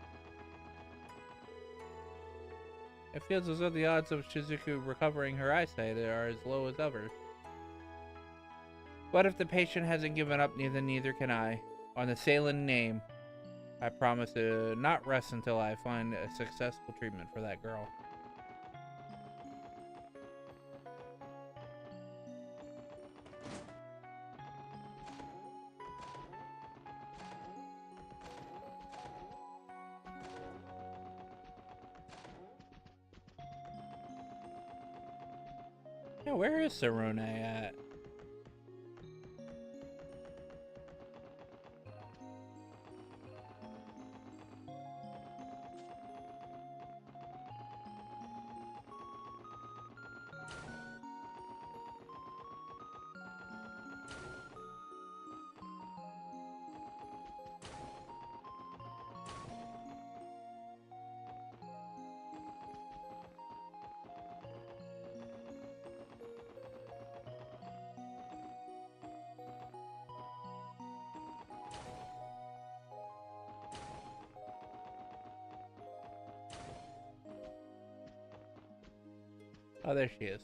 It feels as though the odds of Shizuku recovering her eyesight are as low as ever. But if the patient hasn't given up, neither can I. On the Sayland name, I promise to not rest until I find a successful treatment for that girl. Yeah, where is Cerrone at? Oh, there she is.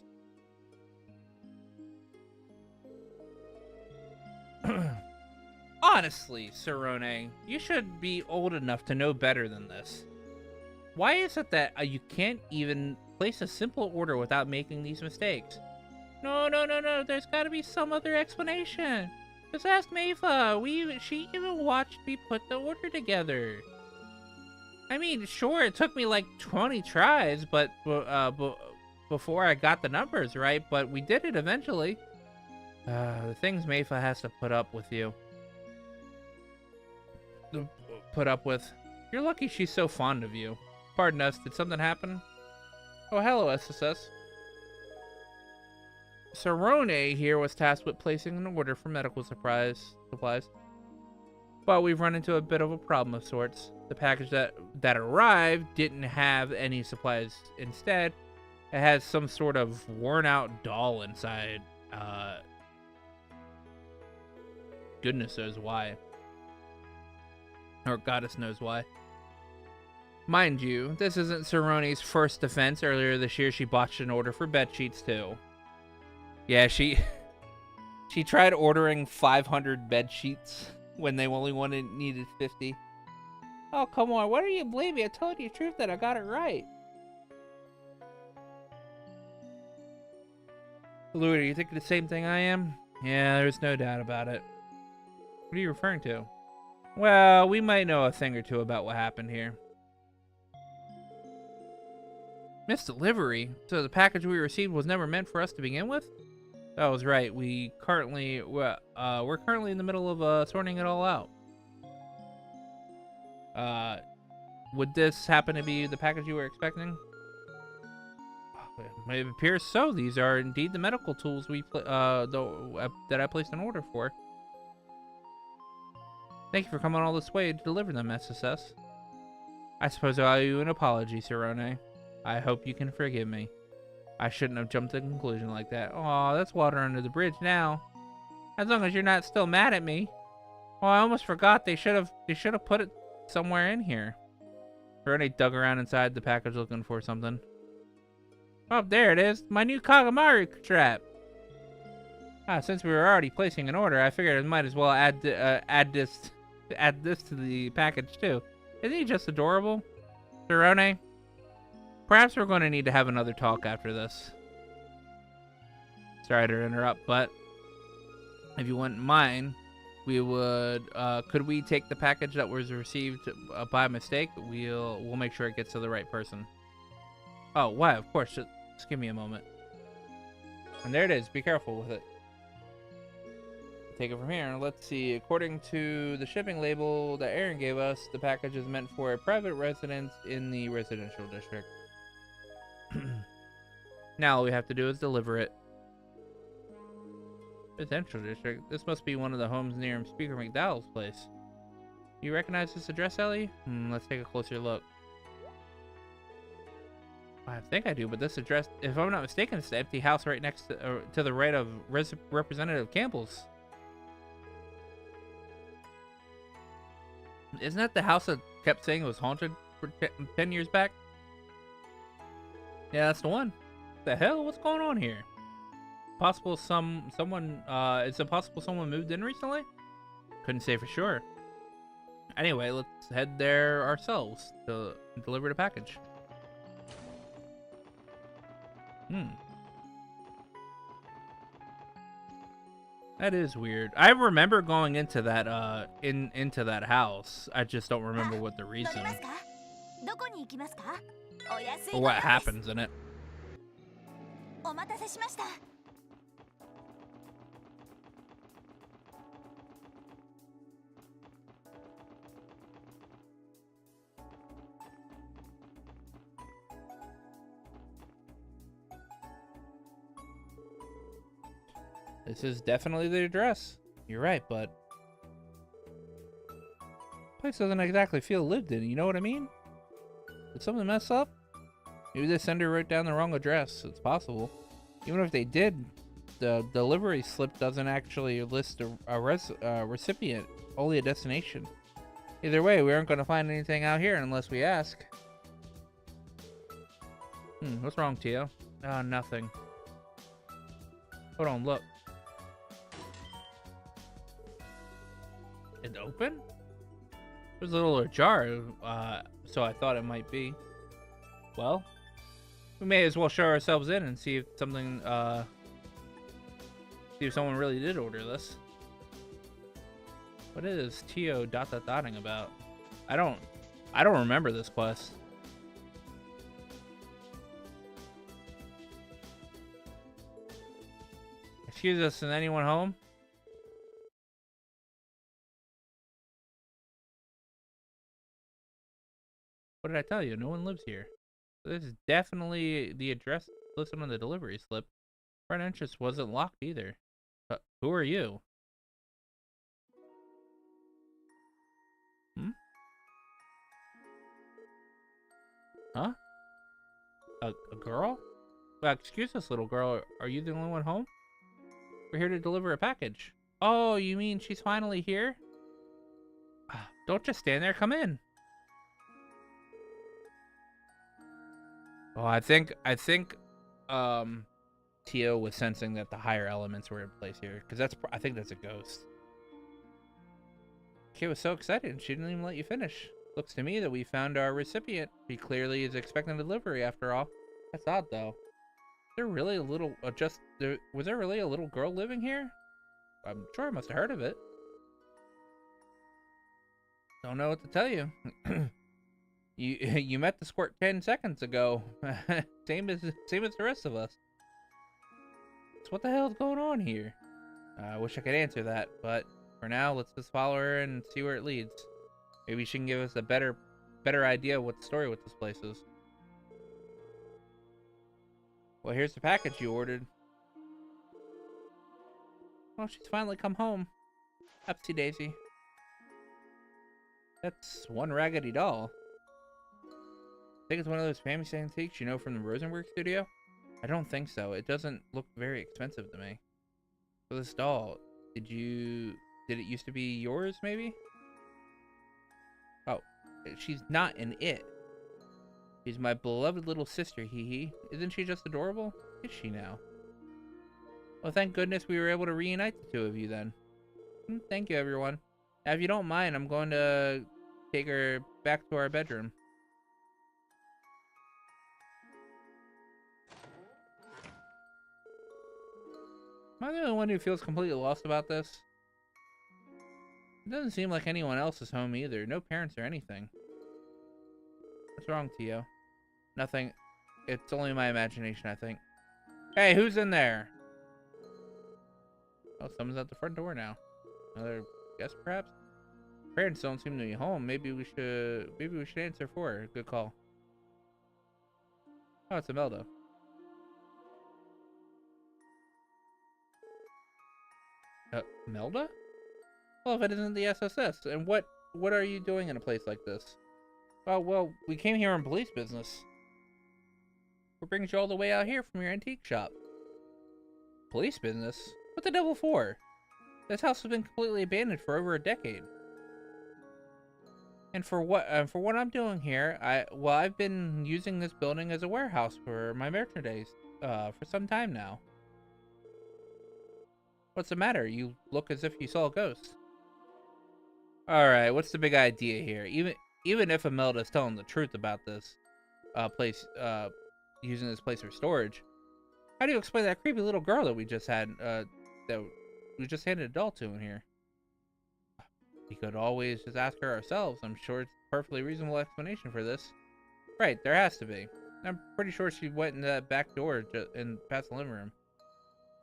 Honestly, Sarone, you should be old enough to know better than this. Why is it that you can't even place a simple order without making these mistakes? No, there's gotta be some other explanation. Just ask Meifa. She even watched me put the order together. I mean, sure, it took me like 20 tries, but before I got the numbers right, but we did it eventually. The things Meifa has to put up with you. You're lucky she's so fond of you. Pardon us, did something happen? Oh, hello, SSS. Sarone here was tasked with placing an order for medical supplies. But we've run into a bit of a problem of sorts. The package that arrived didn't have any supplies. Instead, it has some sort of worn-out doll inside. Goodness knows why. Or goddess knows why. Mind you, this isn't Sarone's first offense. Earlier this year, she botched an order for bed sheets too. Yeah, she tried ordering 500 bed sheets when they only needed 50. Oh, come on, why don't you believe me? I told you the truth that I got it right. Louis, are you thinking the same thing I am? Yeah, there's no doubt about it. What are you referring to? Well, we might know a thing or two about what happened here. Missed delivery? So the package we received was never meant for us to begin with? That was right. We're currently in the middle of sorting it all out. Would this happen to be the package you were expecting? It appears so. These are indeed the medical tools that I placed an order for. Thank you for coming all this way to deliver them, SSS. I suppose I owe you an apology, Sarone. I hope you can forgive me. I shouldn't have jumped to a conclusion like that. Aw, that's water under the bridge now. As long as you're not still mad at me. Oh, I almost forgot. They should have put it somewhere in here. Sarone dug around inside the package looking for something. Oh, there it is. My new Kagamaru trap. Since we were already placing an order, I figured I might as well add this to the package too. Isn't he just adorable? Sarone? Perhaps we're going to need to have another talk after this. Sorry to interrupt, but if you wouldn't mind, we would, could we take the package that was received by mistake? We'll make sure it gets to the right person. Oh, why? Of course. Just give me a moment. And there it is. Be careful with it. Take it from here. Let's see. According to the shipping label that Aaron gave us, the package is meant for a private residence in the residential district. Now all we have to do is deliver it. Residential district? This must be one of the homes near Speaker McDowell's place. Do you recognize this address, Ellie? Let's take a closer look. I think I do, but this address, if I'm not mistaken, it's the empty house right next to the right of Representative Campbell's. Isn't that the house that kept saying it was haunted for 10 years back? Yeah, that's the one. The hell? What's going on here? Possible someone is it possible someone moved in recently? Couldn't say for sure. Anyway, let's head there ourselves to deliver the package. That is weird. I remember going into that into that house. I just don't remember what the reason or what happens in it. This is definitely the address. You're right, but place doesn't exactly feel lived in, you know what I mean? Did something mess up? Maybe the sender wrote down the wrong address. It's possible. Even if they did, the delivery slip doesn't actually list a recipient, only a destination. Either way, we aren't going to find anything out here unless we ask. What's wrong, Tio? Nothing. Hold on, look. It's open? There's a little ajar, so I thought it might be. Well, we may as well show ourselves in and see if something, see if someone really did order this. What is Tio dotting about? I don't remember this quest. Excuse us, is anyone home? What did I tell you? No one lives here. This is definitely the address listed on the delivery slip. Front entrance wasn't locked either. Who are you? Hmm? Huh? A girl? Well, excuse us, little girl. Are you the only one home? We're here to deliver a package. Oh, you mean she's finally here? Don't just stand there. Come in. Oh, I think, Tio was sensing that the higher elements were in place here, because I think that's a ghost. Kid was so excited, she didn't even let you finish. Looks to me that we found our recipient. He clearly is expecting delivery after all. That's odd, though. Was there really a little, was there really a little girl living here? I'm sure I must have heard of it. Don't know what to tell you. You met the squirt 10 seconds ago. same as the rest of us. So what the hell's going on here? I wish I could answer that, but for now, let's just follow her and see where it leads. Maybe she can give us a better idea what the story with this place is. Well, here's the package you ordered. Oh, she's finally come home. Upsy daisy. That's one raggedy doll. I think it's one of those famous antiques you know from the Rosenberg studio? I don't think so. It doesn't look very expensive to me. So this doll, did it used to be yours, maybe? Oh, she's not an it. She's my beloved little sister, hee hee. Isn't she just adorable? Is she now? Well, thank goodness we were able to reunite the two of you then. Thank you, everyone. Now, if you don't mind, I'm going to take her back to our bedroom. Am I the only one who feels completely lost about this? It doesn't seem like anyone else is home either. No parents or anything. What's wrong, Tio? Nothing. It's only my imagination, I think. Hey, who's in there? Oh, someone's at the front door now. Another guest, perhaps? Parents don't seem to be home. Maybe we should answer for her. Good call. Oh, it's Imelda. Imelda? Well, if it isn't the SSS, and what are you doing in a place like this? Oh, well, we came here on police business. What brings you all the way out here from your antique shop? Police business? What the devil for? This house has been completely abandoned for over a decade. And for what I'm doing here, I've been using this building as a warehouse for my merchandise, for some time now. What's the matter? You look as if you saw a ghost. Alright, what's the big idea here? Even if Imelda's telling the truth about this, place, using this place for storage, how do you explain that creepy little girl that we just had, that we just handed a doll to in here? We could always just ask her ourselves. I'm sure it's a perfectly reasonable explanation for this. Right, there has to be. I'm pretty sure she went in that back door and past the living room.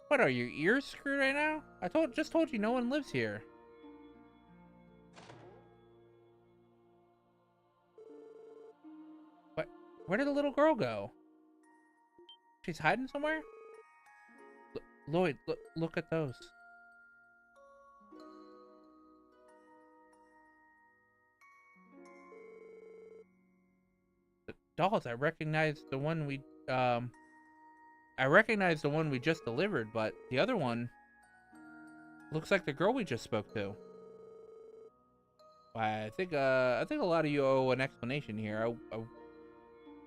What, are your ears screwed right now? I just told you no one lives here. What? Where did the little girl go? She's hiding somewhere? Lloyd, look at those. The dolls, I recognize the one we just delivered, but the other one looks like the girl we just spoke to. I think a lot of you owe an explanation here.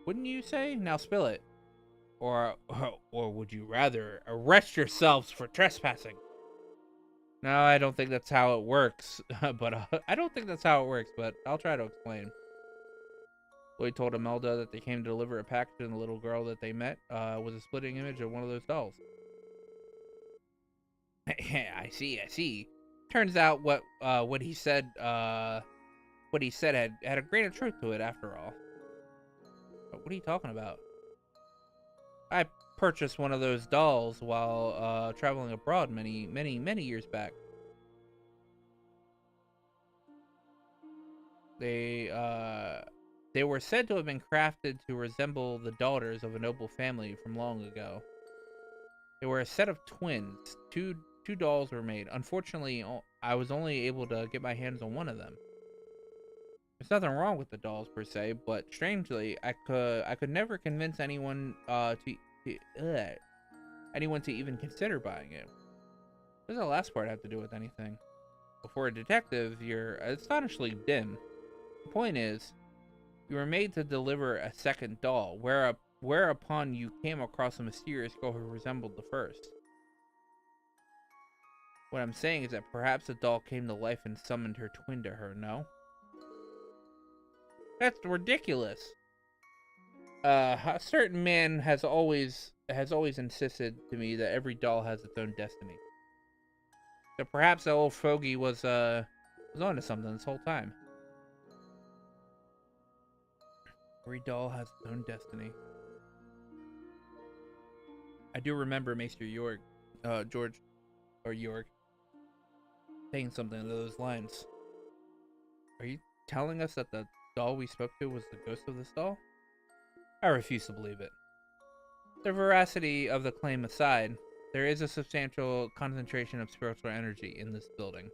Wouldn't you say? Now spill it. or would you rather arrest yourselves for trespassing? No, I don't think that's how it works. But I don't think that's how it works, but I'll try to explain. Lloyd told Imelda that they came to deliver a package, and the little girl that they met was a splitting image of one of those dolls. I see. Turns out what he said had a grain of truth to it after all. But what are you talking about? I purchased one of those dolls while traveling abroad many years back. They were said to have been crafted to resemble the daughters of a noble family from long ago. They were a set of twins. Two dolls were made. Unfortunately, I was only able to get my hands on one of them. There's nothing wrong with the dolls per se, but strangely, I could never convince anyone to even consider buying it. What does the last part have to do with anything? Before a detective, you're astonishingly dim. The point is, you were made to deliver a second doll, whereupon you came across a mysterious girl who resembled the first. What I'm saying is that perhaps the doll came to life and summoned her twin to her, no? That's ridiculous. A certain man has always insisted to me that every doll has its own destiny. So perhaps the old fogey was onto something this whole time. Every doll has its own destiny. I do remember Maester Georg, saying something along those lines. Are you telling us that the doll we spoke to was the ghost of this doll? I refuse to believe it. The veracity of the claim aside, there is a substantial concentration of spiritual energy in this building.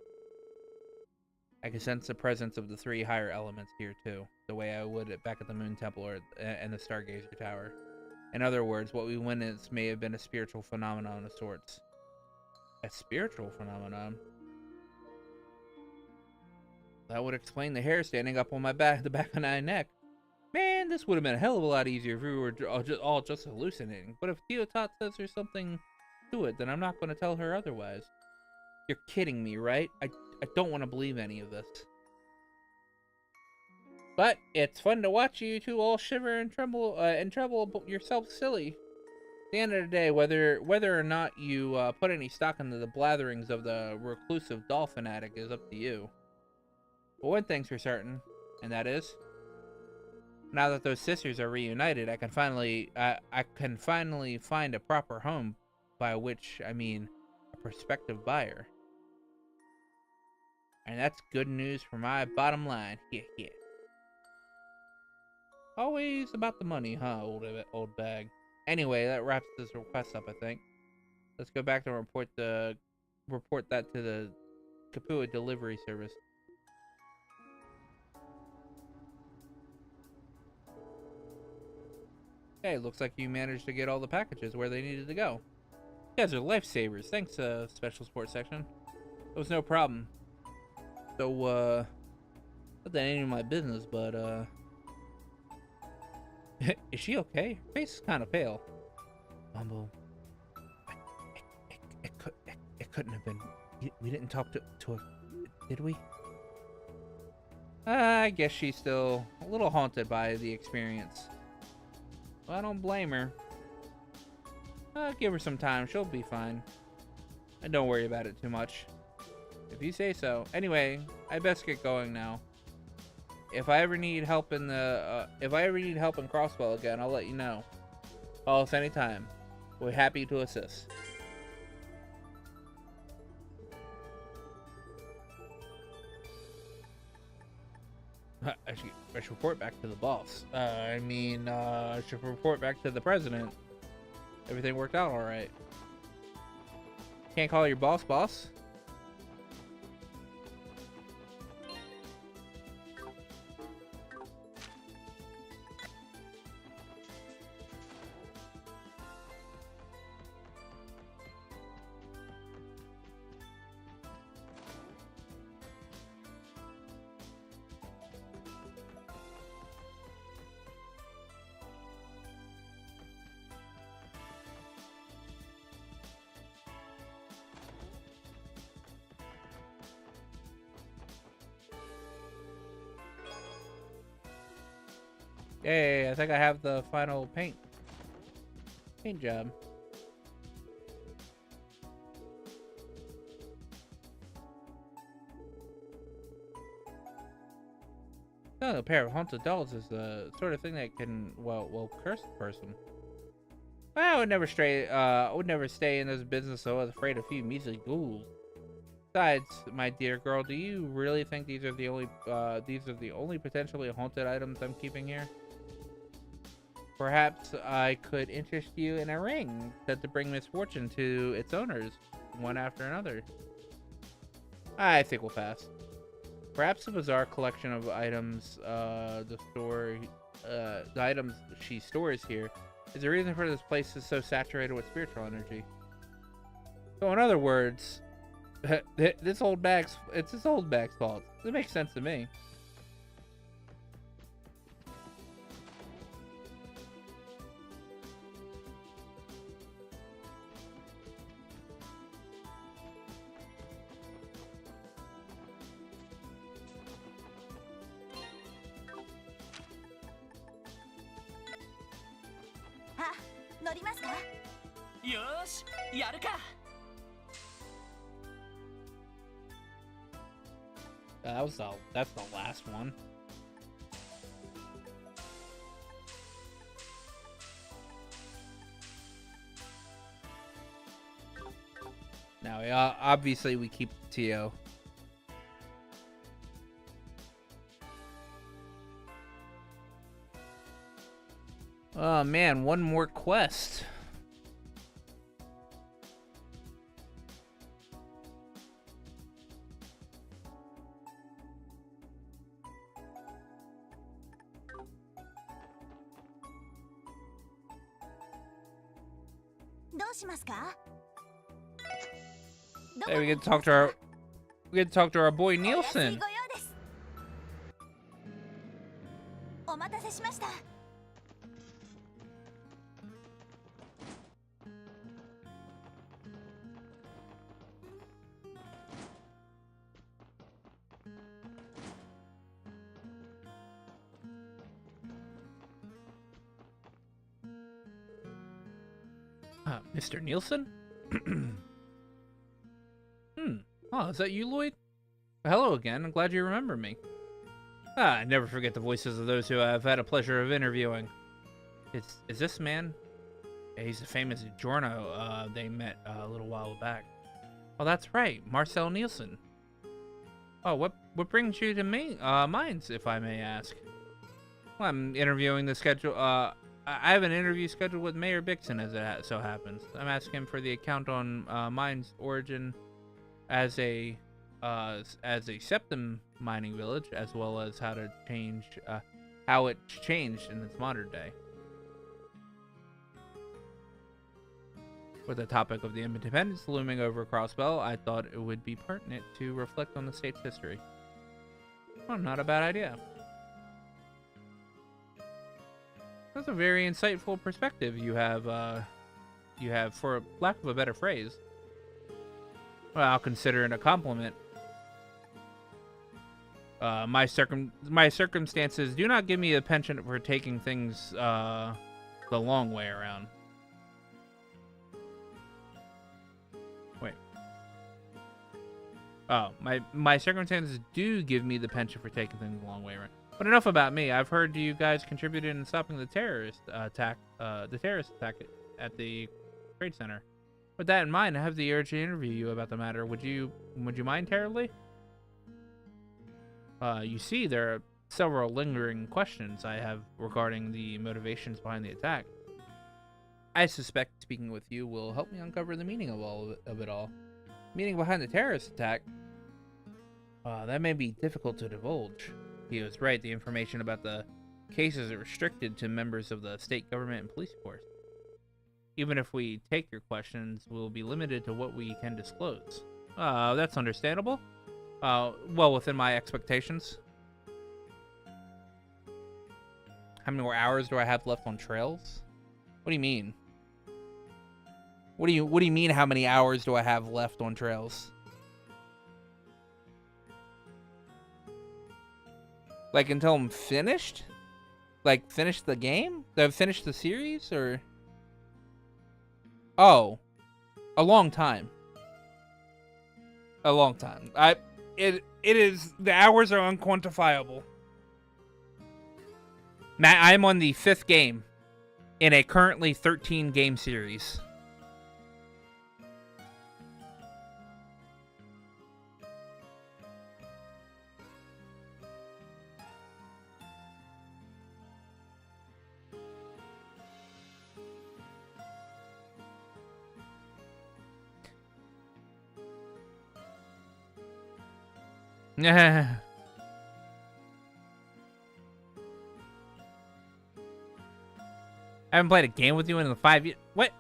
I can sense the presence of the three higher elements here too, the way I would back at the Moon Temple and the Stargazer Tower. In other words, what we witnessed may have been a spiritual phenomenon of sorts. A spiritual phenomenon? That would explain the hair standing up on the back of my neck. Man, this would have been a hell of a lot easier if we were all just hallucinating. But if Teotot says there's something to it, then I'm not going to tell her otherwise. You're kidding me, right? I don't want to believe any of this. But it's fun to watch you two all shiver and tremble yourself silly. At the end of the day, whether or not you put any stock into the blatherings of the reclusive doll fanatic is up to you. But one thing's for certain, and that is, now that those sisters are reunited, I can finally find a proper home, by which I mean a prospective buyer. And that's good news for my bottom line. Yeah. Always about the money, huh, old bag. Anyway, that wraps this request up, I think. Let's go back and report that to the Kapua delivery service. Hey, looks like you managed to get all the packages where they needed to go. You guys are lifesavers. Thanks, Special Sports Section. It was no problem. So, not that ain't my business, but, is she okay? Her face is kind of pale. Mumble. It couldn't have been. We didn't talk to her, did we? I guess she's still a little haunted by the experience. Well, I don't blame her. I'll give her some time. She'll be fine. And don't worry about it too much. If you say so. Anyway, I best get going now. If I ever need help in Crosswell again, I'll let you know. Call us anytime. We're happy to assist. I should report back to the boss. I should report back to the president. Everything worked out all right. Can't call your boss, boss. Hey, I think I have the final paint job. Oh, a pair of haunted dolls is the sort of thing that can, well, curse a person. I would never stay in this business so I was afraid of a few measly ghouls. Besides, my dear girl, do you really think these are the only potentially haunted items I'm keeping here? Perhaps I could interest you in a ring set to bring misfortune to its owners, one after another. I think we'll pass. Perhaps the bizarre collection of items the items she stores here is the reason for this place is so saturated with spiritual energy. So in other words, it's this old bag's fault. It makes sense to me. Ah, 乗りますか？よーし、やるか。That's the last one. Now, obviously we keep Tio. Oh man, one more quest. Hey, we get to talk to our boy Nielsen. お待たせしました。Mr. Nielsen? Oh, is that you, Lloyd? Hello again. I'm glad you remember me. I never forget the voices of those who I've had a pleasure of interviewing. Is this man? Yeah, he's the famous Giorno they met a little while back. Oh, that's right. Marcel Nielsen. Oh, what brings you to me? Mines, if I may ask. Well, I'm interviewing the schedule. I have an interview scheduled with Mayor Bixon, as it so happens. I'm asking him for the account on Mine's origin as a septum mining village, as well as how it's changed in its modern day. With the topic of the independence looming over Crossbell, I thought it would be pertinent to reflect on the state's history. Well, not a bad idea. That's a very insightful perspective you have, for lack of a better phrase. Well, I'll consider it a compliment. My circumstances do not give me a penchant for taking things the long way around. Wait. Oh, my circumstances do give me the penchant for taking things the long way around. But enough about me. I've heard you guys contributed in stopping the terrorist attack at the Trade Center. With that in mind, I have the urge to interview you about the matter. Would you mind terribly? You see, there are several lingering questions I have regarding the motivations behind the attack. I suspect speaking with you will help me uncover the meaning of it all. Meaning behind the terrorist attack? That may be difficult to divulge. He was right. The information about the cases are restricted to members of the state government and police force. Even if we take your questions, we'll be limited to what we can disclose. That's understandable. Well, within my expectations. How many more hours do I have left on trails? What do you mean? What do you mean how many hours do I have left on trails? Like until I'm finished? Like, finish the game? They've finished the series, or? Oh, a long time. A long time. It is, the hours are unquantifiable. Matt, I'm on the 5th game in a currently 13 game series. I haven't played a game with you in the 5 years. What?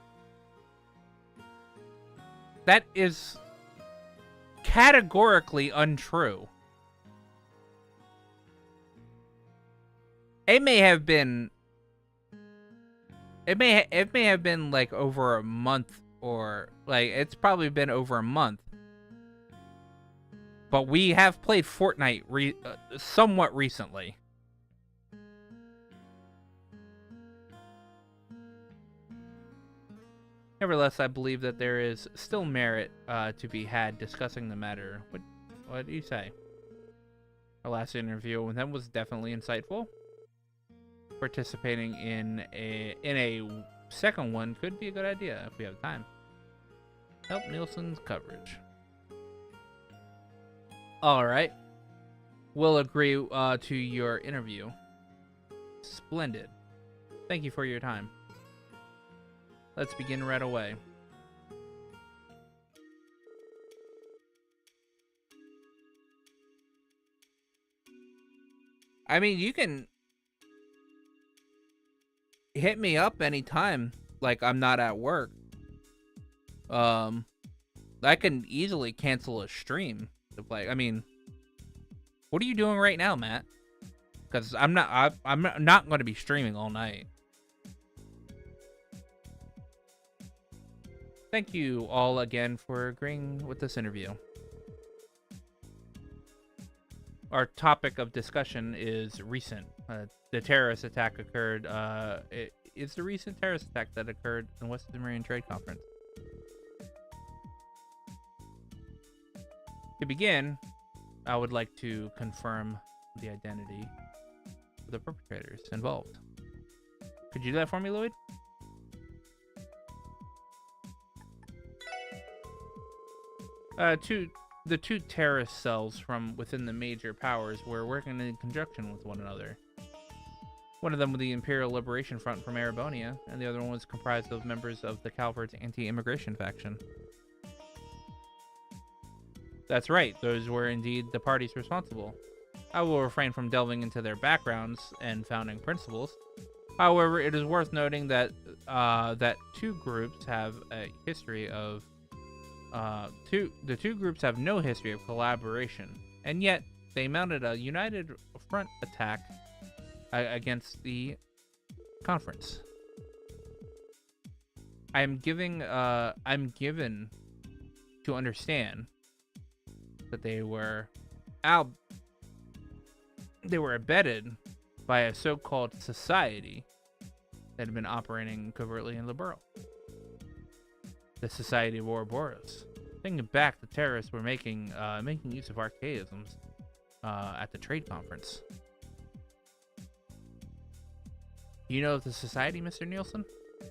That is categorically untrue. It may have been. It may have been like over a month, or like it's probably been over a month. But we have played Fortnite somewhat recently. Nevertheless, I believe that there is still merit to be had discussing the matter. What do you say? Our last interview with him was definitely insightful. Participating in a second one could be a good idea if we have time. Help Nielsen's coverage. All right. We'll agree to your interview. Splendid. Thank you for your time. Let's begin right away. I mean, you can hit me up anytime, like I'm not at work. I can easily cancel a stream to play. I mean, what are you doing right now, Matt? Because I'm not going to be streaming all night. Thank you all again for agreeing with this interview. Our topic of discussion is recent. The terrorist attack occurred. It's the recent terrorist attack that occurred in Western Marine Trade Conference. To begin, I would like to confirm the identity of the perpetrators involved. Could you do that for me, Lloyd? The two terrorist cells from within the major powers were working in conjunction with one another. One of them was the Imperial Liberation Front from Erebonia, and the other one was comprised of members of the Calvert's anti-immigration faction. That's right, those were indeed the parties responsible. I will refrain from delving into their backgrounds and founding principles. However, it is worth noting that the two groups have no history of collaboration, and yet they mounted a united front attack against the conference. I'm given to understand that they were abetted by a so-called society that had been operating covertly in the borough. The Society of Ouroboros. Thinking back, the terrorists were making use of archaisms at the trade conference. You know of the society, Mr. Nielsen?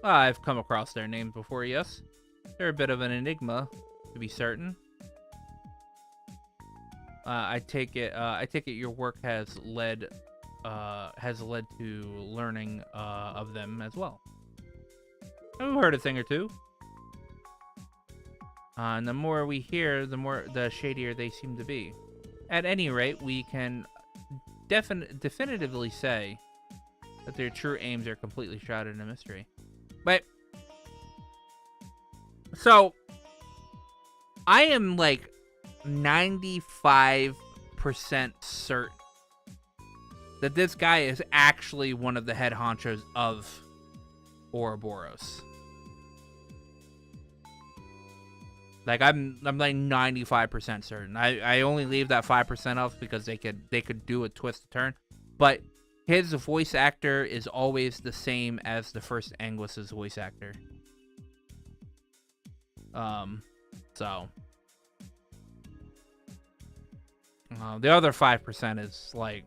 I've come across their names before, yes. They're a bit of an enigma, to be certain. I take it your work has led to learning of them as well. I've heard a thing or two. And the more we hear, the shadier they seem to be. At any rate, we can definitively say that their true aims are completely shrouded in a mystery. But so I am like 95% certain that this guy is actually one of the head honchos of Ouroboros. Like I'm like 95% certain. I only leave that 5% off because they could do a twist turn, but his voice actor is always the same as the first Anguis's voice actor. So the other 5% is like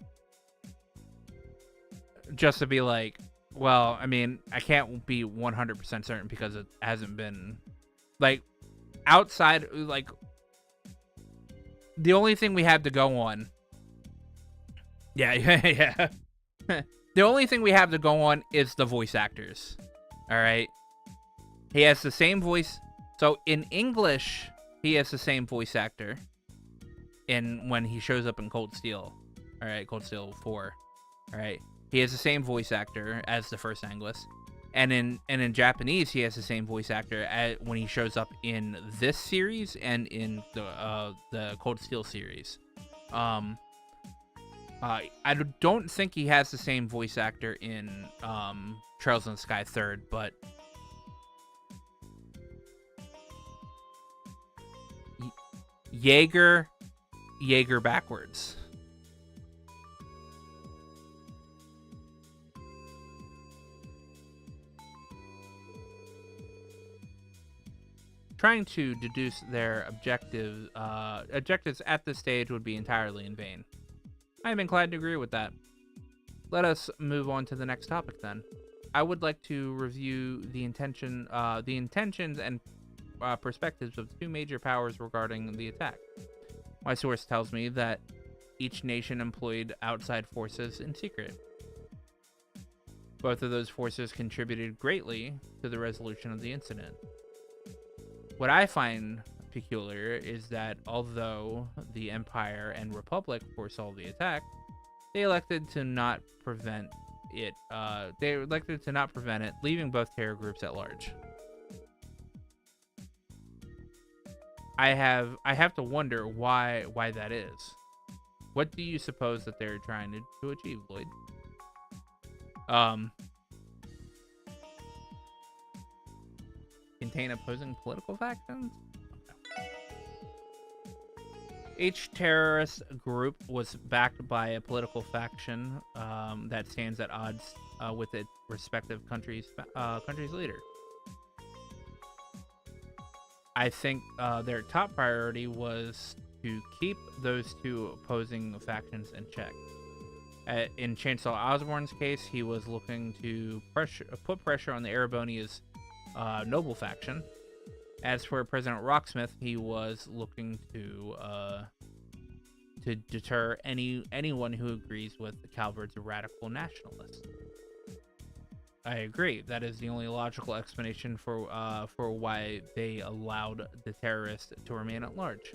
just to be like, well, I mean, I can't be 100% certain because it hasn't been like outside, like the only thing we have to go on. Yeah. The only thing we have to go on is the voice actors. All right. He has the same voice. So in English, he has the same voice actor in when he shows up in Cold Steel. All right, Cold Steel 4. All right. He has the same voice actor as the first Anguis. And in Japanese, he has the same voice actor when he shows up in this series and in the Cold Steel series. I don't think he has the same voice actor in Trails in the Sky 3rd, but Jaeger backwards. Trying to deduce their objectives at this stage would be entirely in vain. I am inclined to agree with that. Let us move on to the next topic then. I would like to review the intentions and perspectives of two major powers regarding the attack. My source tells me that each nation employed outside forces in secret. Both of those forces contributed greatly to the resolution of the incident. What I find peculiar is that although the Empire and Republic foresaw the attack, they elected to not prevent it. Leaving both terror groups at large. I have to wonder why that is. What do you suppose that they're trying to achieve, Lloyd? Contain opposing political factions? Each terrorist group was backed by a political faction that stands at odds with its respective country's leader. I think their top priority was to keep those two opposing factions in check. In Chancellor Osborne's case, he was looking to put pressure on the Erebonia's noble faction. As for President Rocksmith, he was looking to deter anyone who agrees with Calvard's radical nationalists. I agree. That is the only logical explanation for why they allowed the terrorists to remain at large.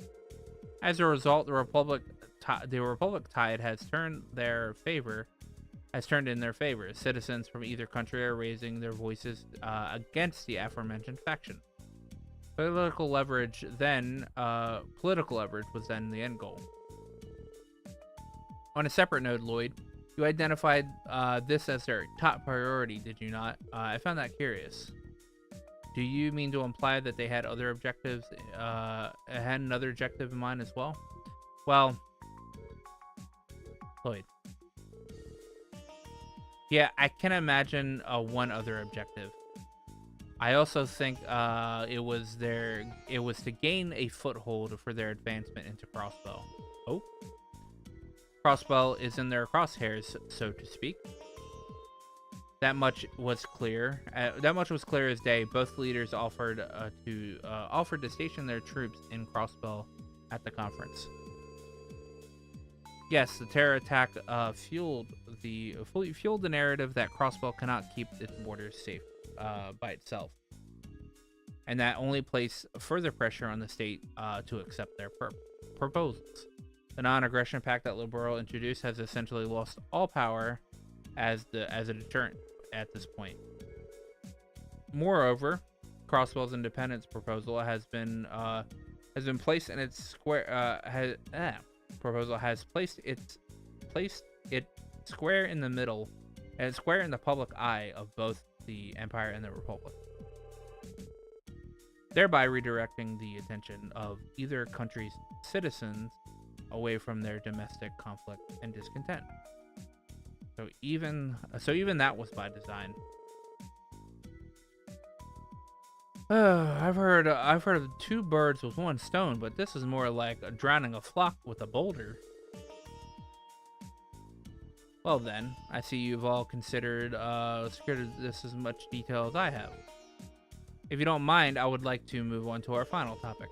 As a result, the Republic tide has turned in their favor. Citizens from either country are raising their voices against the aforementioned faction. Political leverage was then the end goal. On a separate note, Lloyd, you identified this as their top priority, did you not? I found that curious. Do you mean to imply that they had other objectives, had another objective in mind as well? Well, Lloyd. Yeah, I can imagine one other objective. I also think it was to gain a foothold for their advancement into Crossbow. Oh, Crossbow is in their crosshairs, so to speak. That much was clear. That much was clear as day. Both leaders offered to station their troops in Crossbow at the conference. Yes, the terror attack fueled the narrative that Crossbow cannot keep its borders safe by itself, and that only placed further pressure on the state to accept their proposals. The non-aggression pact that Liberal introduced has essentially lost all power as a deterrent at this point. Moreover, Crossbow's independence proposal has been placed in its square. Proposal has placed it square in the middle and square in the public eye of both the Empire and the Republic, thereby redirecting the attention of either country's citizens away from their domestic conflict and discontent. So even that was by design. I've heard of two birds with one stone, but this is more like drowning a flock with a boulder. Well then, I see you've all considered this as much detail as I have. If you don't mind, I would like to move on to our final topic.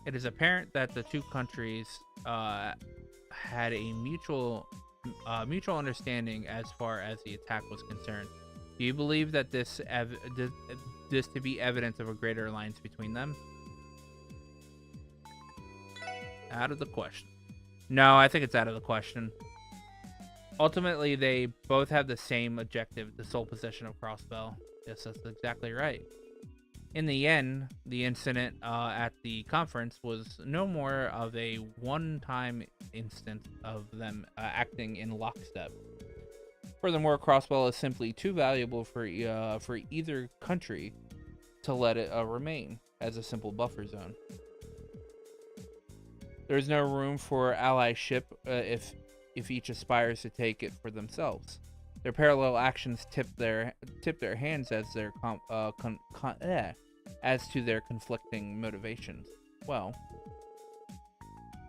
It is apparent that the two countries had a mutual understanding as far as the attack was concerned. Do you believe that this to be evidence of a greater alliance between them? Out of the question. No, I think it's out of the question. Ultimately, they both have the same objective, the sole possession of Crossbell. Yes, that's exactly right. In the end, the incident at the conference was no more of a one-time instance of them acting in lockstep. Furthermore, Crossbell is simply too valuable for either country to let it remain as a simple buffer zone. There is no room for allyship if each aspires to take it for themselves. Their parallel actions tip their hands as to their conflicting motivations. Well,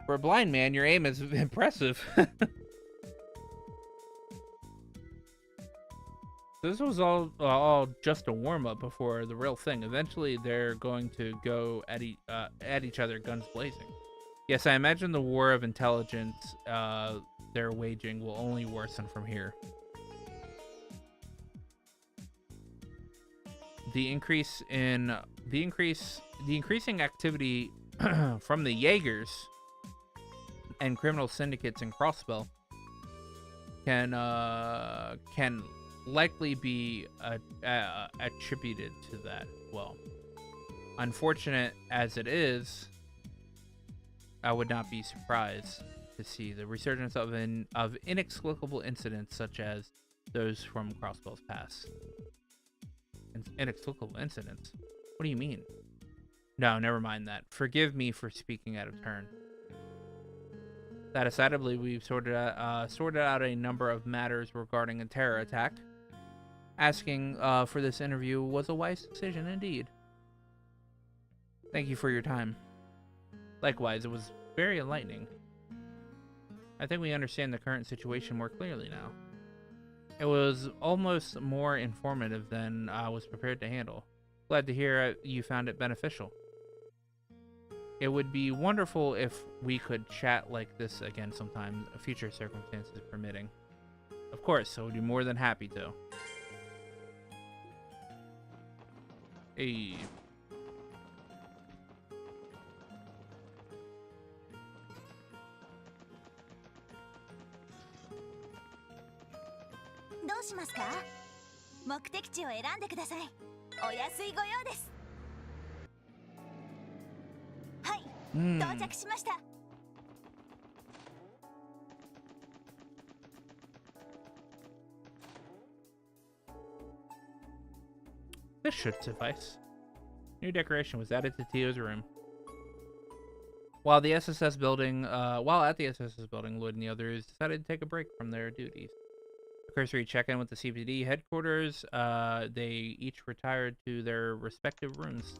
for a blind man, your aim is impressive. This was all just a warm-up before the real thing. Eventually, they're going to go at each other, guns blazing. Yes, I imagine the war of intelligence they're waging will only worsen from here. The increasing activity from the Jaegers and criminal syndicates in Crossbell can likely be attributed to that. Well, unfortunate as it is, I would not be surprised to see the resurgence of inexplicable incidents such as those from Crossbell's past. Inexplicable incidents? What do you mean? No, never mind that. Forgive me for speaking out of turn. That aside, I believe we've sorted out a number of matters regarding a terror attack. Asking for this interview was a wise decision indeed. Thank you for your time. Likewise, it was very enlightening. I think we understand the current situation more clearly now. It was almost more informative than I was prepared to handle. Glad to hear you found it beneficial. It would be wonderful if we could chat like this again sometime, future circumstances permitting. Of course, I would be more than happy to. Hey. This should suffice. New decoration was added to Tio's room. While at the SSS building, Lloyd and the others decided to take a break from their duties. A cursory check-in with the CPD headquarters, they each retired to their respective rooms.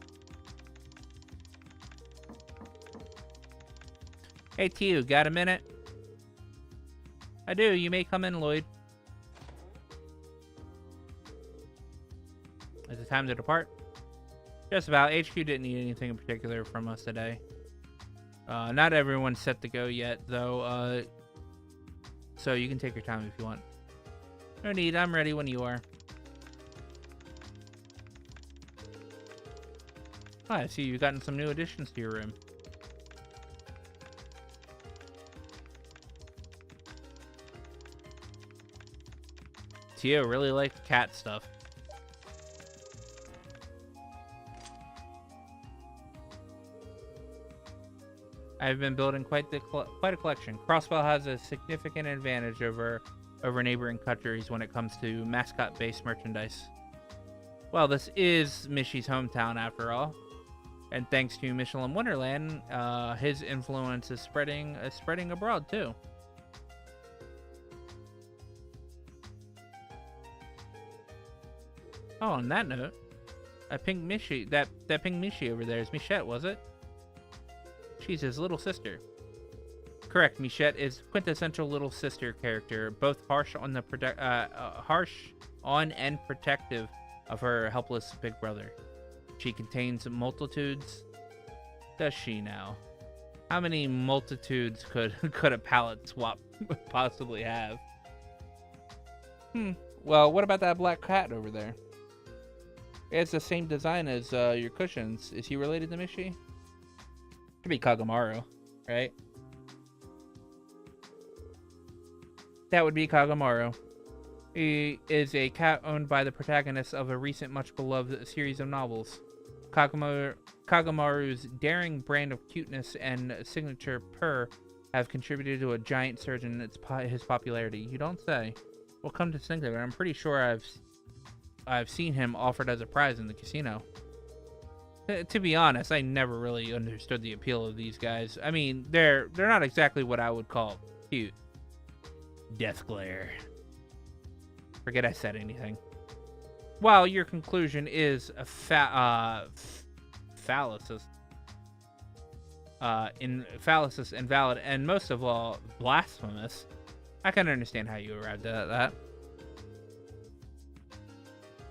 Hey Tio, got a minute? I do, you may come in, Lloyd. Is it time to depart? Just about. HQ didn't need anything in particular from us today. Not everyone's set to go yet, though, so you can take your time if you want. No need, I'm ready when you are. Oh, I see you've gotten some new additions to your room. Tio really likes cat stuff. I've been building quite a collection. Crossbell has a significant advantage over neighboring countries when it comes to mascot-based merchandise. Well, this is Mishy's hometown after all, and thanks to Michelin Wonderland, his influence is spreading abroad too. Oh, on that note, that pink Mishi over there is Michette, was it? She's his little sister. Correct, Michette is quintessential little sister character, both harsh on and protective of her helpless big brother. She contains multitudes. Does she now? How many multitudes could a palette swap possibly have? Well, what about that black cat over there? It's the same design as your cushions. Is he related to Mishi? Could be Kagamaru, right? That would be Kagamaru. He is a cat owned by the protagonist of a recent, much-beloved series of novels. Kagamaru's daring brand of cuteness and signature purr have contributed to a giant surge in his popularity. You don't say. Well, come to think of it, I'm pretty sure I've seen him offered as a prize in the casino. To be honest, I never really understood the appeal of these guys. I mean, they're not exactly what I would call cute. Death glare. Forget I said anything. While your conclusion is a fallacious, invalid, and most of all blasphemous, I can understand how you arrived at that.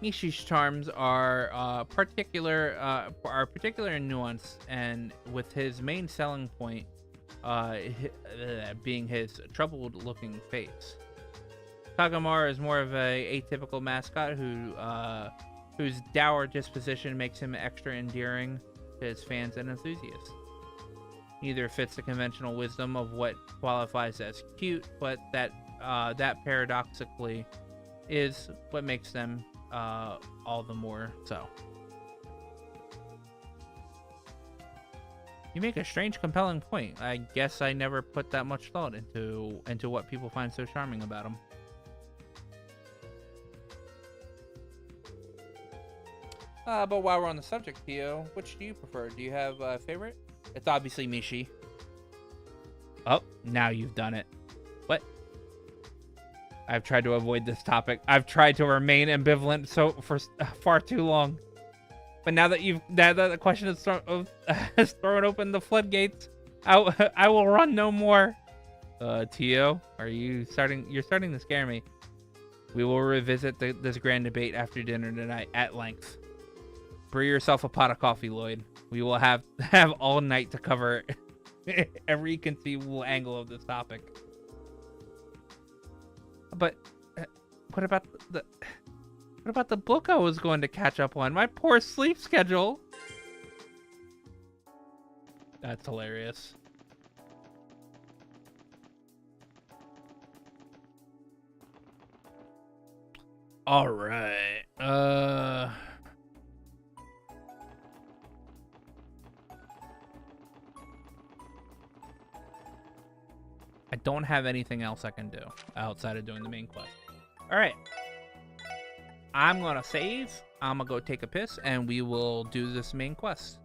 Mishi's charms are particular in nuance, and with his main selling point being his troubled-looking face. Kagamaru is more of a atypical mascot whose dour disposition makes him extra endearing to his fans and enthusiasts. Neither fits the conventional wisdom of what qualifies as cute, but that paradoxically is what makes them all the more so. You make a strange, compelling point. I guess I never put that much thought into what people find so charming about him. But while we're on the subject, Pio, which do you prefer? Do you have a favorite? It's obviously Mishi. Oh, now you've done it. What? I've tried to avoid this topic. I've tried to remain ambivalent for far too long. But now that the question has thrown open the floodgates, I will run no more. Tio, you're starting to scare me. We will revisit this grand debate after dinner tonight at length. Brew yourself a pot of coffee, Lloyd. We will have all night to cover every conceivable angle of this topic. But what about the book I was going to catch up on? My poor sleep schedule. That's hilarious. All right. I don't have anything else I can do outside of doing the main quest. All right. I'm going to save. I'm going to go take a piss, and we will do this main quest.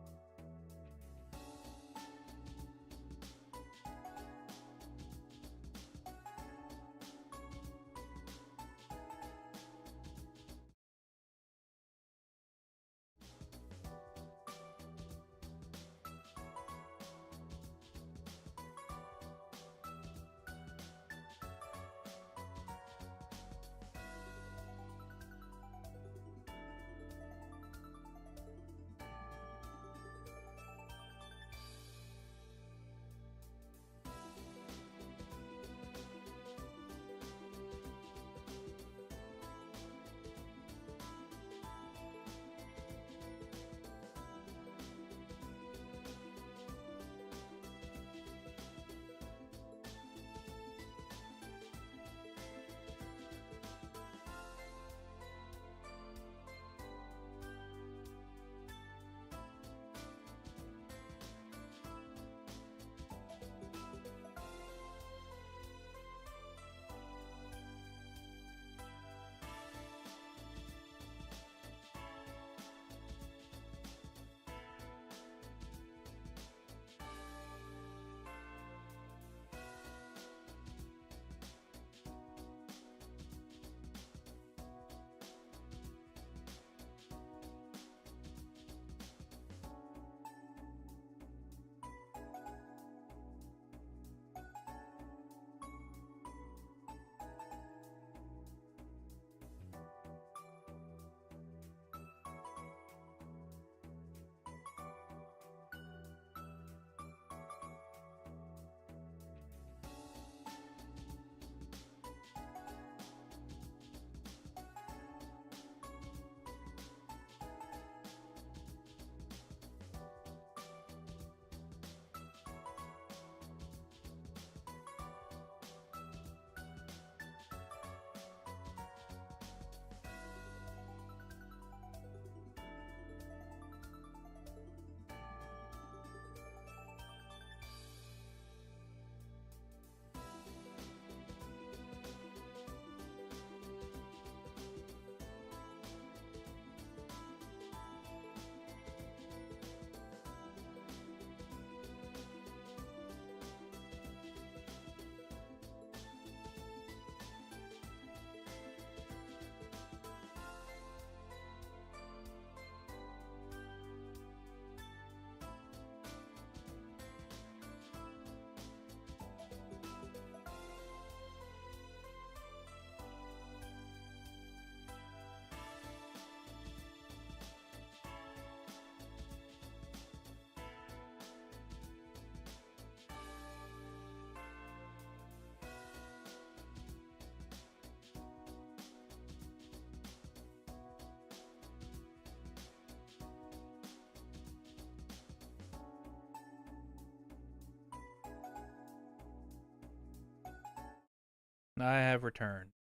I have returned.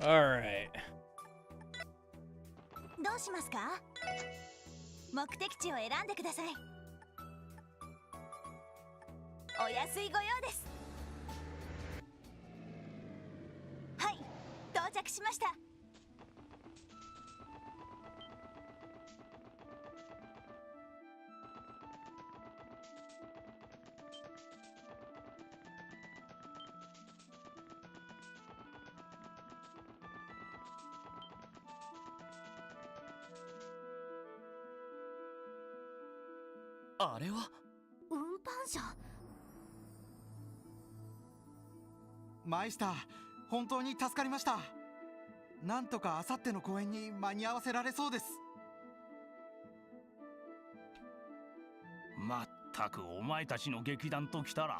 Alright. どうしますか？目的地を選んでください。お安いご用です。はい、到着しました。あれは運搬車。マイスター、本当に助かりました。なんとか明後日の公演に間に合わせられそうです。まったくお前たちの劇団ときたら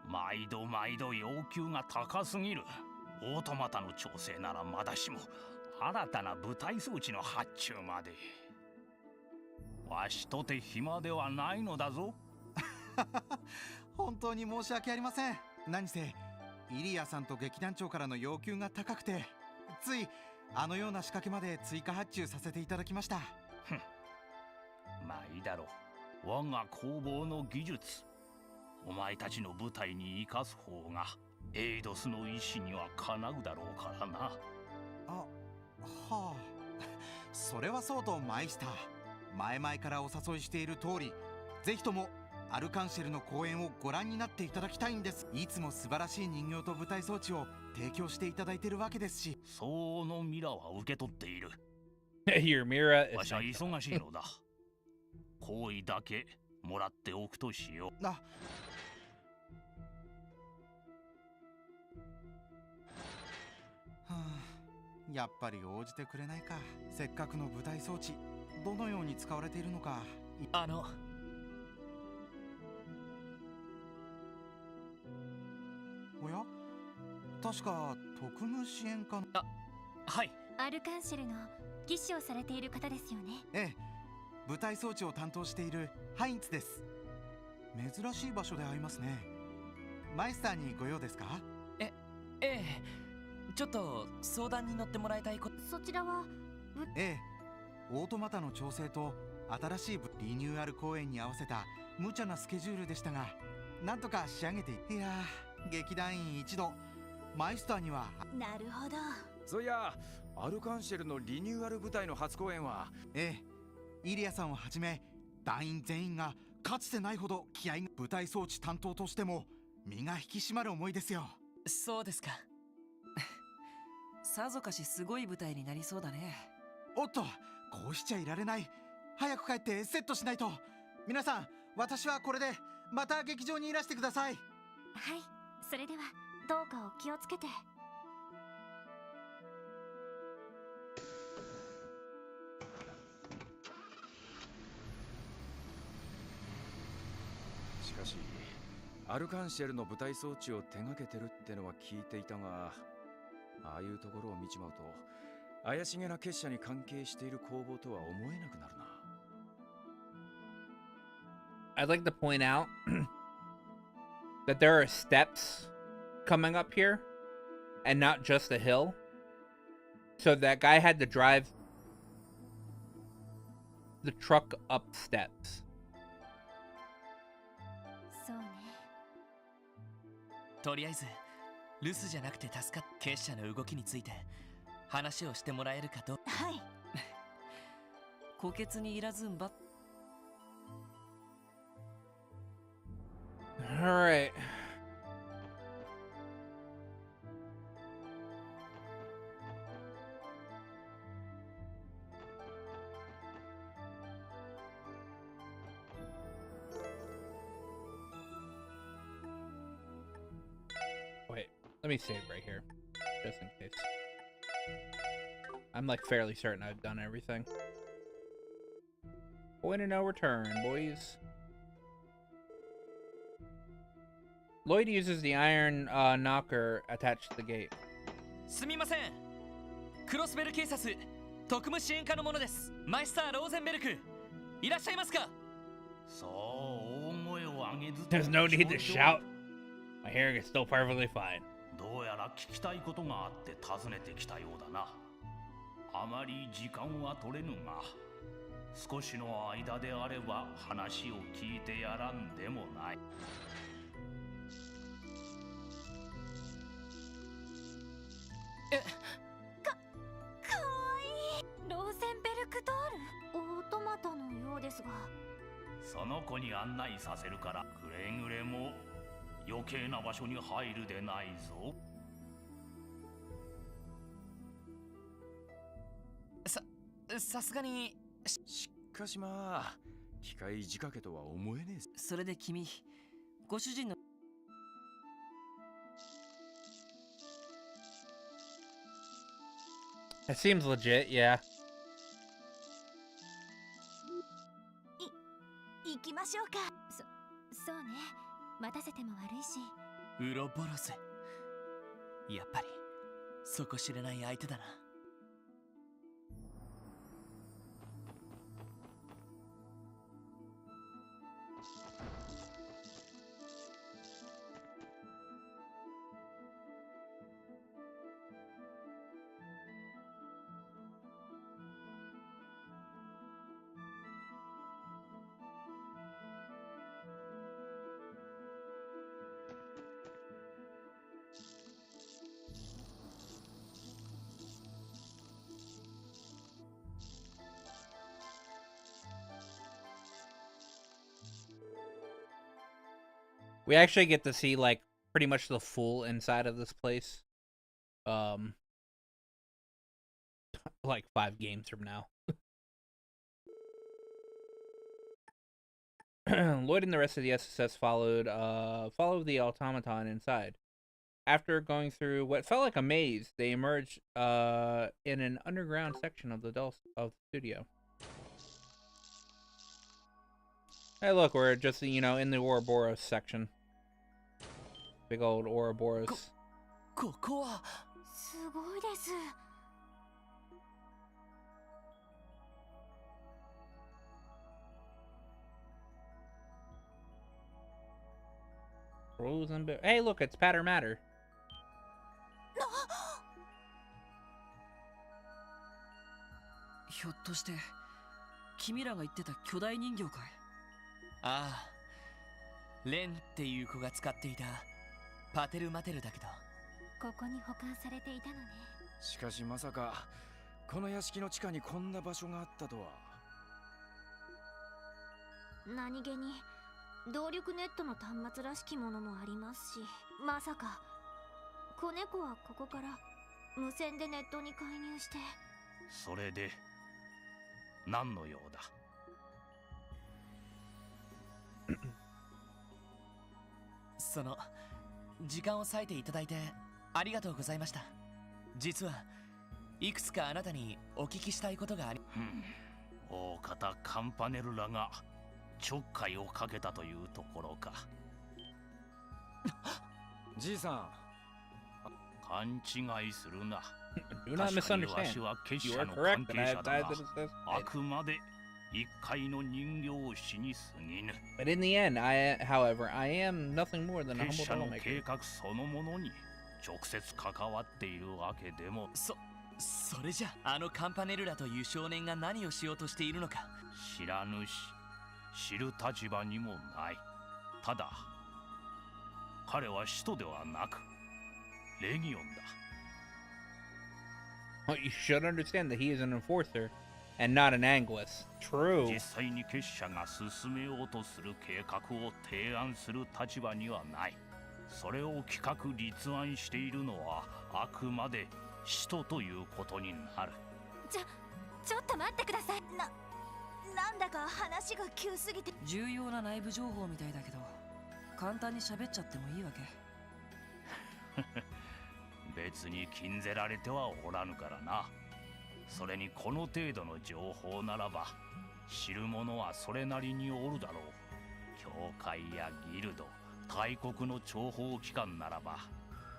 毎度毎度要求が高すぎる。オートマタの調整ならまだしも新たな舞台装置の発注まで。わしとて暇ではないのだぞ。本当に申し訳ありません。何せイリアさんと劇団長からの要求が高くて、ついあのような仕掛けまで追加発注させていただきました。まあいいだろう。我が工房の技術、お前たちの舞台に生かす方がエイドスの意志にはかなうだろうからな。あ、はあ、それはそうとマイスター、前々からお誘いしている通り、ぜひともアルカンシェルの公演をご覧になっていただきたいんです。いつも素晴らしい人形と舞台装置を提供していただいているわけですし。相応のミラは受け取っている。Your Mira わ is しは忙しいのだ。好意だけもらっておくとしよう。あ、はあ、やっぱり応じてくれないか。せっかくの舞台装置、どのように使われているのか。おや、確か特務支援課の。はい。アルカンシェルの技師をされている方ですよね。ええ、舞台装置を担当しているハインツです。珍しい場所で会いますね。マイスターにご用ですか？ええ、ちょっと相談に乗ってもらいたいこと。そちらはええ、オートマタの調整と新しいリニューアル公演に合わせた無茶なスケジュールでしたが、なんとか仕上げて。いやー、劇団員一同、マイスターには。なるほど。そういや、アルカンシェルのリニューアル舞台の初公演は。ええ、イリアさんをはじめ団員全員がかつてないほど気合い。舞台装置担当としても身が引き締まる思いですよ。そうですか。さぞかしすごい舞台になりそうだね。おっと、こうしちゃいられない。早く帰ってセットしないと。皆さん、私はこれでまた劇場にいらしてください。はい、それではどうかお気をつけて。しかしアルカンシェルの舞台装置を手掛けてるってのは聞いていたが、ああいうところを見ちまうと怪しげな結社に関係している工房とは思えなくなるな。I'd like to point out that there are steps coming up here and not just a hill. So that guy had to drive the truck up steps. そうね。とりあえず留守じゃなくて助かっ結社の動きについて話をしてもらえるかと。はい。虎穴にいらずんば。All right. Wait, let me save right here, just in case. I'm like fairly certain I've done everything. Point of no return, boys. Lloyd uses the iron knocker attached to the gate. すみません。クロスベル警察特務支援課の者です。マイスター・ローゼンベルク、いらっしゃいますか？そう大声を上げずと There's no need to 気象 shout. My hearing is still perfectly fine. どうやら聞きたいことがあって訪ねてきたようだな。あまり時間は取れぬが、少しの間であれば話を聞いてやらんでもない。かわいい。ローゼンベルクドール、オートマタのようですが。その子に案内させるから、くれぐれも余計な場所に入るでないぞ。さすがに。しかしまあ機械仕掛けとは思えねえ。それで君、ご主人の It seems legit, yeah. 行きましょうか。そうね。待たせても悪いし。ウロボロス。やっぱり底知れない相手だな。We actually get to see like pretty much the full inside of this place. Like 5 games from now. Lloyd and the rest of the SSS followed the automaton inside. After going through what felt like a maze, they emerged in an underground section of the studio. Hey, look, we're just, you know, in the Ouroboros section. Big old Ouroboros. ここはすごいです。Hey, look, it's Patter Matter. ひょっとして君らが言ってた巨大人形かい？ああ、レンっていう子が使っていたパテルマテルだけど。ここに保管されていたのね。しかしまさかこの屋敷の地下にこんな場所があったとは。何気に動力ネットの端末らしきものもありますし、まさか子猫はここから無線でネットに介入して。それで何の用だ？その時間を割いていただいてありがとうございました。実はいくつかあなたにお聞きしたいことがあり。大方カンパネルらがちょっかいをかけたというところか。じいさん、勘違いするな。 Do not 確かにわし misunderstand. は結 You 社 are の correct, 関 and 係 I 者 have だ died が、 that is あくまで一介の人形師に過ぎぬ。 But in the end, however, I am nothing more than a 結 humble 社の troublemaker. 計画そのものに直接関わっているわけでも。それじゃあのカンパネルラという少年が何をしようとしているのか知らぬし知る立場にもない。ただ彼は使徒ではなくレギオンだ。 Well, you should understand that he is an enforcer and not an Anguis. True. 実際に結社が進めようとする計画を提案する立場にはない。それを企画立案しているのはあくまで使徒ということになる。ちょっと待ってください。なんだか話が急すぎて。重要な内部情報みたいだけど、簡単に喋っちゃってもいいわけ？別に禁ぜられてはおらぬからな。それにこの程度の情報ならば知る者はそれなりにおるだろう。教会やギルド、大国の諜報機関ならば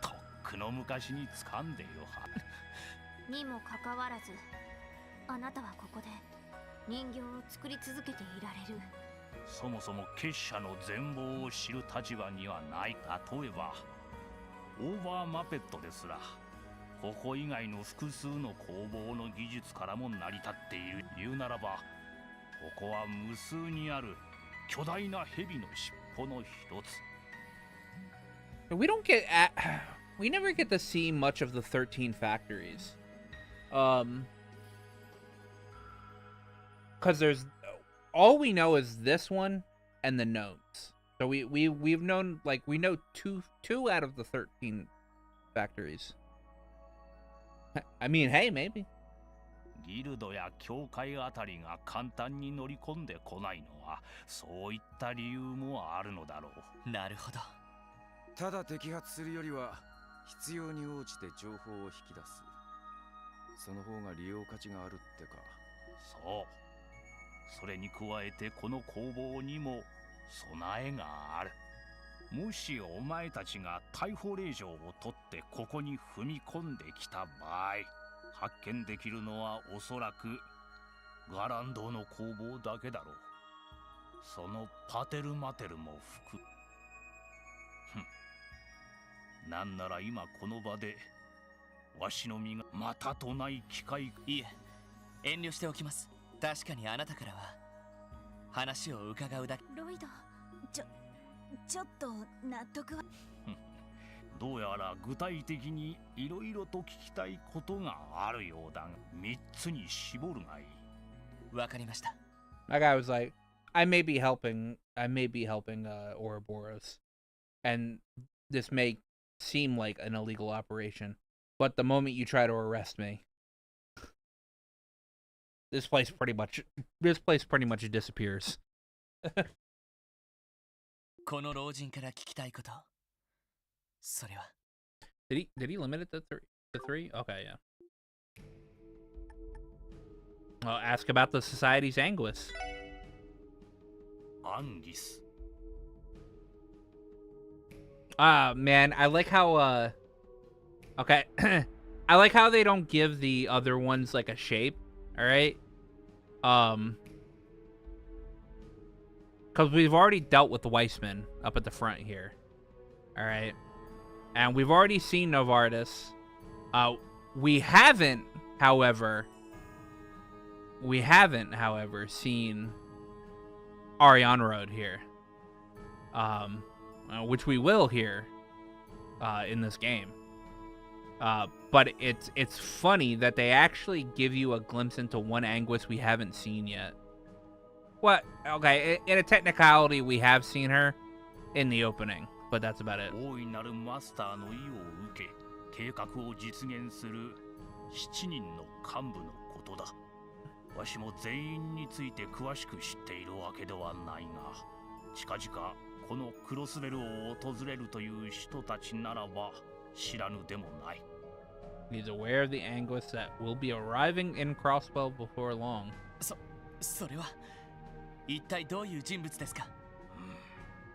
とっくの昔に掴んでいるはず。にもかかわらず、あなたはここで人形を作り続けていられる。そもそも結社の全貌を知る立場にはない。例えばオーバーマペットですらここ以外の複数の工房の技術からも成り立っている。言うならばここは無数にある巨大な蛇の尻尾の一つ。We don't get we never get to see much of the 13 factories. Cuz there's all we know is this one and the gnomes. So we've known, like, we know two out of the 13 factories. I mean, hey, maybe. ギルドや教会あたりが簡単に乗り込んでこないのはそういった理由もあるのだろう。なるほど。ただ摘発するよりは必要に応じて情報を引き出す。その方が利用価値があるってか。そう。それに加えてこの工房にも備えがある。もしお前たちが逮捕令状を取ってここに踏み込んできた場合、発見できるのはおそらくガランドの工房だけだろう。そのパテルマテルも含む。なんなら今この場でわしの身がまたとない機会。いえ、遠慮しておきます。確かにあなたからは話を伺うだけ。ロイド、ちょっと納得は。どうやら具体的にいろいろと聞きたいことがあるようだが、3つに絞るがいい。わかりました。That guy was like, I may be helping Ouroboros, and this may seem like an illegal operation, but the moment you try to arrest me, this place pretty much disappears. この老人から聞きたいこと、それは。Did he limit it to three? Okay, yeah. Well, ask about the Society's Anguis. アンギス。Man, I like how okay. I like how they don't give the other ones like a shape, all right? Cuz we've already dealt with the Weissman up at the front here. All right? And we've already seen Novartis. We haven't, however, seen Ariana Road here. Which we will here in this game. But it's funny that they actually give you a glimpse into one Anguis we haven't seen yet. What? Okay, in a technicality, we have seen her in the opening, but that's about it. 大いなるマスターの意を受け、計画を実現する7人の幹部のことだ。わしも全員について詳しく知っているわけではないが、近々このクロスベルを訪れるという人たちならば知らぬでもない。He's aware of the Anguis that will be arriving in Crossbow before long. それは一体どういう人物ですか？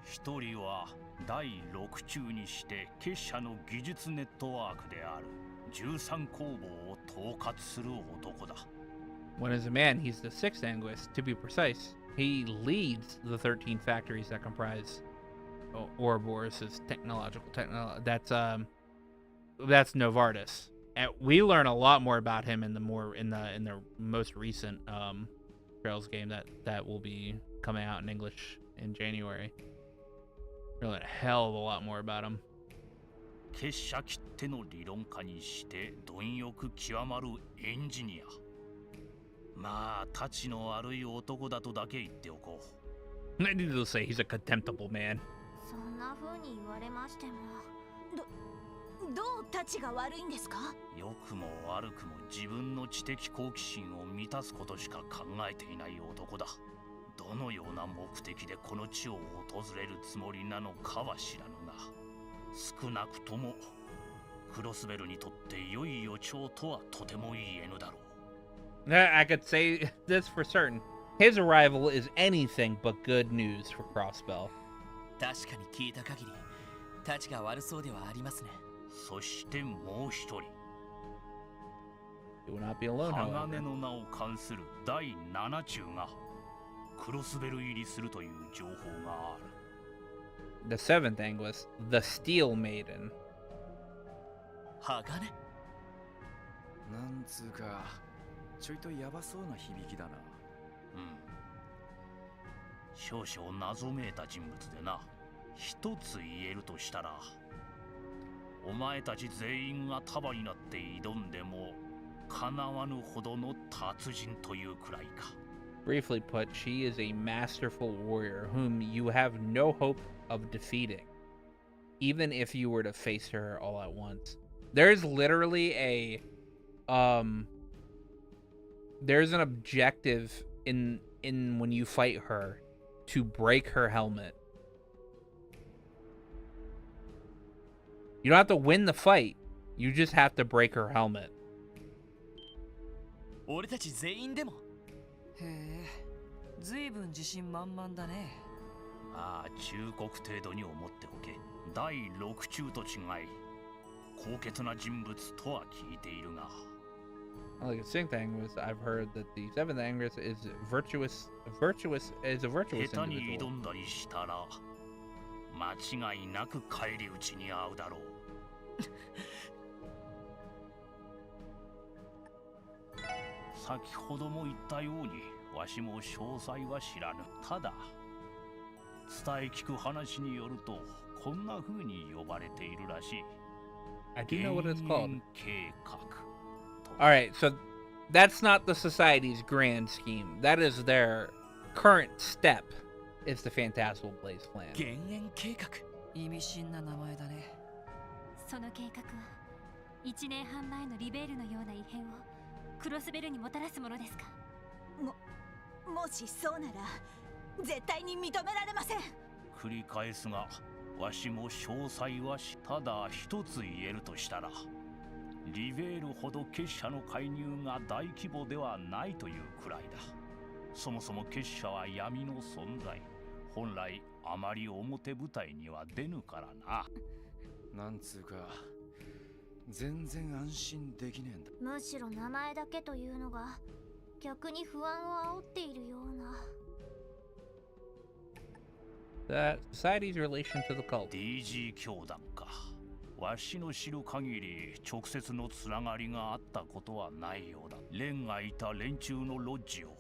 一人は第6中にして結社の技術ネットワークである13工房を統括する男だ。When as a man, he's the 6th Anguis, to be precise. He leads the 13 factories that comprise Ouroboros' that's Novartis. And we learn a lot more about him in the most recent Trails game that will be coming out in English in January. We learn a hell of a lot more about him. 結社きっての理論家にして貪欲極まるエンジニア。まあ、たちの悪い男だとだけ言っておこう。Needless to say, he's a contemptible man. そんな風に言われましても、どうたちが悪いんですか？良くも悪くも自分の知的好奇心を満たすことしか考えていない男だ。どのような目的でこの地を訪れるつもりなのかは知らぬが、少なくともクロスベルにとって良い予兆とはとても言えぬだろう。I could say this for certain. His arrival is anything but good news for Crossbell. 確かに聞いた限り、たちが悪そうではありますね。そしてもう一人。He will not be alone, however. 鋼の名を冠する第7中がクロスベル入りするという情報がある。 The seventh Anguis, the Steel Maiden. 鋼？なんつうかちょいとヤバそうな響きだな。うん。少々謎めいた人物でな。一つ言えるとしたら、お前たち全員が束になって挑んでもかなわぬほどの達人というくらいか。 Briefly put, she is a masterful warrior whom you have no hope of defeating, even if you were to face her all at once. There's literally there's an objective in when you fight her to break her helmet. You don't have to win the fight. You just have to break her helmet. 俺たち全員でも？へえ、ずいぶん自信満々だね。まあ忠告程度に思っておけ。第6中と違い高潔な人物とは聞いているが。 Like the sixth Anguis, I've heard that the seventh Anguis is virtuous is a virtuous 下手に individual. 挑んだりしたら間違いなく返り討ちに遭うだろう。先ほども言ったようにわしも詳細は知らぬ。ただ伝え聞く話によるとこんな風に呼ばれているらしい。 I do know what it's called. 計画。 Alright, so that's not the society's grand scheme. That is their current step, is the Phantasmal Blaze plan. 減塩計画？意味深な名前だね。その計画は1年半前のリベールのような異変をクロスベルにもたらすものですか？もしそうなら絶対に認められません。繰り返すがわしも詳細はただ一つ言えるとしたら、リベールほど結社の介入が大規模ではないというくらいだ。そもそも結社は闇の存在。本来あまり表舞台には出ぬからな。なんつうか全然安心できねえんだ。むしろ名前だけというのが逆に不安を煽っているような。That society's relation to the cult. DG 教団か。わしの知る限り直接のつながりがあったことはないようだ。レンがいた連中のロッジを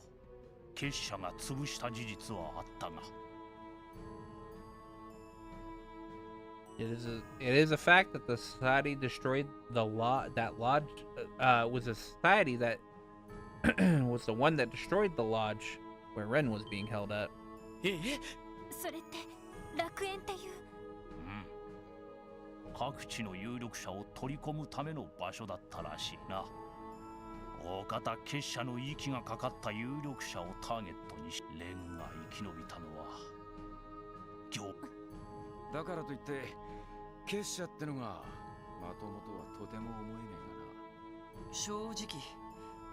結社が潰した事実はあったが。It is a fact that the society destroyed the lodge. That lodge was a society that was the one that destroyed the lodge where Ren was being held at. それって楽園っていう？各地の有力者を取り込むための場所だったらしいな。大方結社の息がかかった有力者をターゲットにし、レンが生き延びたのはだからといって結社ってのがまともとはとても思えねえがな。正直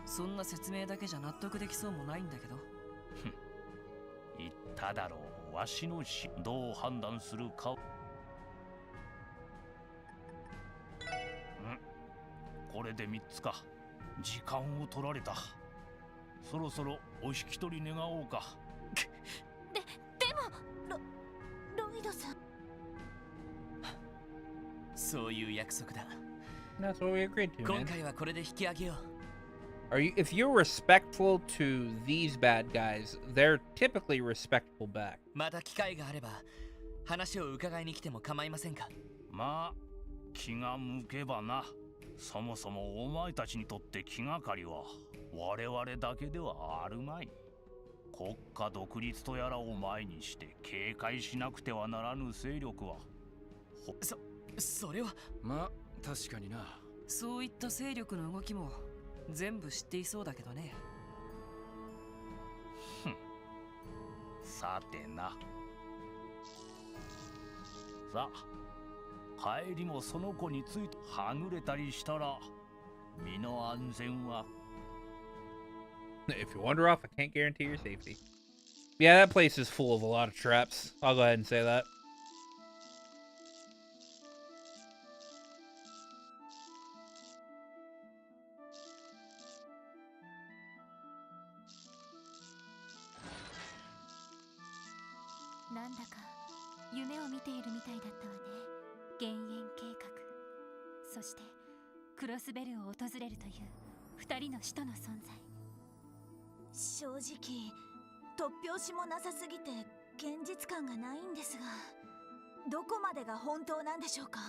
そんな説明だけじゃ納得できそうもないんだけど。言っただろう。わしの死どう判断するか。これで3つか。時間を取られた。そろそろお引き取り願おうか。でもロイドさん。そういう約束だ。 That's what we agreed to, 今 man. 回はこれで引き上げよう。 If you're respectful to these bad guys, they're typically respectful back. また機会があれば話を伺いに来ても構いませんか？まあ気が向けばな。そもそもお前たちにとって気がかりは我々だけではあるまい。国家独立とやらを前にして警戒しなくてはならぬ勢力はそれはまあ確かにな。そういった勢力の動きも全部知っていそうだけどね。さてな。さあ帰りもその子についてはぐれたりしたら身の安全は。 If you wander off, I can't guarantee your safety. Yeah, that place is full of a lot of traps. I'll go ahead and say that. なんだか夢を見ているみたいだったわね。減塩計画、そしてクロスベルを訪れるという2人の使徒の存在。正直突拍子もなさすぎて現実感がないんですが、どこまでが本当なんでしょうか。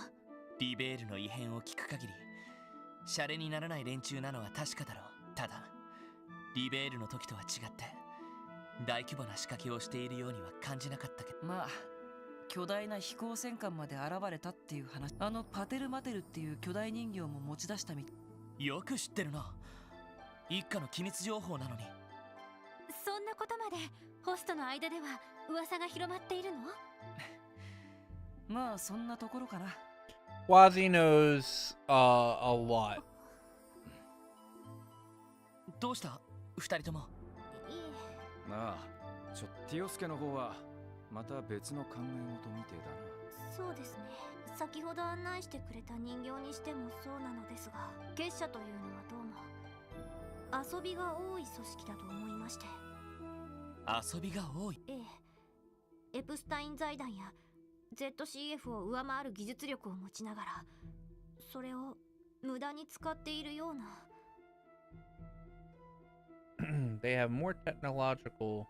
リベールの異変を聞く限りシャレにならない連中なのは確かだろう。ただリベールの時とは違って大規模な仕掛けをしているようには感じなかったけど、まあ巨大な飛行戦艦まで現れたっていう話。あのパテルマテルっていう巨大人形も持ち出したみ。よく知ってるな。一家の機密情報なのに。そんなことまでホストの間では噂が広まっているの？まあそんなところかな。Wazi knows a lot. どうした二人とも。いえ、なあ、ティオスケの方はまた別の考え事みてえだな。そうですね。先ほど案内してくれた人形にしてもそうなのですが、結社というのはどうも遊びが多い組織だと思いまして。遊びが多い。ええ、エプスタイン財団や ZCF を上回る技術力を持ちながら、それを無駄に使っているような。They have more technological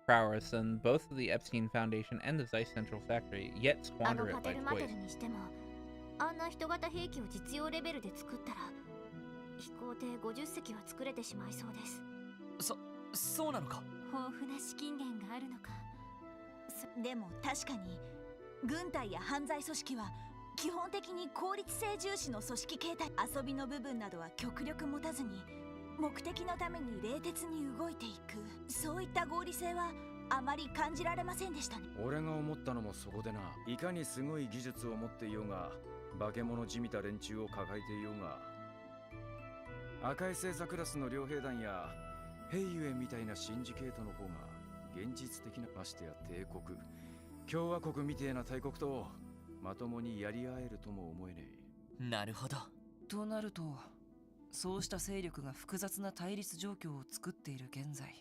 prowess than both the Epstein Foundation and the Zeiss Central Factory, yet あの squander パ it テ like ルマテ toys. ルにしても、あんな人型兵器を実用レベルで作ったら飛行艇50隻は作れてしまいそうです。そうなのか。豊富な資金源があるのか。でも確かに軍隊や犯罪組織は基本的に効率性重視の組織形態。遊びの部分などは極力持たずに目的のために冷徹に動いていく、そういった合理性はあまり感じられませんでしたね。俺が思ったのもそこでな。いかにすごい技術を持っていようが、化け物じみた連中を抱えていようが、赤い星座クラスの両兵団やヘイユエみたいなシンジケートの方が現実的な。ましてや帝国、共和国みてえな大国とまともにやり合えるとも思えねえ。なるほど。となるとそうした勢力が複雑な対立状況を作っている現在、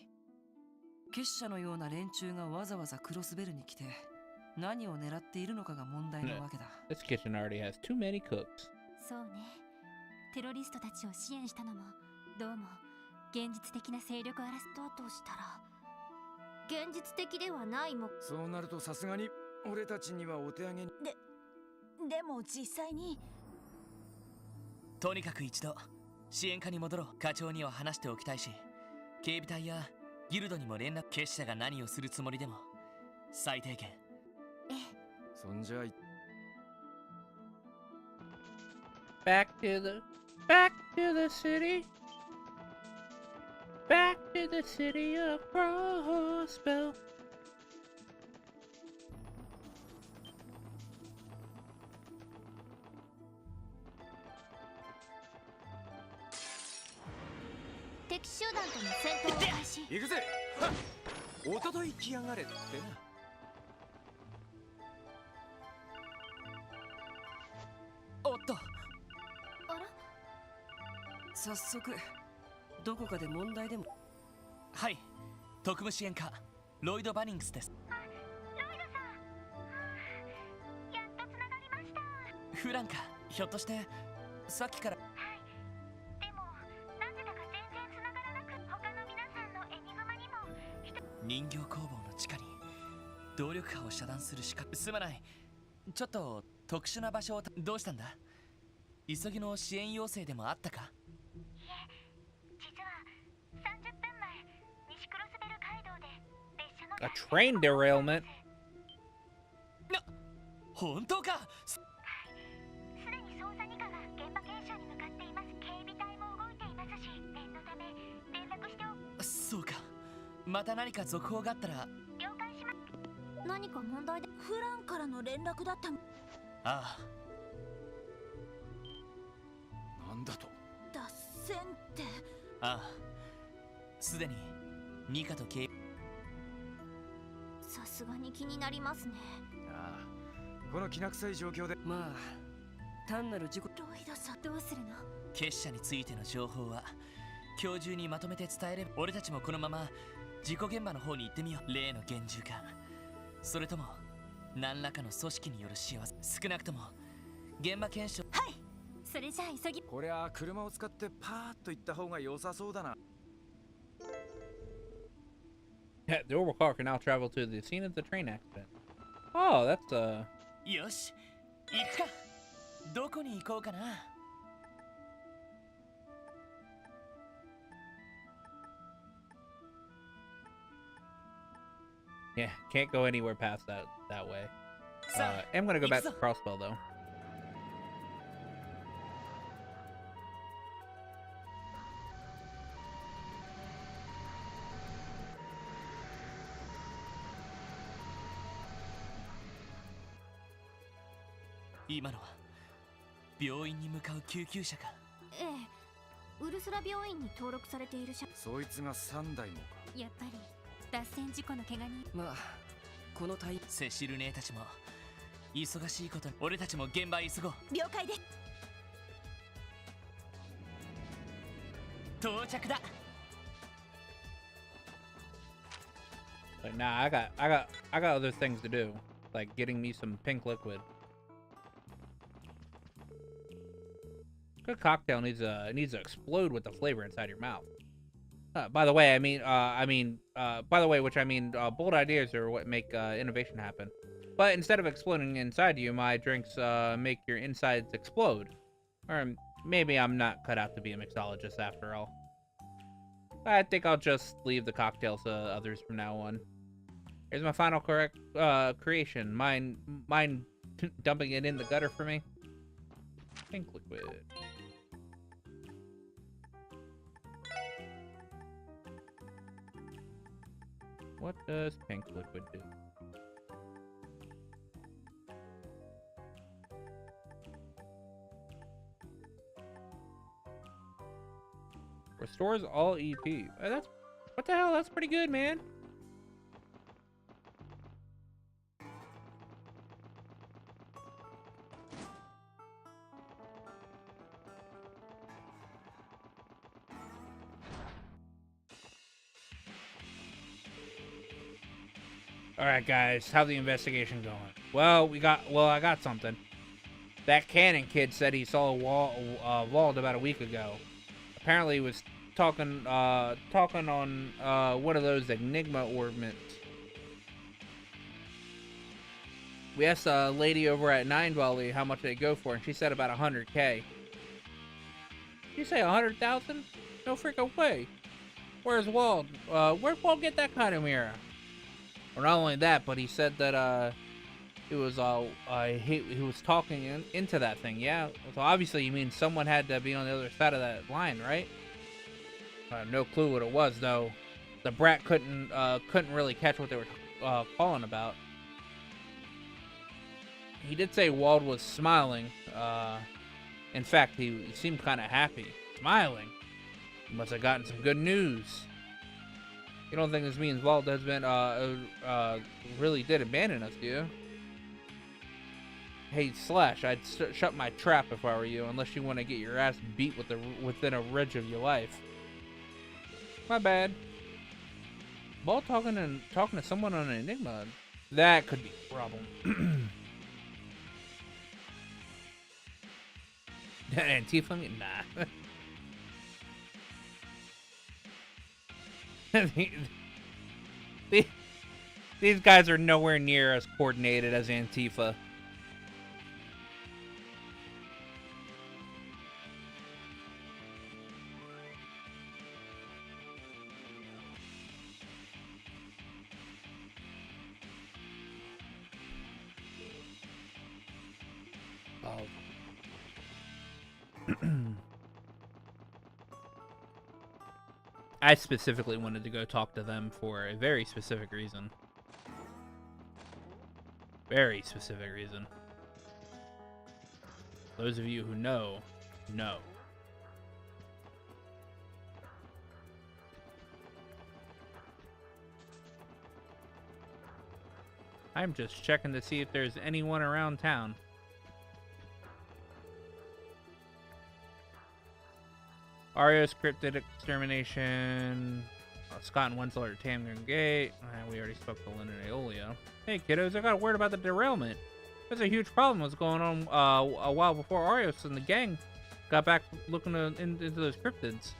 結社のような連中がわざわざクロスベルに来て何を狙っているのかが問題なわけだ。This kitchen already has too many cooks. そうね。テロリストたちを支援したのもどうも現実的な勢力争いだとしたら現実的ではないも。そうなるとさすがに俺たちにはお手上げに。でも実際に。とにかく一度支援課に戻ろう。課長には話しておきたいし、警備隊やギルドにも連絡。結社が何をするつもりでも最低限。ええ。そんじゃBack to the city. Back to the city of Crossbell. 敵集団との戦闘を開始。行くぜ。おととい来やがれってな。おっと。あら、早速どこかで問題でも。はい、特務支援課ロイド・バニングスです。ロイドさん、やっとつながりました。フランカ、ひょっとしてさっきから。はい、でもなぜだか全然つながらなく、他の皆さんのエニグマにも。人形工房の地下に動力波を遮断する仕掛け。すまない、ちょっと特殊な場所を。どうしたんだ。急ぎの支援要請でもあったか。いえ、実は30分前、西クロスベル街道で列車の A train derailment. 本当か。すでに捜査二課が現場検証に向かっています。警備隊も動いていますし、念のため連絡してお。そうか。また何か続報があったら。了解します。何か問題で。フランからの連絡だった。ああ。なんだと。脱線って。ああ、すでに二課と警備。さすがに気になりますね。ああ、このきな臭い状況で。まあ単なる事故。ロイドさん、どうするの？結社についての情報は今日中にまとめて伝えれば。俺たちもこのまま事故現場の方に行ってみよう。例の厳重化それとも何らかの組織による仕業。少なくとも現場検証。はい。それじゃあ急ぎ。こりゃ車を使ってパーッと行った方が良さそうだな。Yeah, the orbital car can now travel to the scene of the train accident. Oh, that's よし、行くか。どこに行こうかな。yeah, can't go anywhere past that way. さあ、 I'm gonna go back to 行くぞ。 Crossbow though. 今のは病院に向かう救急車か。ええ、ウルスラ病院に登録されている車。そいつが3台もか。やっぱり脱線事故の怪我人。まあこの隊セシル姉たちも忙しいことに、俺たちも現場へ急ごう。了解です。到着だ。 Like, nah, I got other things to do, like getting me some pink liquid. Good cocktail needs to explode with the flavor inside your mouth. By the way, by the way, which I mean, bold ideas are what make innovation happen. But instead of exploding inside you, my drinks make your insides explode. Or maybe I'm not cut out to be a mixologist after all. I think I'll just leave the cocktails to others from now on. Here's my final creation. Mine dumping it in the gutter for me. Pink liquid. What does pink liquid do? Restores all EP. That's what the hell? That's pretty good, man. All right, guys, how's the investigation going? Well, I got something. That Cannon kid said he saw Wald about a week ago. Apparently, he was talking on one of those Enigma orbits. We asked a lady over at Nine Valley how much they go for, and she said about 100K. Did you say 100,000? No freaking way. Where's Wald? Where'd Wald get that kind of mirror? Well, not only that, but he said that he was talking into that thing. Yeah, so obviously you mean someone had to be on the other side of that line, right? No clue what it was though. The brat couldn't really catch what they were calling about. He did say Wald was smiling. In fact, he seemed kind of happy, smiling. He must have gotten some good news. You don't think this means Wald has been really did abandon us, do you? Hey Slash, I'd shut my trap if I were you, unless you want to get your ass beat within a ridge of your life. My bad. Wald talking to someone on an Enigma. That could be a problem. Antifa? Nah. These guys are nowhere near as coordinated as Antifa. Oh. I specifically wanted to go talk to them for a very specific reason. Very specific reason. Those of you who know, know. I'm just checking to see if there's anyone around town. Ario's cryptid extermination. Scott and Wenzel are at Tamgren Gate. We already spoke to Lynn and Aeolio. Hey, kiddos, I got a word about the derailment. There's a huge problem was going on a while before Arios and the gang got back looking into those cryptids.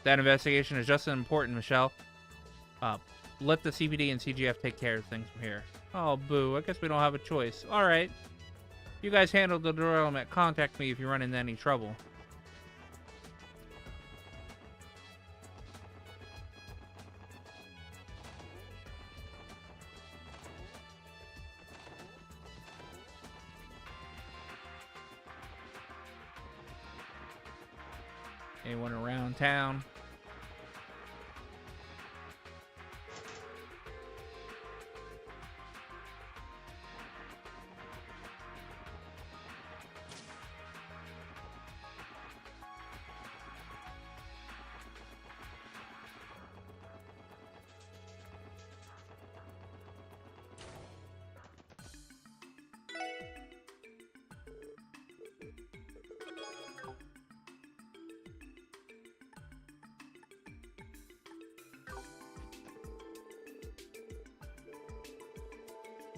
That investigation is just as important, Michelle. Let the CPD and CGF take care of things from here. Oh, boo. I guess we don't have a choice. All right. You guys handle the derailment. Contact me if you run into any trouble. Anyone around town?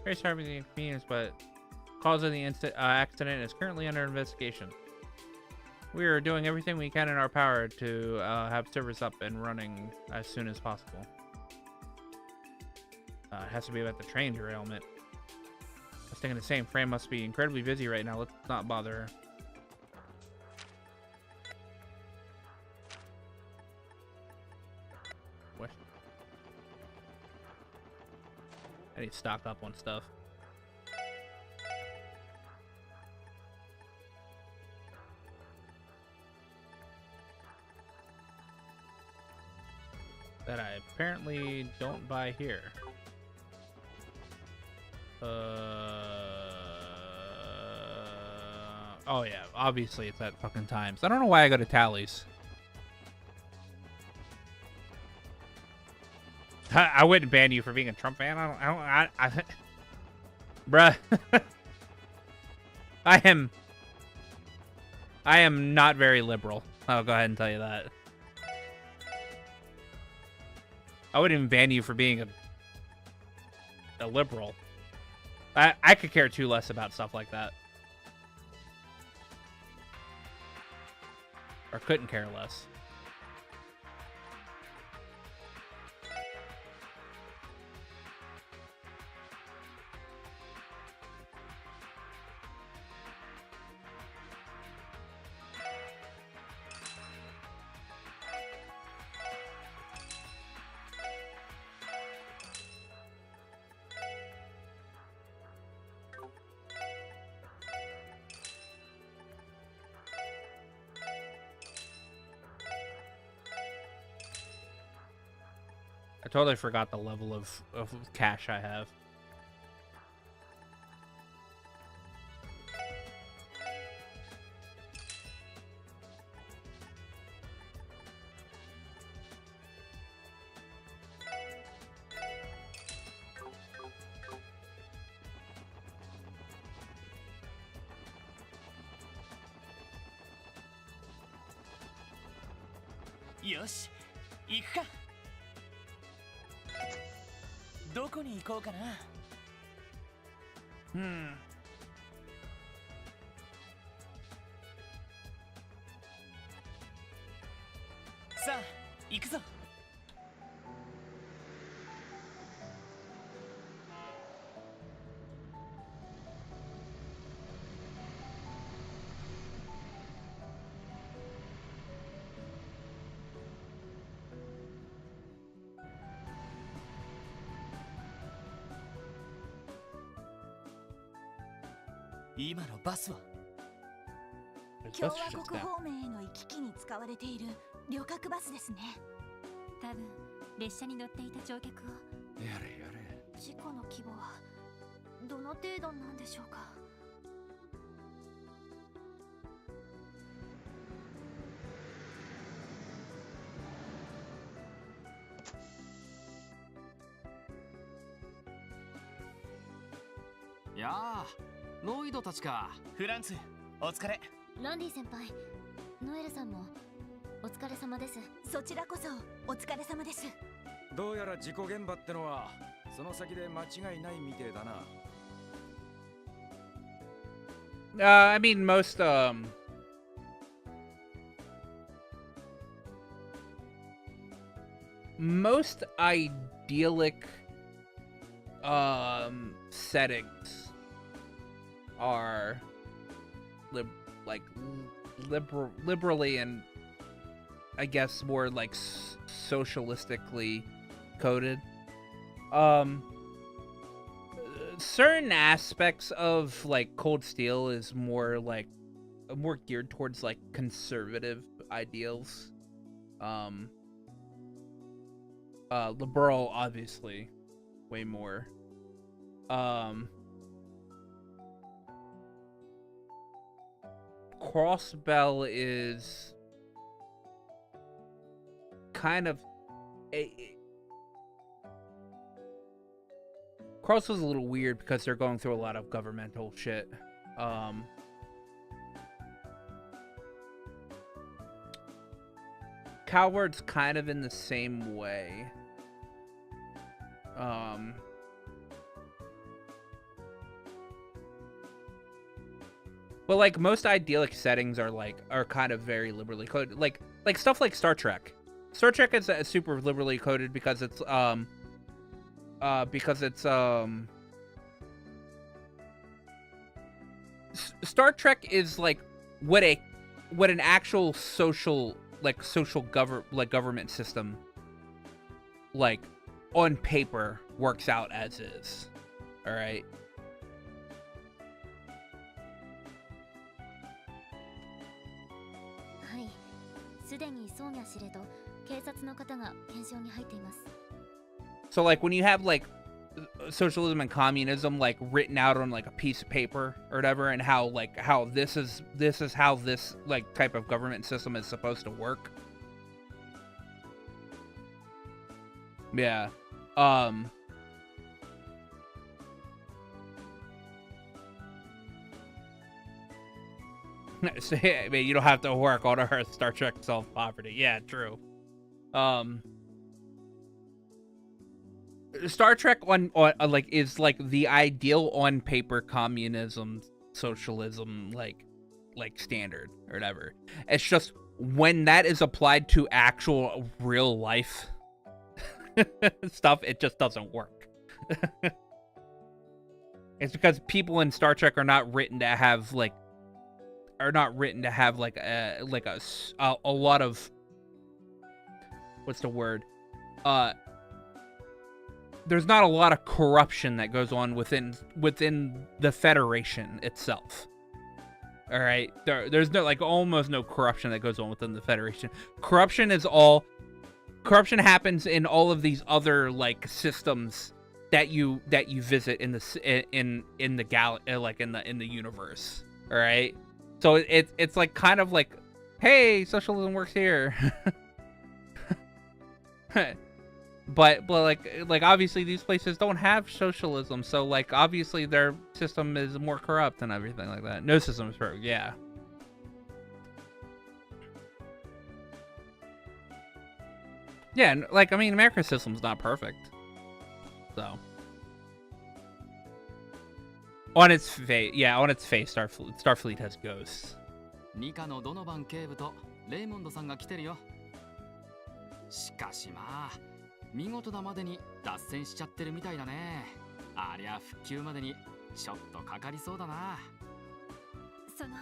Very sorry for the inconvenience, but cause of the accident is currently under investigation. We are doing everything we can in our power to have servers up and running as soon as possible. It has to be about the train derailment. I was thinking the same frame must be incredibly busy right now. Let's not bother her. What? I need to stock up on stuff. That I apparently don't buy here. Oh yeah, obviously it's at fucking Times. I don't know why I go to Tallies. I wouldn't ban you for being a Trump fan. Bruh. I am not very liberal. I'll go ahead and tell you that. I wouldn't even ban you for being a liberal. I could care too less about stuff like that. Or couldn't care less. I totally forgot the level of cash I have.よし、行くか。どこに行こうかな。さあ、行くぞ。今のバスは共和国方面への行き来に使われている旅客バスですね。多分列車に乗っていた乗客を。やれやれ。事故の規模はどの程度なんでしょうか。やあ、ノイドたちか。フランツ、お疲れ。ランディ先輩、ノエルさんも。お疲れ様です。そちらこそお疲れ様です。どうやら事故現場ってのはその先で間違いないみてえだな。I mean, most idyllic settings are liberally and I guess more like socialistically coded. Certain aspects of like Cold Steel is more geared towards like conservative ideals. Liberal obviously way more. Crossbell is kind of Cross was a little weird because they're going through a lot of governmental shit. Coward's kind of in the same way. But like most idyllic settings are kind of very liberally coded. Like stuff like Star Trek. Star Trek is super liberally coded because it's Star Trek is like what an actual social government system like on paper works out as is. All right. So like when you have like socialism and communism like written out on like a piece of paper or whatever, and how this is how this like type of government system is supposed to work. Yeah. So, I mean, you don't have to work on Earth. Star Trek solved poverty. Yeah, true. Star Trek is like the ideal on paper communism, socialism, like standard or whatever. It's just when that is applied to actual real life stuff, it just doesn't work. It's because people in Star Trek are not written to have like a lot of, what's the word? There's not a lot of corruption that goes on within the Federation itself. All right, there's no almost no corruption that goes on within the Federation. Corruption happens in all of these other like systems that you visit in the in the universe. All right, so it's like kind of like, hey, socialism works here. But like obviously these places don't have socialism, so like obviously their system is more corrupt and everything like that. No system is perfect, yeah. Yeah, and like I mean America's system's not perfect. So on its face, Starfleet has ghosts. ニカのドノバン警部とレイモンドさんが来てるよ。しかしまあ見事なまでに脱線しちゃってるみたいだね。ありゃ復旧までにちょっとかかりそうだな。その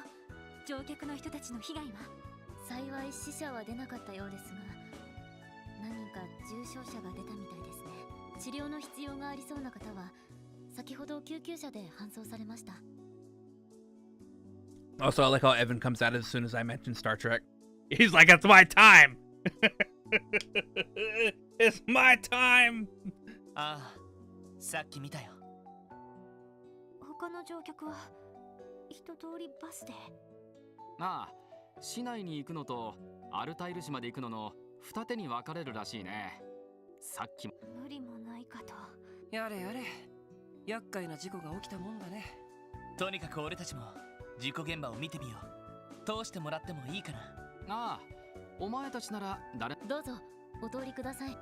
乗客の人たちの被害は？幸い死者は出なかったようですが、何人か重傷者が出たみたいですね。治療の必要がありそうな方は先ほど救急車で搬送されました。Also, I like how Evan comes out as soon as I mention Star Trek. He's like, "It's my time." It's my time. ああ、さっき見たよ。他の乗客は一通りバスで。ああ、市内に行くのとアルタイル市まで行くのの二手に分かれるらしいね。さっきも無理もないかと。やれやれ、厄介な事故が起きたもんだね。とにかく俺たちも事故現場を見てみよう。通してもらってもいいかな。ああ、お前たちなら誰？どうぞお通りください。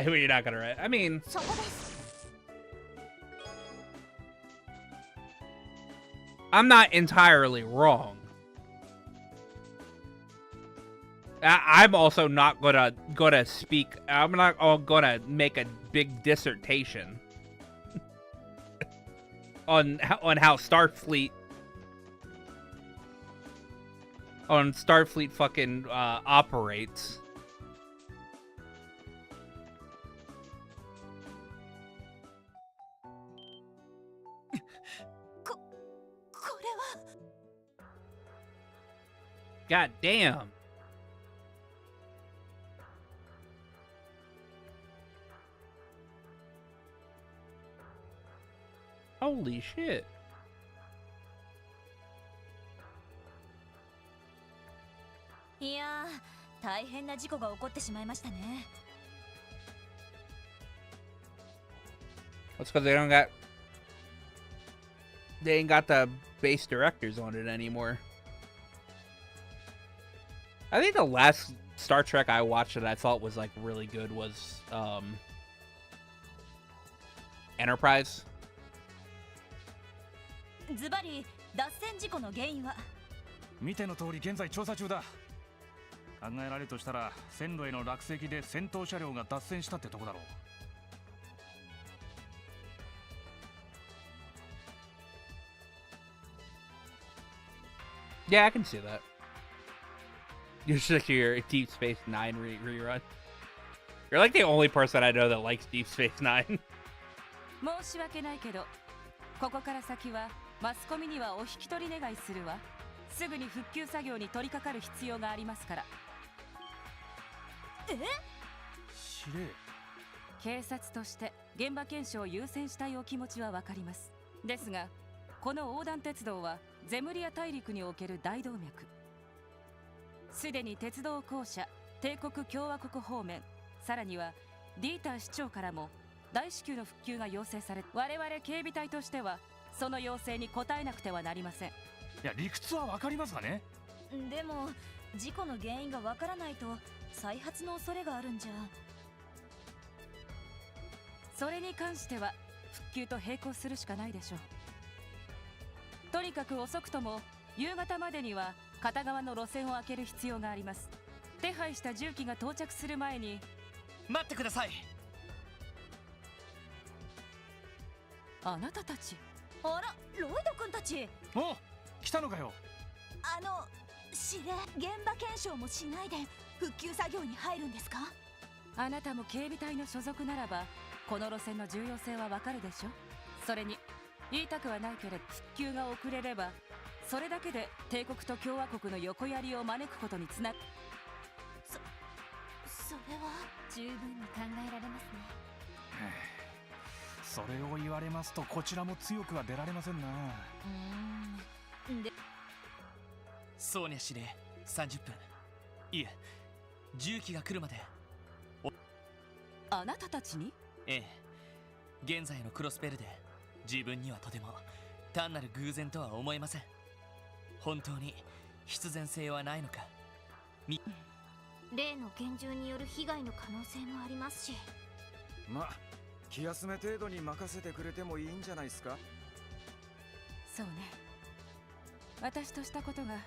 You're not gonna write. I mean, そこです。 I'm not entirely wrong. I'm also not gonna speak. I'm not gonna make a big dissertation on how Starfleet fucking operates. これは God damn. Holy shit. いやー、大変な事故が起こってしまいましたね。 That's because they ain't got the base directors on it anymore. I think the last Star Trek I watched that I thought was like really good was Enterprise. ズバリ脱線事故の原因は？見ての通り現在調査中だ。考えられるとしたら線路への落石で先頭車両が脱線したってとこだろう。 Yeah, I can see that. You're just like your Deep Space Nine rerun. You're like the only person I know that likes Deep Space Nine. 申し訳ないけど、ここから先はマスコミにはお引き取り願いするわ。すぐに復旧作業に取り掛かる必要がありますから。司令。警察として現場検証を優先したいお気持ちはわかります。ですが、この横断鉄道はゼムリア大陸における大動脈。すでに鉄道公社、帝国共和国方面、さらにはディーター市長からも大至急の復旧が要請され、我々警備隊としてはその要請に応えなくてはなりません。いや、理屈はわかりますがね。でも事故の原因がわからないと再発の恐れがあるんじゃ。それに関しては復旧と並行するしかないでしょう。とにかく遅くとも夕方までには片側の路線を開ける必要があります。手配した重機が到着する前に。待ってください。あなたたち。あら、ロイド君たち。お、来たのかよ。司令、現場検証もしないで復旧作業に入るんですか？あなたも警備隊の所属ならばこの路線の重要性はわかるでしょ。それに言いたくはないけれど復旧が遅れればそれだけで帝国と共和国の横やりを招くことにつながる。それは十分に考えられますね。それを言われますとこちらも強くは出られませんな。で、ソーニャ司令30分。いえ、重機が来るまで。あなたたちに？ええ、現在のクロスベルで自分にはとても単なる偶然とは思えません。本当に必然性はないのか。例の拳銃による被害の可能性もありますし。ま、気休め程度に任せてくれてもいいんじゃないですか。そうね。私としたことが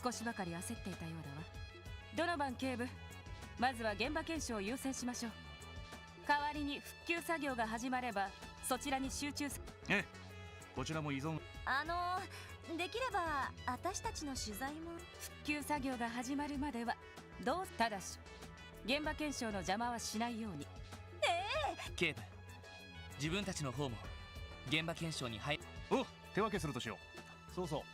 少しばかり焦っていたようだわ。ドノバン警部、まずは現場検証を優先しましょう。代わりに復旧作業が始まればそちらに集中す。ええ、こちらも依存。できれば私たちの取材も。復旧作業が始まるまではどう。ただし現場検証の邪魔はしないように。警部、自分たちの方も現場検証に入る。お、手分けするとしよう。そうそ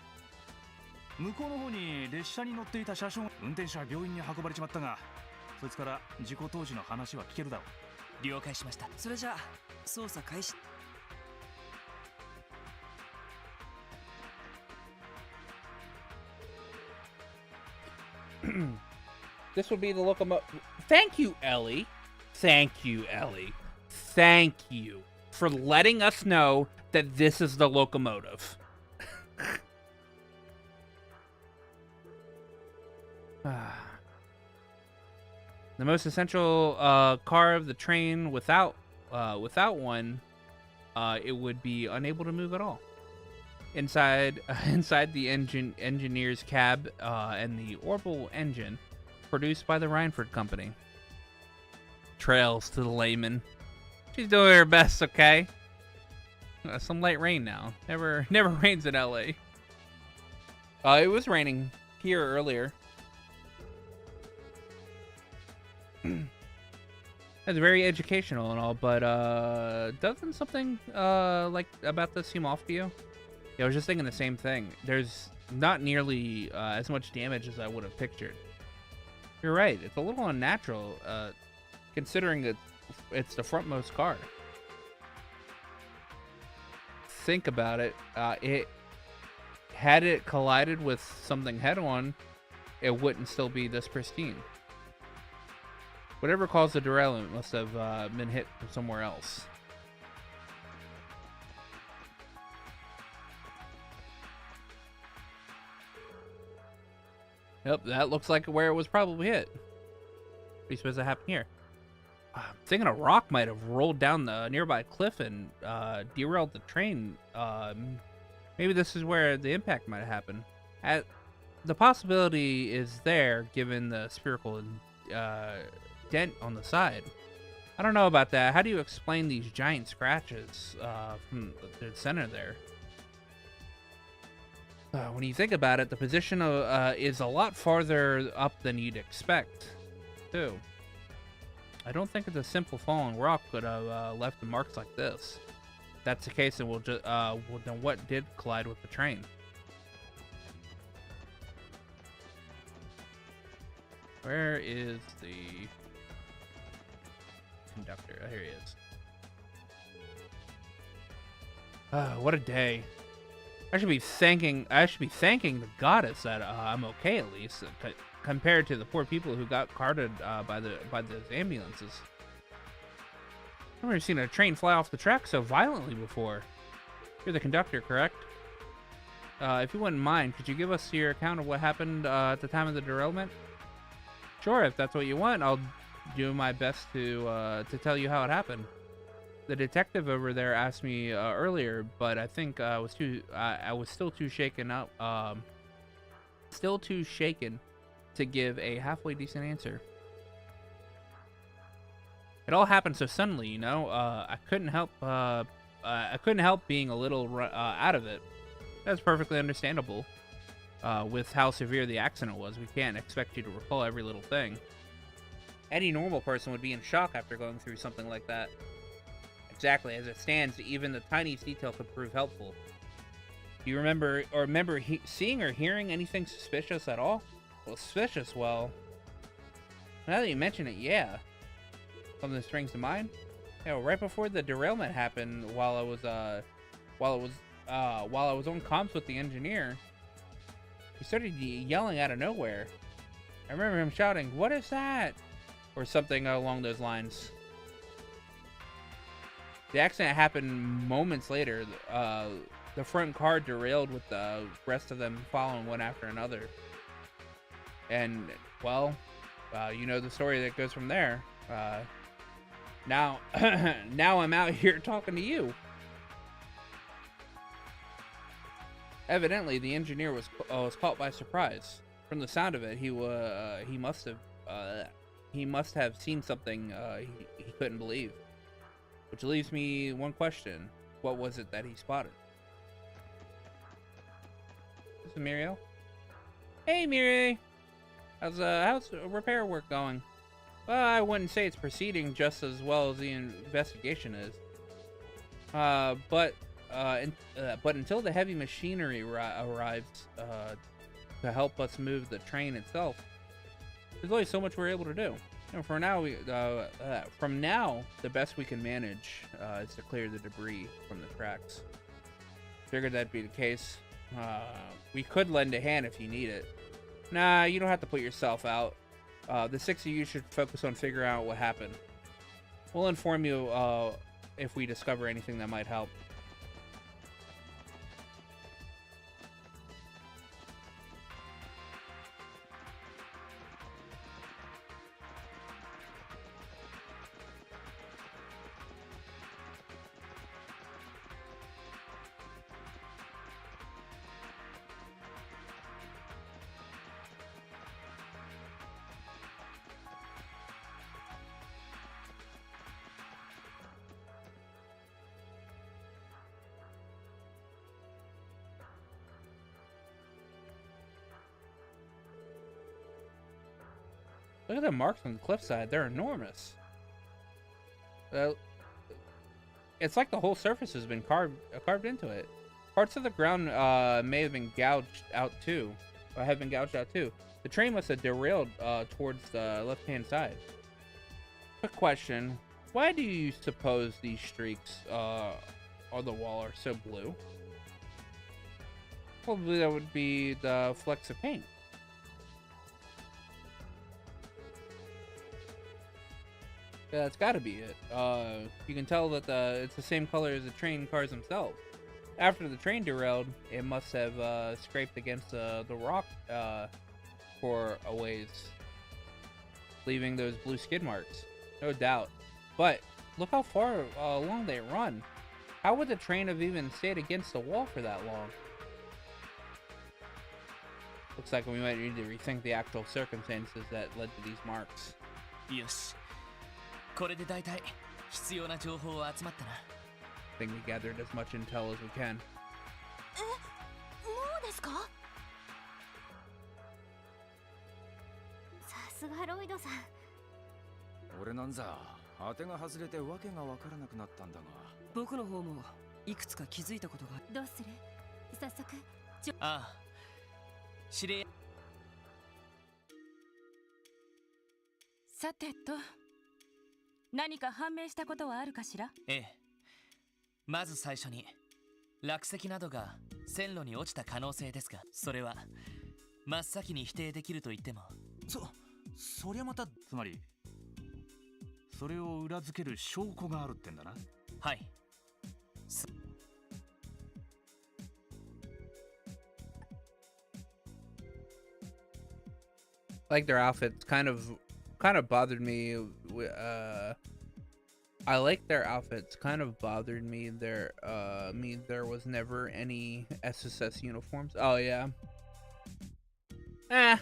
う。向こうの方に列車に乗っていた車掌が運転手は病院に運ばれちまったが、そいつから事故当時の話は聞けるだろう。了解しました。それじゃあ捜査開始。This would be the locomotive. Thank you, Ellie. Thank you, Ellie. Thank you for letting us know that this is the locomotive. The most essential car of the train. Without one, it would be unable to move at all. Inside the engineer's cab and the orbital engine produced by the Rhineford Company. Trails to the layman. She's doing her best, okay? Some light rain now. Never rains in LA. It was raining here earlier. It's very educational and all, but doesn't something like about this seem off to you? Yeah, I was just thinking the same thing. There's not nearly as much damage as I would have pictured. You're right. It's a little unnatural, considering that it's the frontmost car. Think about it. Had it collided with something head-on, it wouldn't still be this pristine. Whatever caused the derailment must have been hit from somewhere else. Yep, that looks like where it was probably hit. What are you supposed to happen here? I'm thinking a rock might have rolled down the nearby cliff and derailed the train. Maybe this is where the impact might have happened. The possibility is there, given the spherical dent on the side. I don't know about that. How do you explain these giant scratches from the center there? When you think about it, the position is a lot farther up than you'd expect, too. I don't think it's a simple falling rock could have left marks like this. If that's the case, then then what did collide with the train? Where is the conductor? Oh, here he is. What a day. I should be thanking the goddess that I'm okay, at least, compared to the poor people who got carted by those ambulances. I've never seen a train fly off the track so violently before. You're the conductor, correct? If you wouldn't mind, could you give us your account of what happened at the time of the derailment? Sure, if that's what you want, I'll do my best to tell you how it happened. The detective over there asked me earlier, but I think I was still too shaken up, still too shaken to give a halfway decent answer. It all happened so suddenly, you know. I couldn't help being a little out of it. That's perfectly understandable. With how severe the accident was, we can't expect you to recall every little thing. Any normal person would be in shock after going through something like that. Exactly, as it stands, even the tiniest detail could prove helpful. Do you remember seeing or hearing anything suspicious at all? Well, suspicious, well, now that you mention it, yeah. Something springs to mind? Yeah, well, right before the derailment happened, while I was on comms with the engineer, he started yelling out of nowhere. I remember him shouting, "What is that?" or something along those lines. The accident happened moments later. The front car derailed with the rest of them following one after another. And, well, you know the story that goes from there. Now I'm out here talking to you. Evidently, the engineer was caught by surprise. From the sound of it, he must have seen something he couldn't believe. Which leaves me one question. What was it that he spotted? This is Muriel. Hey, Miri. How's repair work going? Well, I wouldn't say it's proceeding just as well as the investigation is. But until the heavy machinery arrives, to help us move the train itself. There's only so much we're able to do. For now, from now, the best we can manage is to clear the debris from the tracks. Figured that'd be the case. We could lend a hand if you need it. Nah, you don't have to put yourself out. The 6 of you should focus on figuring out what happened. We'll inform you if we discover anything that might help. Look at the marks on the cliffside. They're enormous. It's like the whole surface has been carved into it. Parts of the ground may have been gouged out too. Or have been gouged out too. The train must have derailed towards the left-hand side. Quick question. Why do you suppose these streaks on the wall are so blue? Probably that would be the flecks of paint. Yeah, that's gotta be it. You can tell that it's the same color as the train cars themselves. After the train derailed, it must have scraped against the rock for a ways, leaving those blue skid marks. No doubt. But look how far along they run. How would the train have even stayed against the wall for that long? Looks like we might need to rethink the actual circumstances that led to these marks. Yes. これで大体必要な情報は集まったな。I think we gathered as much intel as we can. もうですか？さすがロイドさん。俺なんざ当てが外れてわけがわからなくなったんだが。僕の方もいくつか気づいたことが。どうする？早速。ああ。指令。さてと。何か判明したことはあるかしら？ええ。まず最初に落石などが線路に落ちた可能性ですが、それは真っ先に否定できると言っても、そりゃまた、つまりそれを裏付ける証拠があるってんだな。はい。Like their outfits kind of bothered me. I like their outfits. Kind of bothered me. There was never any SSS uniforms. Oh yeah. I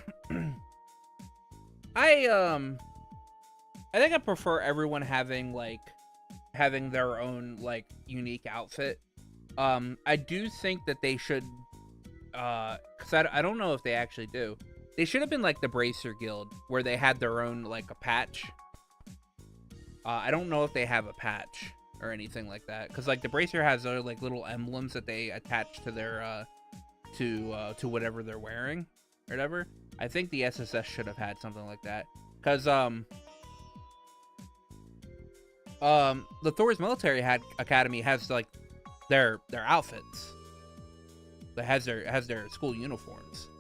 think I prefer everyone having their own like unique outfit. I do think that they should, cause I don't know if they actually do. They should have been like the Bracer Guild, where they had their own, like, a patch. I don't know if they have a patch or anything like that. Because, like, the Bracer has their, like, little emblems that they attach to their, to whatever they're wearing. Or whatever. I think the SSS should have had something like that. Because, the Thor's Military Academy has, like, their outfits. That has their school uniforms.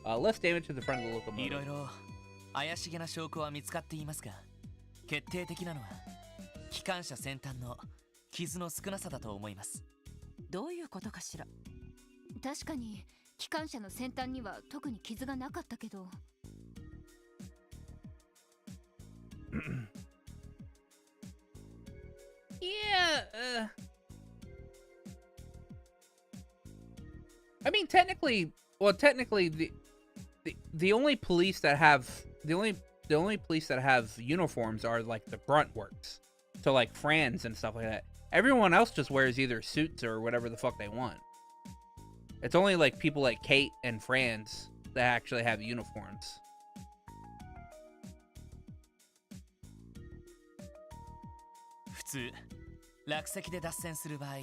Less damage to the front of the locomotive. いろいろ怪しげな証拠は見つかっていますが、決定的なのは機関車先端の傷の少なさだと思います。どういうことかしら。確かに機関車の先端には特に傷がなかったけど。Yeah. I mean, technically, the only police that have the only police that have uniforms are like the grunt works, so like Franz and stuff like that. Everyone else just wears either suits or whatever the fuck they want. It's only like people like Kate and Franz that actually have uniforms. 普通落石で脱線する場合、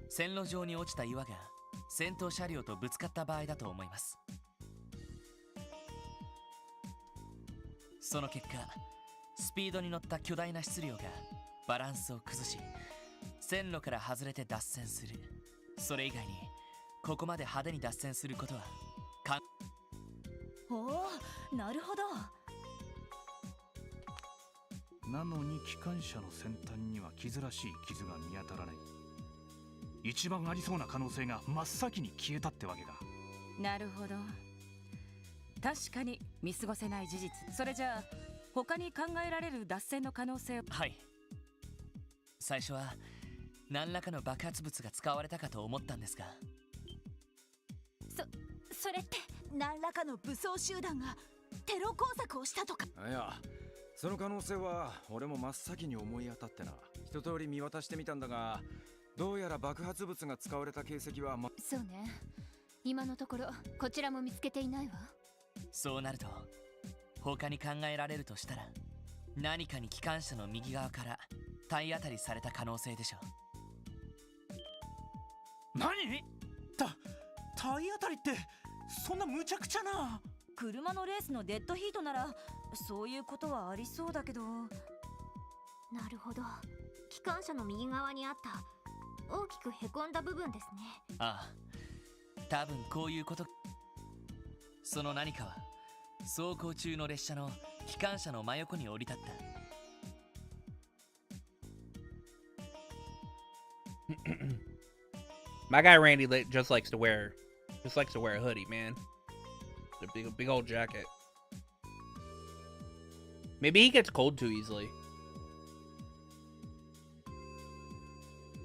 線路上に落ちた岩が戦闘車両とぶつかった場合だと思います。その結果、スピードに乗った巨大な質量がバランスを崩し、線路から外れて脱線する。それ以外にここまで派手に脱線することはおお、なるほど。なのに機関車の先端には傷らしい傷が見当たらない。一番ありそうな可能性が真っ先に消えたってわけか。なるほど。確かに見過ごせない事実。それじゃあ他に考えられる脱線の可能性を。はい。最初は何らかの爆発物が使われたかと思ったんですが、それって何らかの武装集団がテロ工作をしたとか。いや、その可能性は俺も真っ先に思い当たってな。一通り見渡してみたんだが、どうやら爆発物が使われた形跡はそうね。今のところこちらも見つけていないわ。そうなると他に考えられるとしたら、何かに機関車の右側から体当たりされた可能性でしょう。何？体当たりってそんな無茶苦茶な。車のレースのデッドヒートならそういうことはありそうだけど。なるほど。機関車の右側にあった大きくへこんだ部分ですね。ああ、多分こういうこと。その何かは走行中の列車の機関車の真横に降り立った。My guy Randy just likes to wear a hoodie, man. A big old jacket. Maybe he gets cold too easily.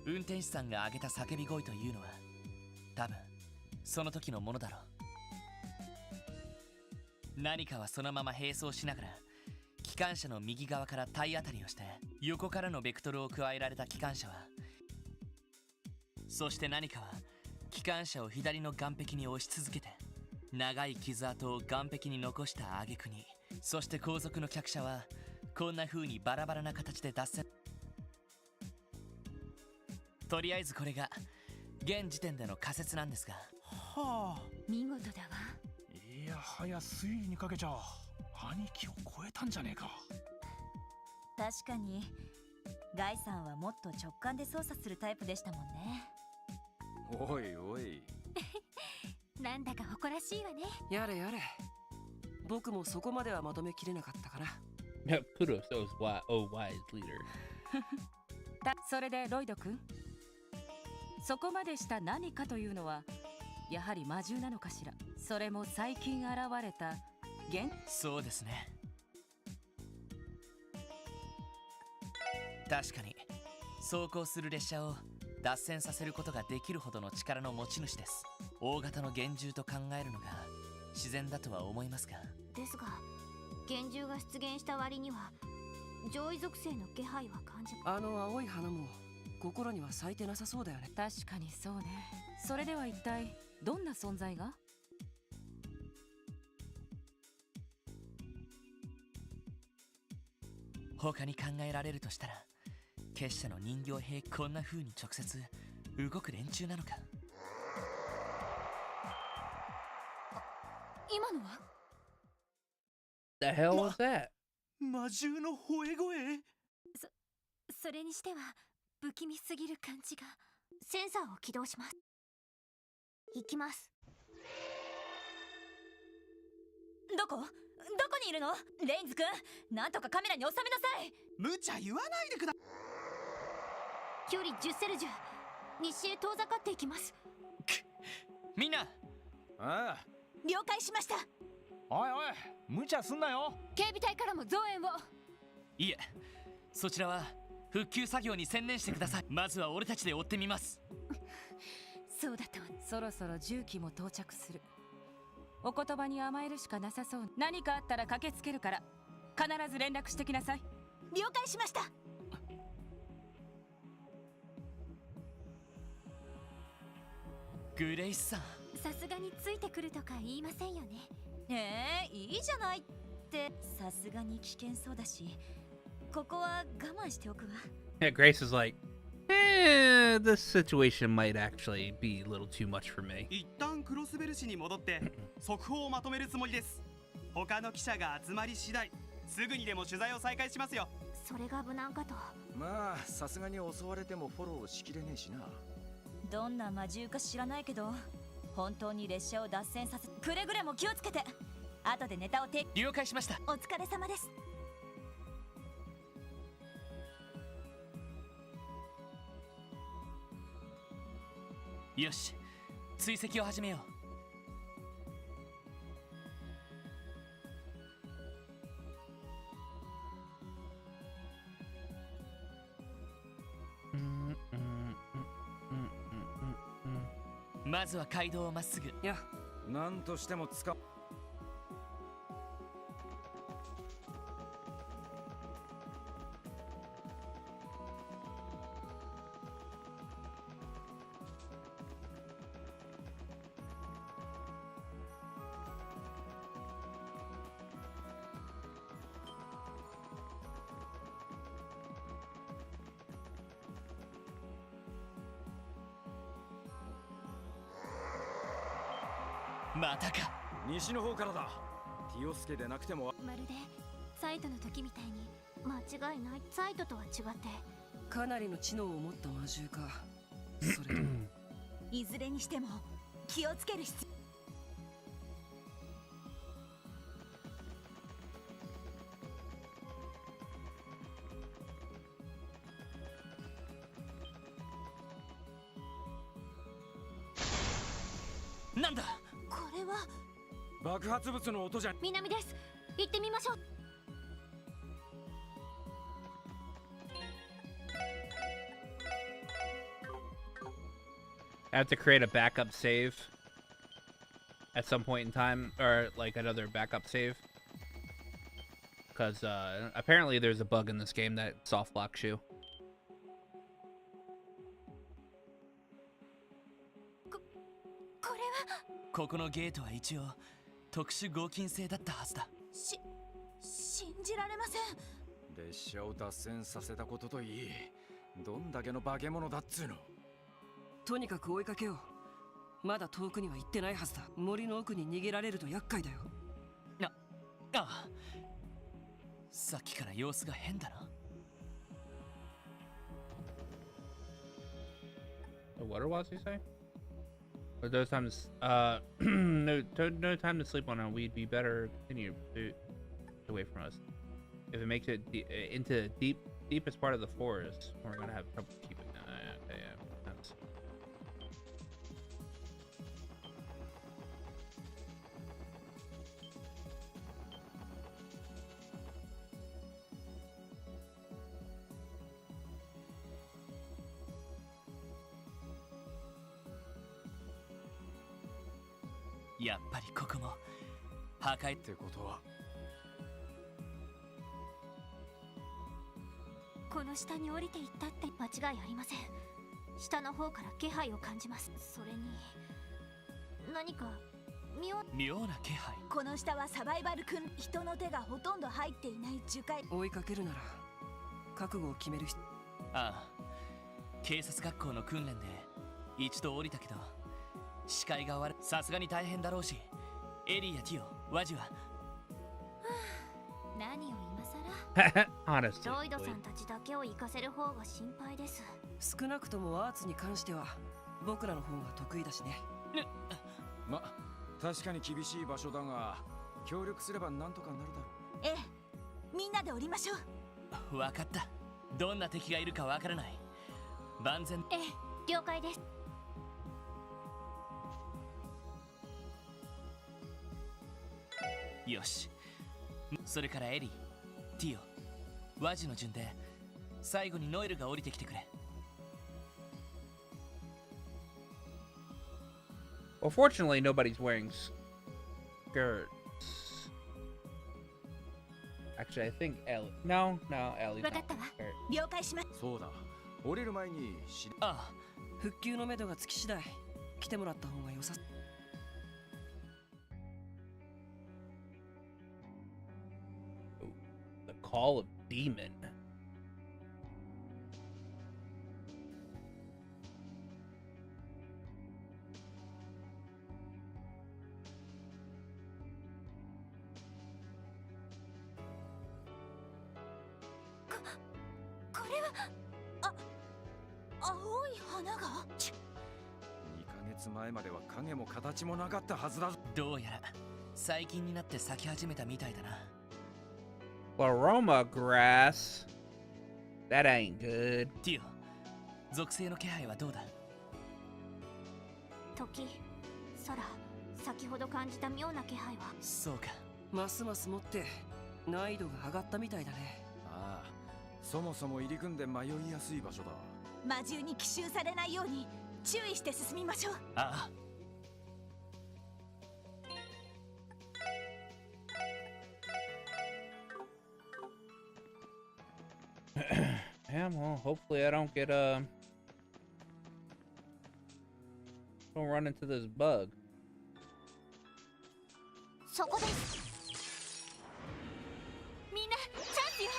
運転手さんが上げた叫び声というのは多分その時のものだろう。何かはそのまま並走しながら機関車の右側から体当たりをして、横からのベクトルを加えられた機関車は、そして何かは機関車を左の岸壁に押し続けて、長い傷跡を岸壁に残した挙句に、そして後続の客車はこんな風にバラバラな形で脱線。とりあえずこれが現時点での仮説なんですが。はあ、見事だわ。いやはや推理にかけちゃ兄貴を超えたんじゃねえか。確かにガイさんはもっと直感で操作するタイプでしたもんね。おいおい。なんだか誇らしいわね。やれやれ。僕もそこまではまとめきれなかったかな。Kudos to wise leader. それでロイド君、そこまでした何かというのはやはり魔獣なのかしら。それも最近現れたそうですね。確かに走行する列車を脱線させることができるほどの力の持ち主です。大型の幻獣と考えるのが自然だとは思いますが。ですが幻獣が出現した割には上位属性の気配は感じ。あの青い花も心には咲いてなさそうだよね。確かにそうね。それでは一体どんな存在が？他に考えられるとしたら、結社の人形兵、こんな風に直接動く連中なのか。今のは The hell was that? 魔獣の吠え声。それにしては不気味すぎる感じが。センサーを起動します。行きます。どこにいるの？レインズ君、なんとかカメラに収めなさい。無茶言わないでくだ。距離10セルジュ、西へ遠ざかっていきます。みんな。ああ、了解しました。おいおい、無茶すんなよ。警備隊からも増援を。いえ、そちらは復旧作業に専念してください。まずは俺たちで追ってみます。そうだと。そろそろ重機も到着する。お言葉に甘えるしかなさそう。何かあったら駆けつけるから必ず連絡してきなさい。了解しました。グレイスさん、さすがについてくるとか言いませんよね。いいじゃないって。さすがに危険そうだし、ここは我慢しておくわ。Yeah, Grace is like, this situation might actually be a little too much for me. 一旦クロスベル市に戻って速報をまとめるつもりです。他の記者が集まり次第、すぐにでも取材を再開しますよ。それが無難かと。まあさすがに襲われてもフォローしきれねえしな。どんな魔獣か知らないけど本当に列車を脱線させくれぐれも気をつけて。後でネタを了解しました。お疲れ様です。よし、追跡を始めよう。まずは街道をまっすぐ。いや、なんとしても使う。またか。西の方からだ。ティオスケでなくても。まるでサイトの時みたいに間違いない。サイトとは違ってかなりの知能を持った魔獣か。それといずれにしても気をつける必要。なんだこれは。爆発物の音じゃ。南です。行ってみましょう。I have to create a backup save at some point in time, or like another backup save, because apparently there's a bug in this game that soft locks you. これは。ここのゲートは一応特殊合金製だったはずだ。信じられません。列車を脱線させたことといい、どんだけの化け物だっつうの。とにかく追いかけよう。まだ遠くには行ってないはずだ。森の奥に逃げられると厄介だよ。ああ、さっきから様子が変だな。What was he saying? Or those times, no time to sleep on it. We'd be better continue away from us. If it makes it into the deepest part of the forest, we're gonna have trouble keeping that. Okay, yeah, that's. やっぱりここも破壊ってことは。この下に降りていったって間違いありません。下の方から気配を感じます。それに何か妙な気配。この下はサバイバル君。人の手がほとんど入っていない樹海。追いかけるなら覚悟を決める。ああ、警察学校の訓練で一度降りたけど視界が悪い。さすがに大変だろうし、エリーやティオ、ワジは何を今さら。Honestly, ロイドさんたちだけを行かせる方が心配です。少なくともアーツに関しては僕らの方が得意だしね。ま、確かに厳しい場所だが協力すればなんとかなるだろう。ええ、みんなで降りましょう。わかった。どんな敵がいるかわからない。万全。ええ、了解です。よし。それからエリー、ティオ、ワジの順で最後にノエルが降りてきてくれ。Well, fortunately, nobody's wearing skirts. Actually, I think Ellie. No, Ellie's not wearing a skirt. 了解します。そうだ。降りる前にああ、復旧のめどがつき次第来てもらった方が良さ。The Call of Demon. い花が。2ヶ月前までは影も形もなかったはずだ。どうやら最近になって咲き始めたみたいだな。Aroma grass. That ain't good. ティオ、属性の気配はどうだ？時、空、先ほど感じた妙な気配は。そうか。ますますもって難易度が上がったみたいだね。ああ、そもそも入り組んで迷いやすい場所だ。魔獣に奇襲されないように注意して進みましょう。ああ。Yeah, well, hopefully I don't get don't run into this bug. そこです。みんなチャンスよ。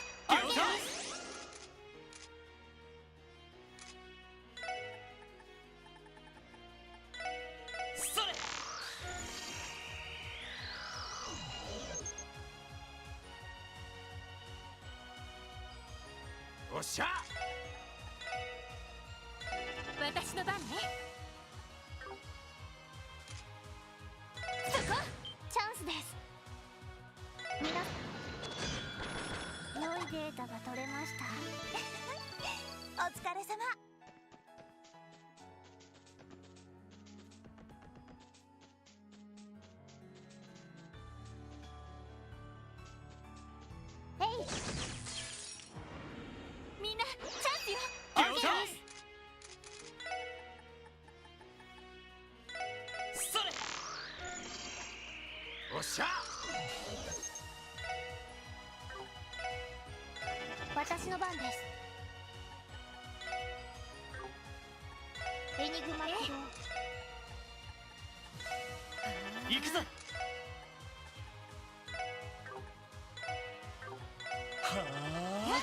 それ。おっしゃ。私の番ね。そこチャンスです。みんな良いデータが取れました。お疲れ様。へい、みんなチャンスよ。それ。おっしゃ。私の番です。エニグマ起動。行くぞ。はあ。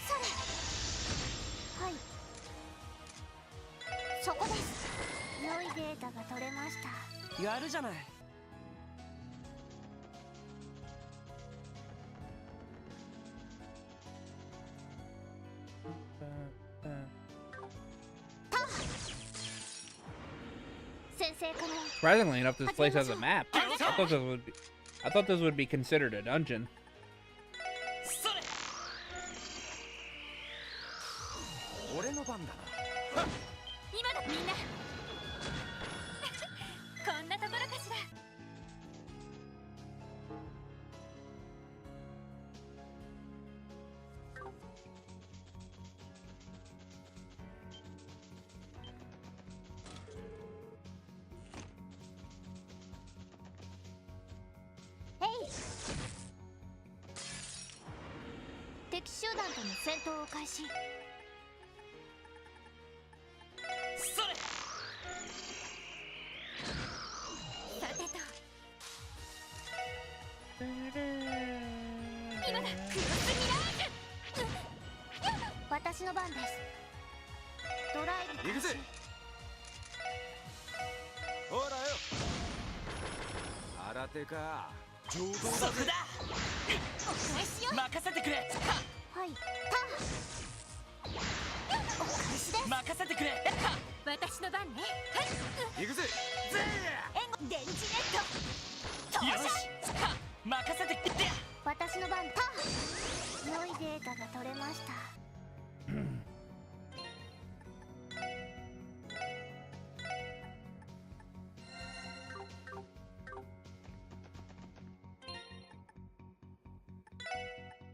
それ。はい。そこです。良いデータが取れました。やるじゃない。先生かな。 Surprisingly enough, this place has a map. I thought this would be considered a dungeon. それ。俺の番だな。今だみんな。こんなところかしら。敵集団との戦闘を開始。それ。さてと。今だクロスミラージュ。私の番です。ドライブ。行くぜ。ほらよ。新手か。上等だぜ。そこだ。お返しよ。任せてくれ。はい、お返しです。任せてくれ。私の番ね。行くぜ。電磁ネット。よし。任せてくれ。私の番。良いデータが取れました。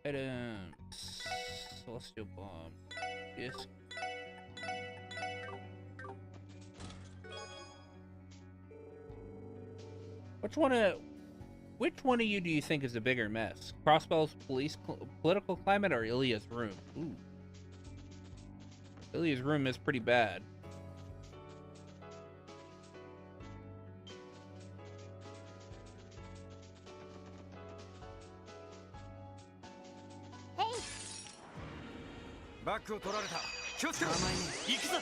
Items. Celestial bomb. Disc. Which one of you do you think is the bigger mess? Crossbell's political climate or Ilya's room? Ooh. Ilya's room is pretty bad.バックを取られた。気をつけろ。行くぞ。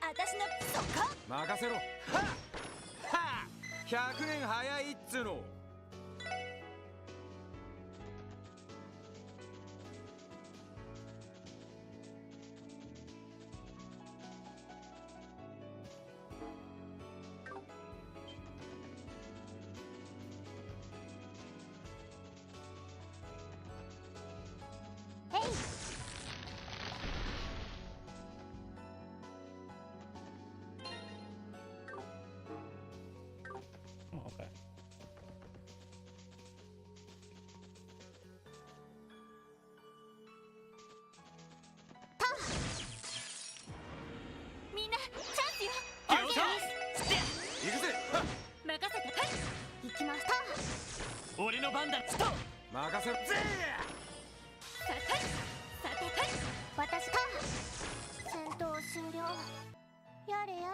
私のそこ。任せろ。はっはっ。100年早いっつうの。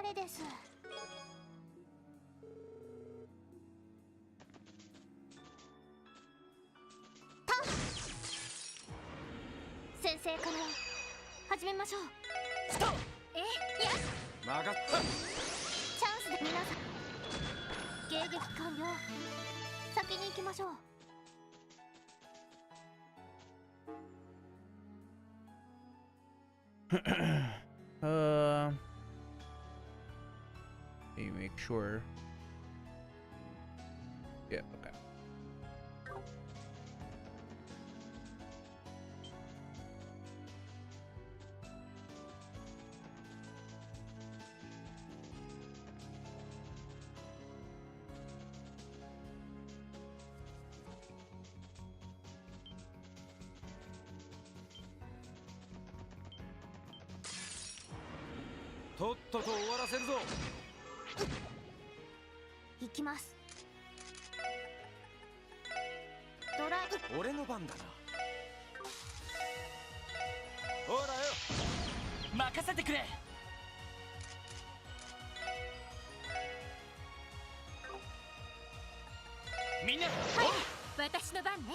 れです。先生から始めましょう。ストえ、や任チャンスで皆さん迎撃完了。先に行きましょう。Let me make sure. Yeah, okay.とっとと終わらせるぞ。行きます。ドライ俺の番だな。ほらよ、任せてくれ。みんな、はい、私の番ね。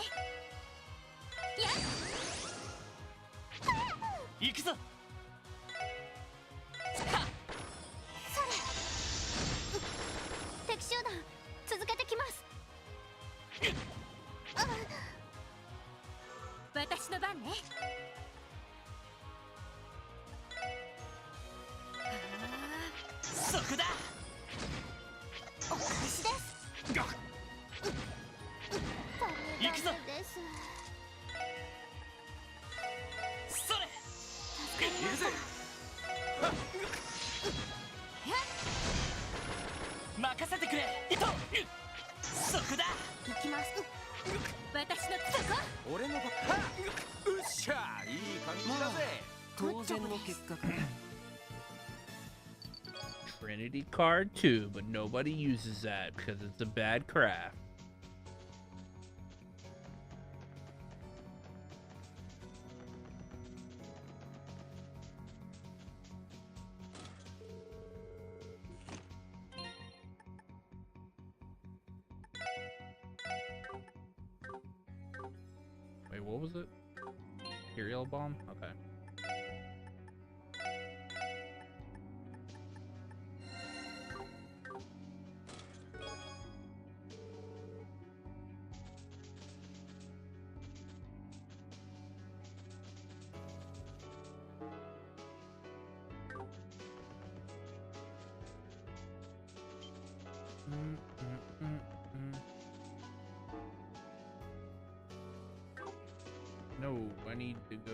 やっ行くぞ。敵集団続けてきます。私の番ね。そこだ。お返しです。行くぞ。です。それ。行くぜ。任せてくれ。そこだ。行きます。私のそこ。俺の番。はっ、うっしゃ、いい感じだぜ。当然の結果か。Trinity card 2, but nobody uses that because it's a bad craft. Wait, what was it? Imperial bomb? Okay. No, I need to go.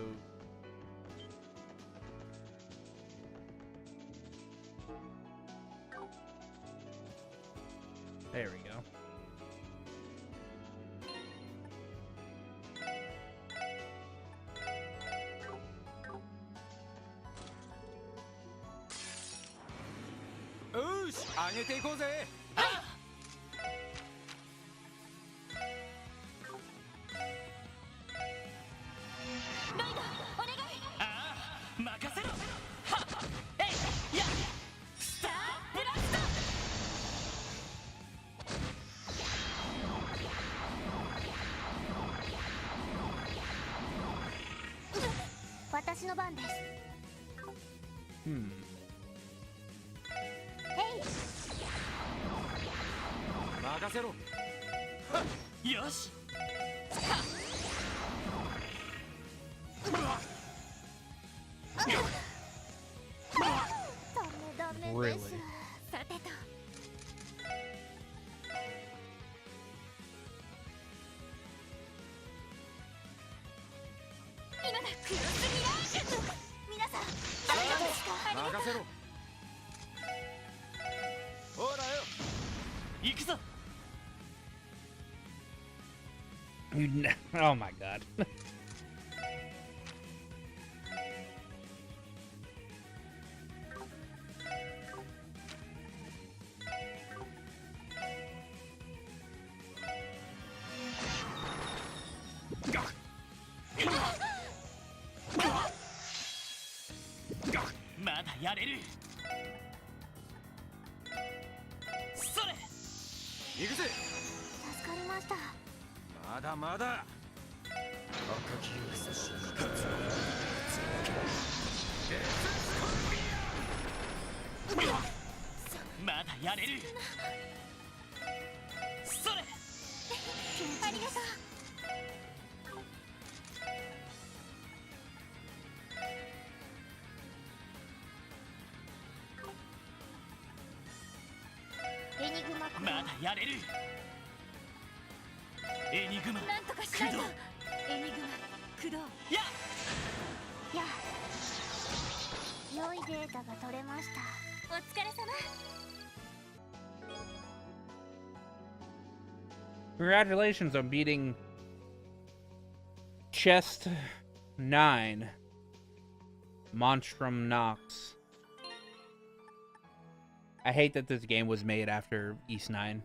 There we go. Oosh, 上げていこうぜ。任せろ。はっ、えい、や、スターブラスト。私の番です。任せろ。よし。ダメです。 Really? さてと。今だ、クロスミラー。皆さん大丈夫ですか？任せろ。ほらよ、行くぞ。Oh my god. 行くぜ。助かりました。まだまだ。赤き優しいまだやれる。それ。ありがとう。エニグマクロ。まだやれる。エニグマなんとかしないと。エニグマ駆動。やや良いデータが取れました。お疲れ様。Congratulations on beating Chest 9 Monstrum Nox. I hate that this game was made after East 9.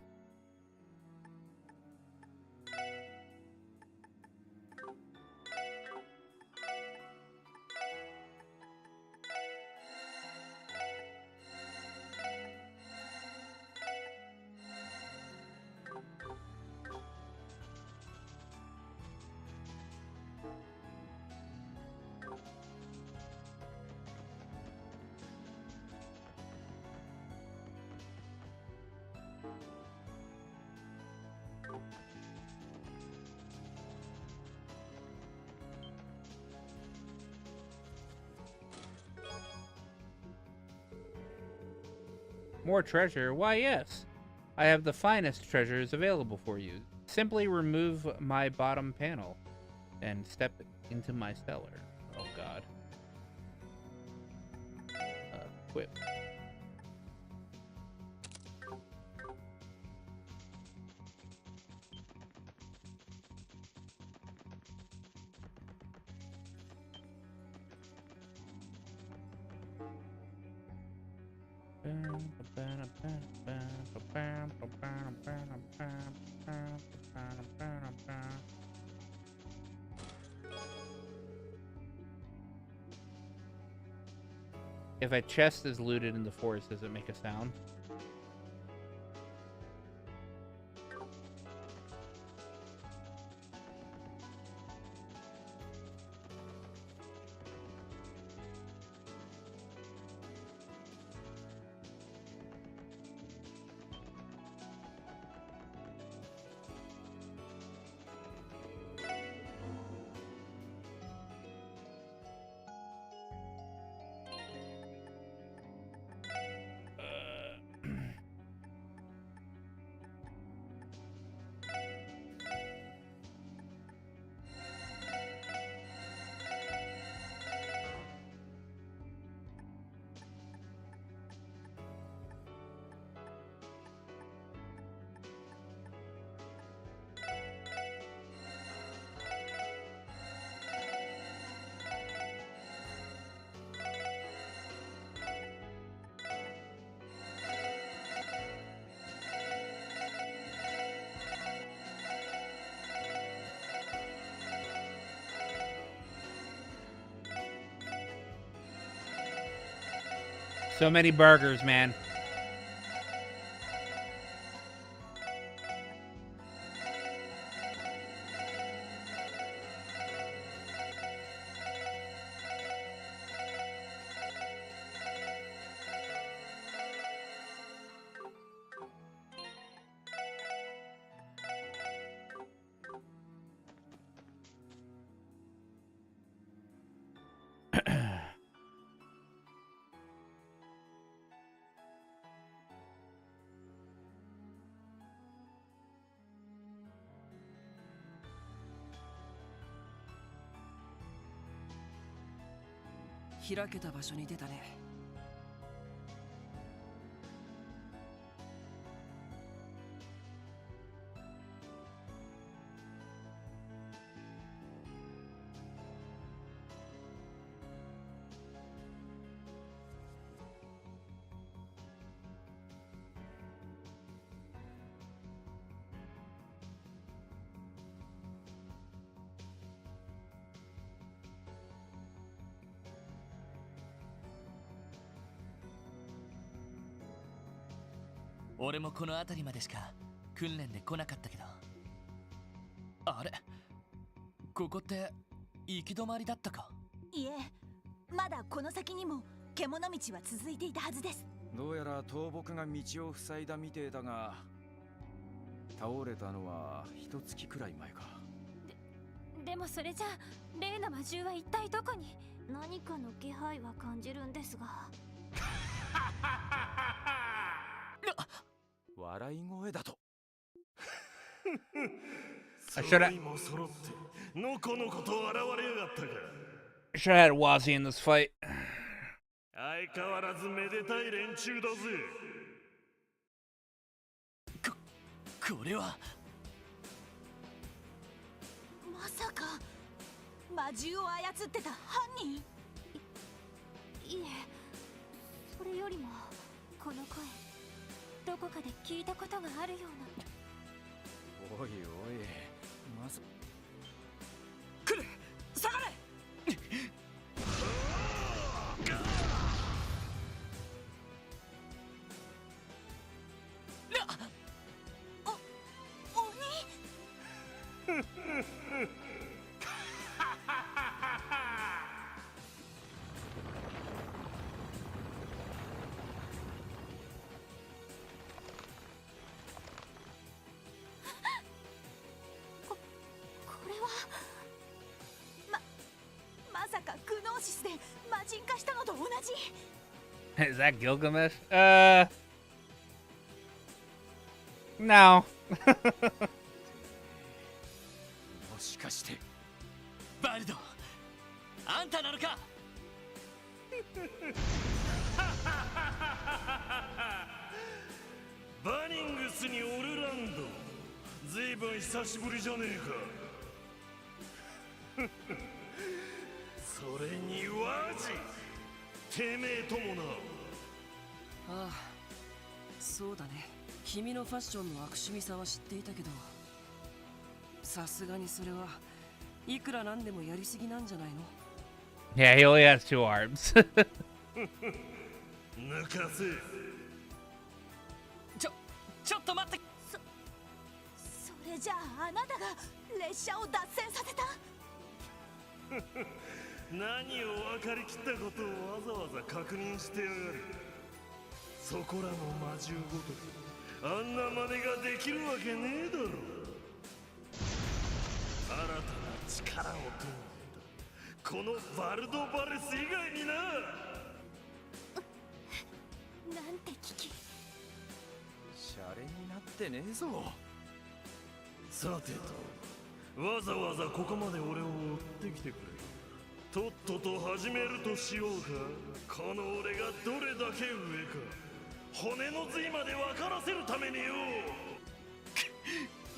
More treasure? Why, yes. I have the finest treasures available for you. Simply remove my bottom panel and step into my cellar. Oh, God. Equip. If a chest is looted in the forest, does it make a sound? So many burgers, man.「開けた場所に出たね」俺もこの辺りまでしか訓練で来なかったけど。あれ、ここって行き止まりだったか？いえ、まだこの先にも獣道は続いていたはずです。どうやら倒木が道を塞いだみてえだが、倒れたのは一月くらい前か。でもそれじゃあ例の魔獣は一体どこに？何かの気配は感じるんですが。笑い声だと。揃いも揃ってのこのこと現れやがったか。I should have had Wazzy in this fight. 相変わらずめでたい連中だぜ。これはまさか魔獣を操ってた犯人？いえ、それよりもこの声どこかで聞いたことがあるような。おいおい、まさ来る、下がれ。まさかグノーシスで魔人化したのと同じ。Is that Gilgamesh? No. もしかしてバルド、あんたなのか？バニングスにオルランド、ずいぶん久しぶりじゃねえか。それにワジ、てめえともな。ああ、そうだね。君のファッションの悪趣味さは知っていたけど、さすがにそれはいくらなんでもやりすぎなんじゃないの？ Yeah, he only has 2 arms. 抜かせ。ちょっと待って。それじゃああなたが列車を脱線させた？何を分かりきったことをわざわざ確認してやがる。そこらの魔獣ごときあんな真似ができるわけねえだろ。新たな力を手に入れたこのバルドバレス以外にな。なんて聞き。シャレになってねえぞ。さてと、わざわざここまで俺を追ってきてくれ。とっとと始めるとしようか。この俺がどれだけ上か、骨の髄まで分からせるためによ。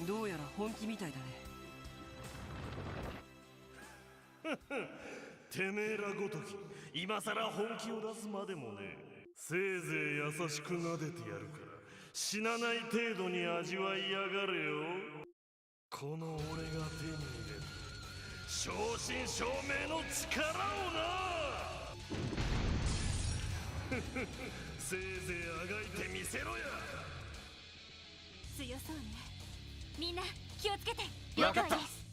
どうやら本気みたいだね。てめえらごとき今さら本気を出すまでもね。せいぜい優しく撫でてやるから死なない程度に味わいやがれよ。この俺が手に入れる正真正銘の力をな。せいぜいあがいてみせろや。強そうね。みんな気をつけて。了解です。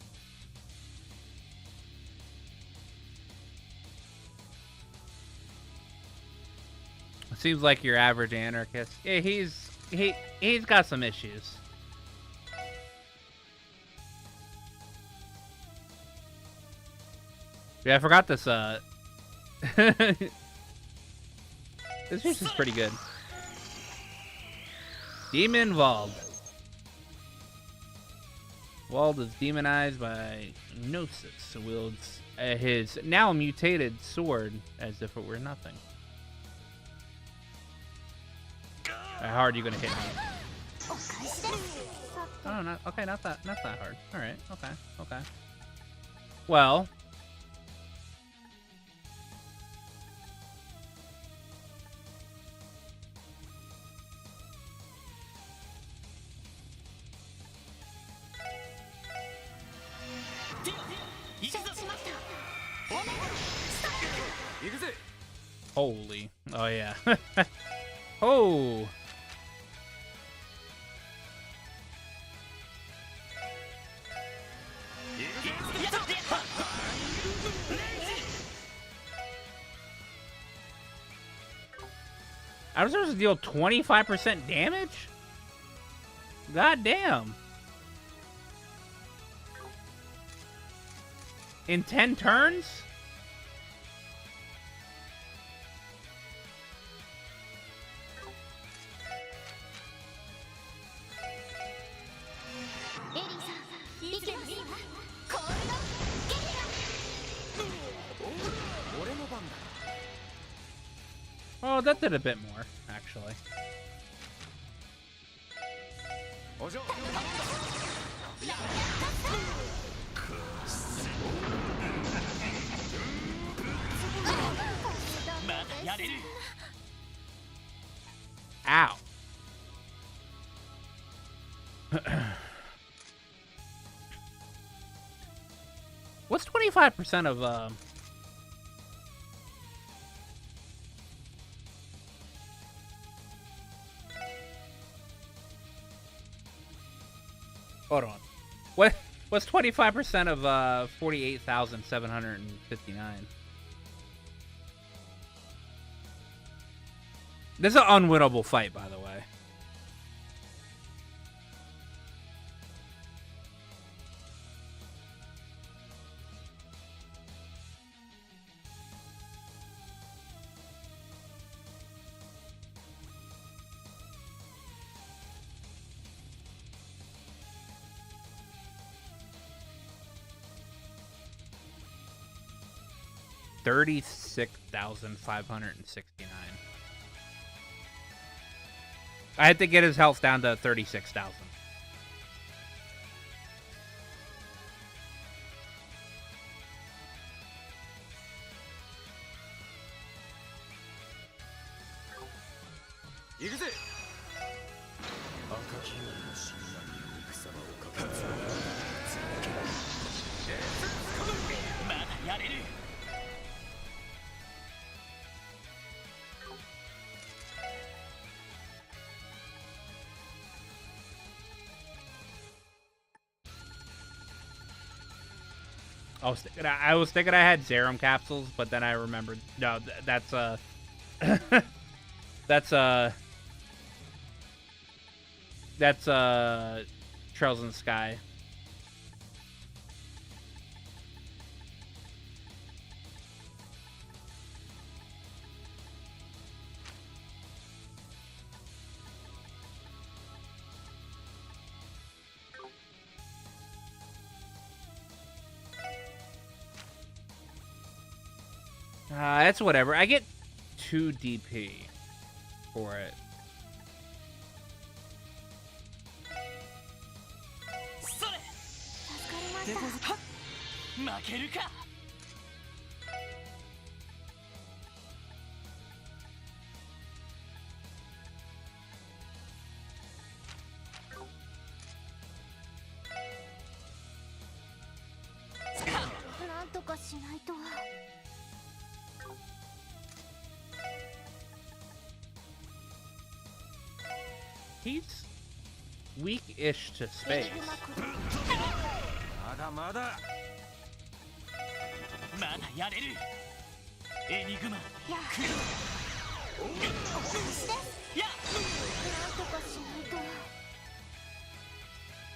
Seems like your average anarchist. Yeah, he's got some issues. Yeah, I forgot this. This fish is pretty good. Demon Vald. Vald is demonized by Gnosis, wields his now mutated sword as if it were nothing. How hard are you gonna hit me? Oh, not okay. Not that hard. All right. Okay. Well. Holy. Oh, yeah. Oh. I was supposed to deal 25% damage? God damn. In 10 turns? Oh, that did a bit more, actually. Ow. What's 25% of, Hold on. What's 25% of 48,759? This is an unwinnable fight, by the way. $36,569. I had to get his health down to 36,000. I was thinking I had Zerum capsules, but then I remembered no, that's Trails in the Sky. That's whatever. I get 2 DP for it. He's weak-ish to space.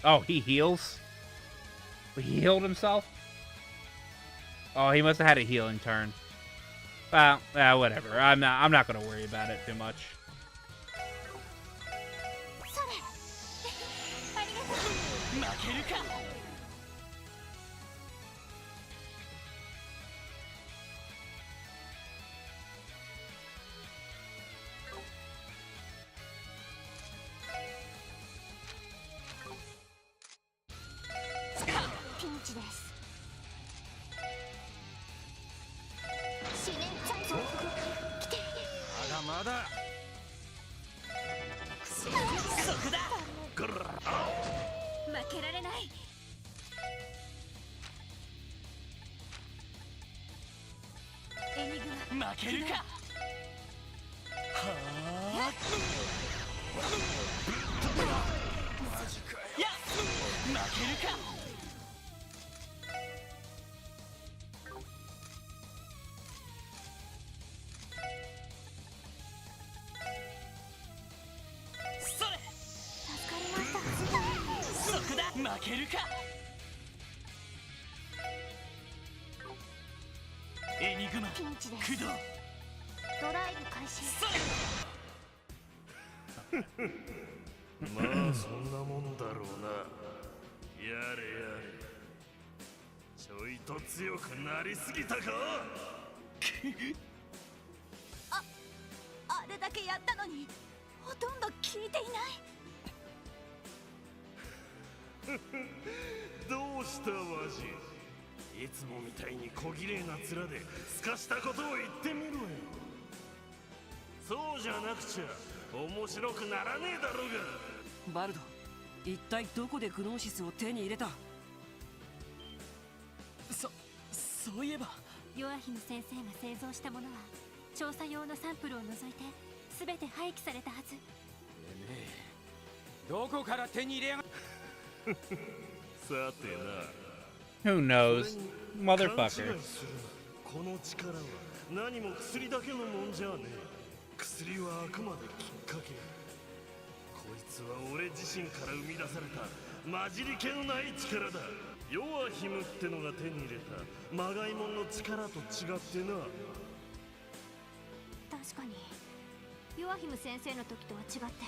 Oh, he heals? He healed himself? Oh, he must have had a healing turn. Well, whatever. I'm not gonna worry about it too much. 負けるか。エニグマピンチです。駆動。ドライブ開始。まあそんなもんだろうな。やれやれ。ちょいと強くなりすぎたか。あれだけやったのにほとんど効いていない。どうしたわじ。いつもみたいに小綺麗な面ですかしたことを言ってみろよ。そうじゃなくちゃ面白くならねえだろうが。バルド、一体どこでグノーシスを手に入れた？そういえばヨアヒム先生が製造したものは調査用のサンプルを除いて全て廃棄されたはず。どこから手に入れやがさてな。 Who knows? 勘違い Motherfucker. するな。この力は何も薬だけのもんじゃねえ。薬はあくまできっかけ。こいつは俺自身から生み出された混じり気のない力だ。ヨアヒムってのが手に入れたまがいもんの力と違ってな。確かにヨアヒム先生の時とは違って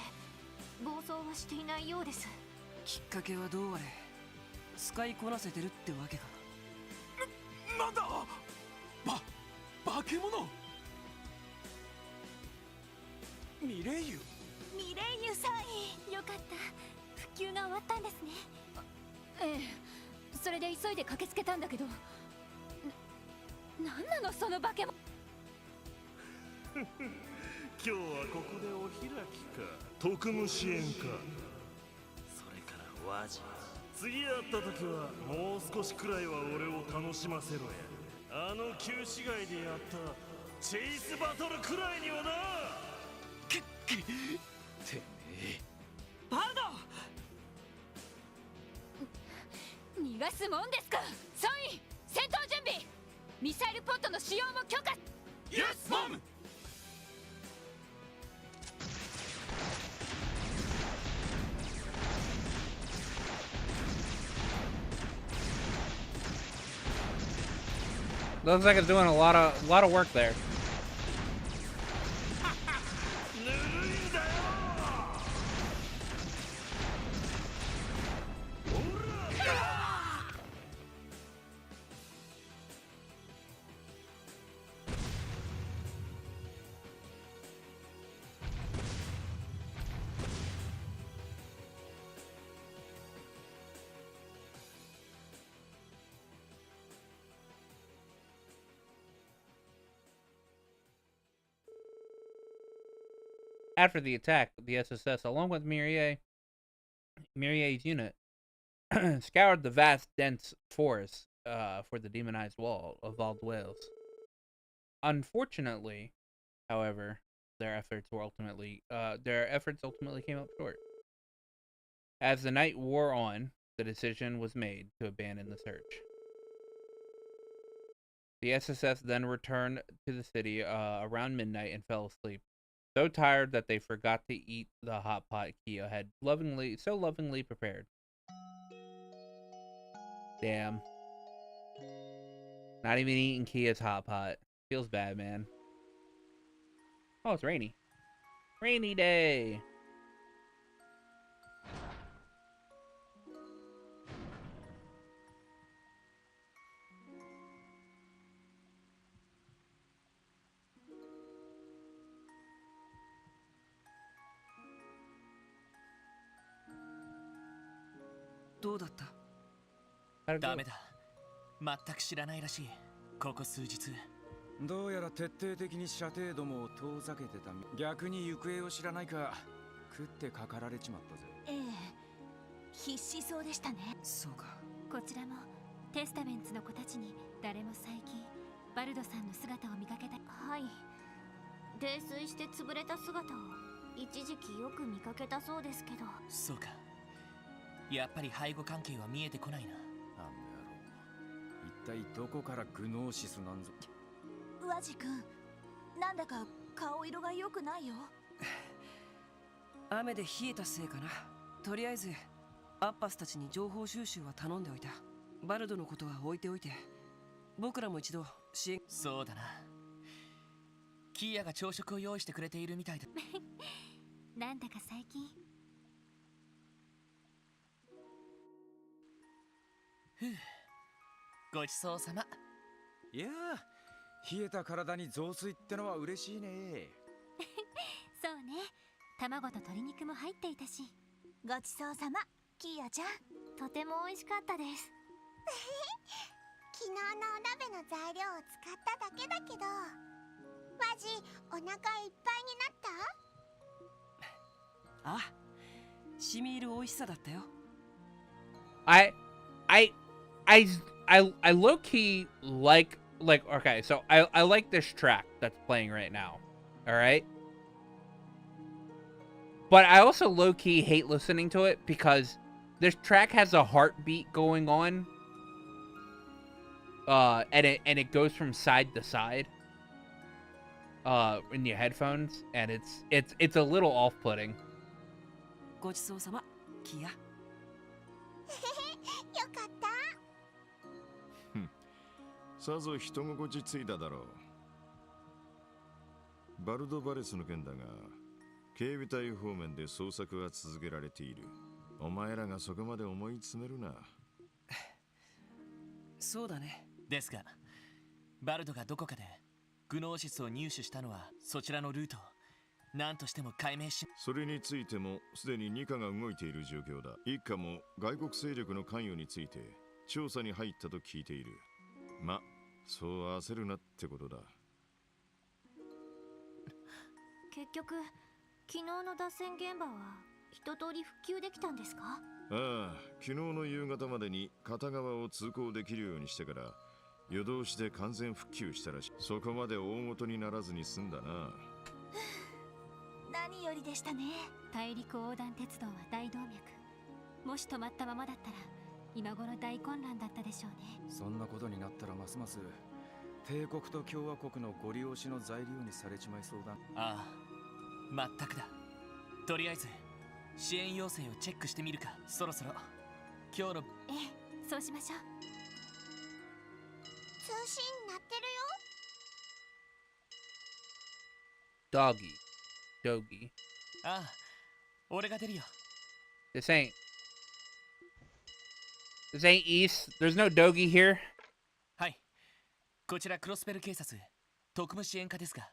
暴走はしていないようです。きっかけはどうあれ使いこなせてるってわけか。なんだ化け物。ミレイユさん。よかった、復旧が終わったんですね。ええ、それで急いで駆けつけたんだけど、なんなのその化け物。今日はここでお開きか。特務支援か。それからワジ、次会った時はもう少しくらいは俺を楽しませろや。あの旧市街でやったチェイスバトルくらいにはな。てめえバルド、逃がすもんですか。総員戦闘準備、ミサイルポットの使用も許可。イエスマム。Looks like it's doing a lot of work there. ぬるいんだよ。After the attack, the SSS, along with Miria's unit, scoured the vast, dense forest for the demonized wall of Vald Wales. Unfortunately, however, their efforts ultimately came up short. As the night wore on, the decision was made to abandon the search. The SSS then returned to the city around midnight and fell asleep, so tired that they forgot to eat the hot pot Kia had so lovingly prepared. Damn. Not even eating Kia's hot pot. Feels bad, man. Oh, it's rainy. Rainy day. How'd it ダ go? メだ、全く知らないらしい。ここ数日どうやら徹底的に射程どもを遠ざけてた。逆に行方を知らないか食ってかかられちまったぜ。ええ、必死そうでしたね。そうか。こちらもテスタメンツの子たちに誰も最近バルドさんの姿を見かけた。はい、泥酔して潰れた姿を一時期よく見かけたそうですけど。そうか、やっぱり背後関係は見えてこないな。あんな野郎、一体どこからグノーシスなんぞ。ワジ君、なんだか顔色が良くないよ。雨で冷えたせいかな。とりあえずアッパスたちに情報収集は頼んでおいた。バルドのことは置いておいて、僕らも一度支援。そうだな。キーヤが朝食を用意してくれているみたいだ。なんだか最近ふう、ごちそうさま。いやー、冷えた体に雑炊ってのは嬉しいね。そうね、卵と鶏肉も入っていたし。ごちそうさま、キーヤちゃん。とても美味しかったです。昨日のお鍋の材料を使っただけだけど、マジお腹いっぱいになった？あ、染み入る美味しさだったよ。I low key like okay, so I like this track that's playing right now. All right? But I also low key hate listening to it because this track has a heartbeat going on. And it goes from side to side. In your headphones, and it's a little off-putting. ごちそうさま、キーヤ。よかった。さぞ人心地ついただろう。バルドバレスの件だが、警備隊方面で捜索が続けられている。お前らがそこまで思い詰めるな。そうだね。ですが、バルドがどこかでグノーシスを入手したのはそちらのルートを何としても解明し。それについてもすでに2課が動いている状況だ。1課も外国勢力の関与について調査に入ったと聞いている。ま、そう焦るなってことだ。結局、昨日の脱線現場は一通り復旧できたんですか？ああ、昨日の夕方までに片側を通行できるようにしてから夜通しで完全復旧したらしい。そこまで大事にならずに済んだな。何よりでしたね。大陸横断鉄道は大動脈。もし止まったままだったら今頃大混乱だったでしょうね。そんなことになったらますます帝国と共和国のご利用しの材料にされちまいそうだ。ああ、まったくだ。とりあえず支援要請をチェックしてみるか。そろそろ今日の。ええ、そうしましょう。通信鳴ってるDoggy. Doggy. ああ、俺が出るよ。This ain't East. There's no Doggy here. はい。こちらクロスベル警察特務支援課ですが。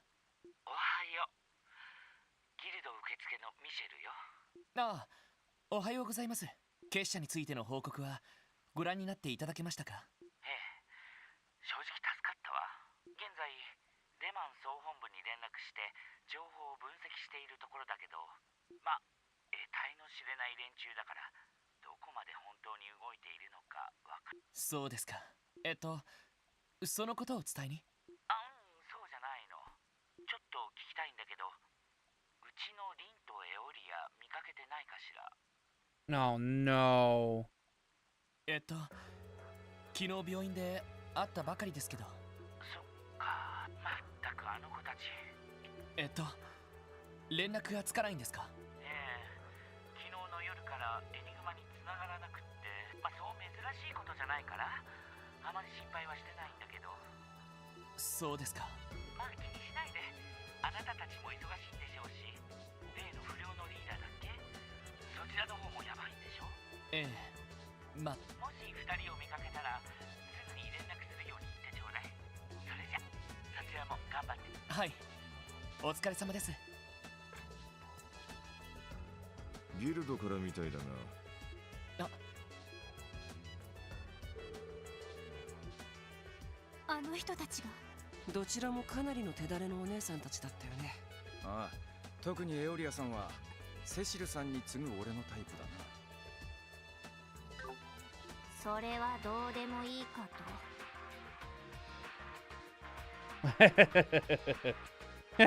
おはよう。ギルド受付のミシェルよ。ああ、おはようございます。結社についての報告はご覧になっていただけましたか？ええ、正直助かったわ。現在レマン総本部に連絡して情報を分析しているところだけど、まあ得体の知れない連中だからどこまで本当に動いているのかわかる。そうですか。そのことを伝えに。そうじゃないの。ちょっと聞きたいんだけど、うちのリンとエオリア見かけてないかしら。No, no. 昨日病院で会ったばかりですけど。そっか、まったくあの子たち。連絡がつかないんですか？ええ、昨日の夜からエニグマに繋がらなくって、まあそう珍しいことじゃないからあまり心配はしてないんだけど。そうですか。まあ気にしないで。あなたたちも忙しいんでしょうし、例の不良のリーダーだっけ？そちらの方もやばいんでしょ？ええ、まあもし2人を見かけたらすぐに連絡するように言ってちょうだい。それじゃそちらも頑張って。はい、お疲れ様です。ギルドからみたいだが。あの人たちが。どちらもかなりの手だれのお姉さんたちだったよね。ああ、特にエオリアさんはセシルさんに次ぐ俺のタイプだな。それはどうでもいいかと。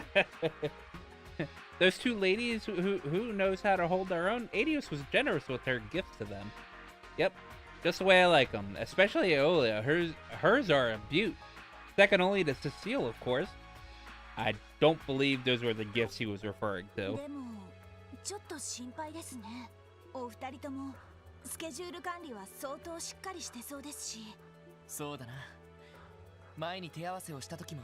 Those two ladies who knows how to hold their own. Adios was generous with her gifts to them. Yep, just the way I like them. Especially Aeolia. Hers are a beaut. Second only to Cecile, of course. I don't believe those were the gifts he was referring to. でもちょっと心配ですね。お二人ともスケジュール管理は相当しっかりしてそうですし。そうだな。前に手合わせをした時も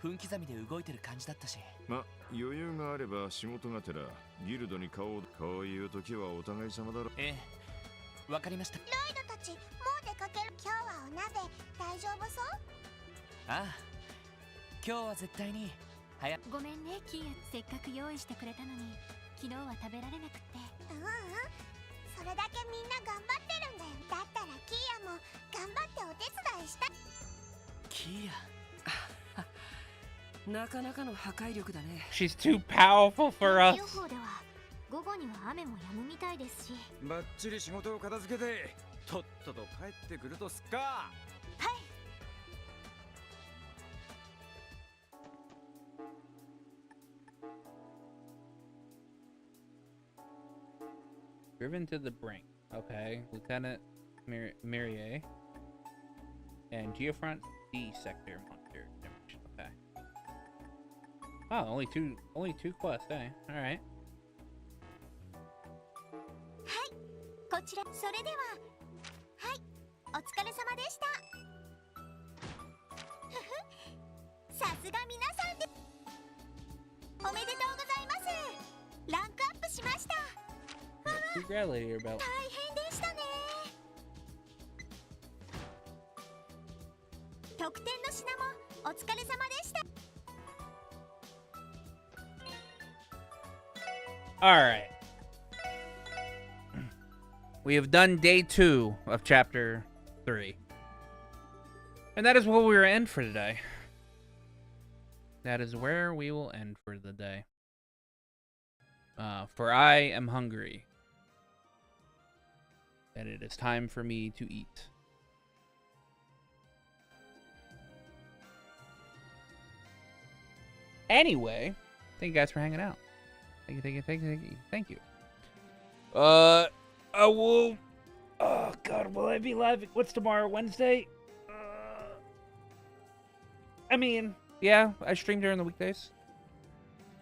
分刻みで動いてる感じだったし。ま、余裕があれば仕事がてらギルドに顔を。こういう時はお互い様だろ。ええ、わかりました。ロイドたちもう出かける。今日はお鍋大丈夫そう？ああ、今日は絶対に早。ごめんねキーヤ、せっかく用意してくれたのに昨日は食べられなくって。それだけみんな頑張ってるんだよ。だったらキーヤも頑張ってお手伝いした。キーヤなかなかの破壊力だね。 She's too powerful for us. 予報では午後には雨も止むみたいですし。バッチリ仕事を片付けてとっとと帰ってくるとすっか。Driven to the brink. Okay. Lieutenant Mirier. And Geofront D sector monitor. Okay. Oh, only two quests, eh? Alright. こちら。それでははい、お疲れ様でした。さすが皆さんでおめでとうございます。ランクアップしました。Congratulate her about. 大変でしたね。特典の品もお疲れ様でした。 Alright. We have done day 2 of chapter 3. And that is where we will end for today. That is where we will end for the day. For I am hungry. And it is time for me to eat. Anyway, thank you guys for hanging out. Thank you. I will. Oh God, will I be live? What's tomorrow? Wednesday? I mean, yeah, I stream during the weekdays.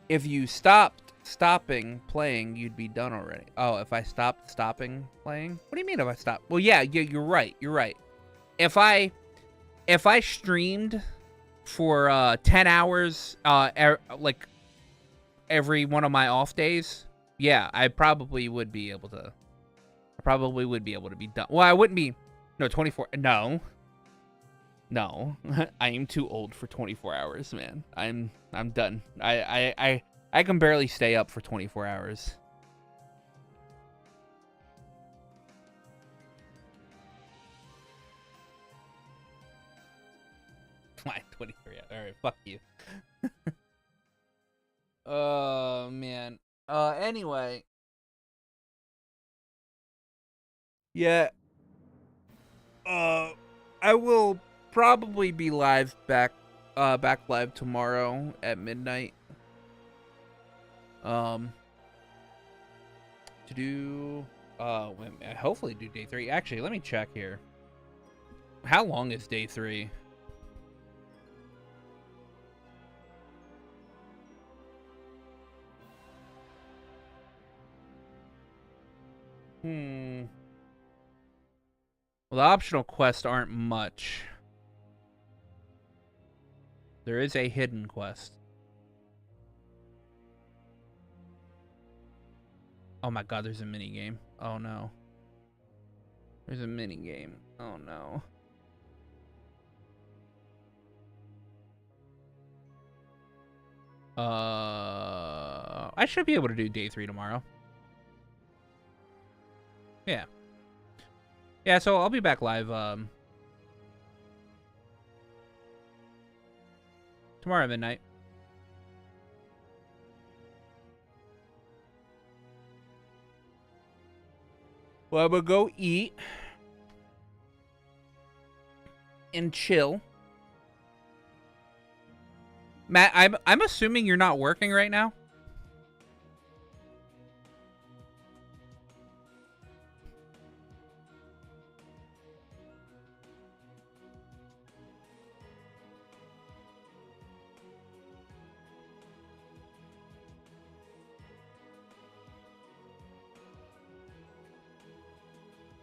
If you stopping playing, you'd be done already. Oh, if I stopping playing? What do you mean if I stop? Well, yeah, you're right. You're right. If I streamed for 10 hours, like every one of my off days, yeah, I probably would be able to. Be done. Well, I wouldn't be. No, 24. No. I am too old for 24 hours, man. I'm done. I can barely stay up for 24 hours. Fine, 23. All right, fuck you. Oh man. Anyway. Yeah. I will probably be back live tomorrow at midnight. To do hopefully do day 3. Actually, let me check here. How long is day 3? Well, the optional quests aren't much. There is a hidden quest. Oh my God, there's a mini game. Oh no. There's a mini game. Oh no. I should be able to do day 3 tomorrow. Yeah. Yeah, so I'll be back live tomorrow at midnight. Well, I'm gonna go eat and chill. Matt, I'm assuming you're not working right now.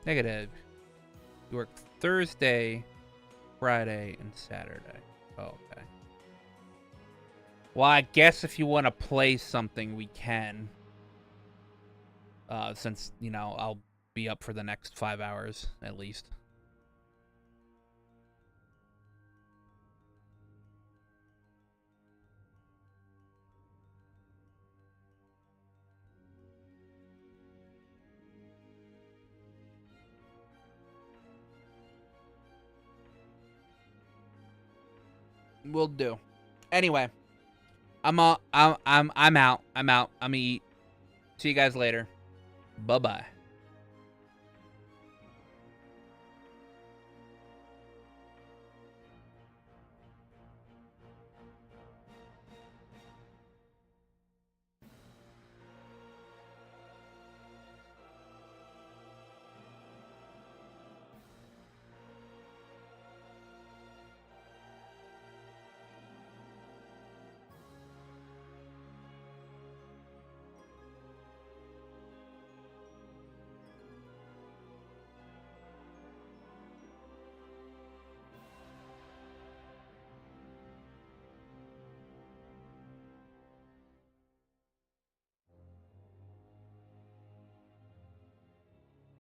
Negative. You work Thursday, Friday, and Saturday. Oh, okay. Well, I guess if you want to play something, we can. Since, you know, I'll be up for the next 5 hours, at least. Will do. Anyway, I'm out. I'm gonna eat. See you guys later. Bye-bye.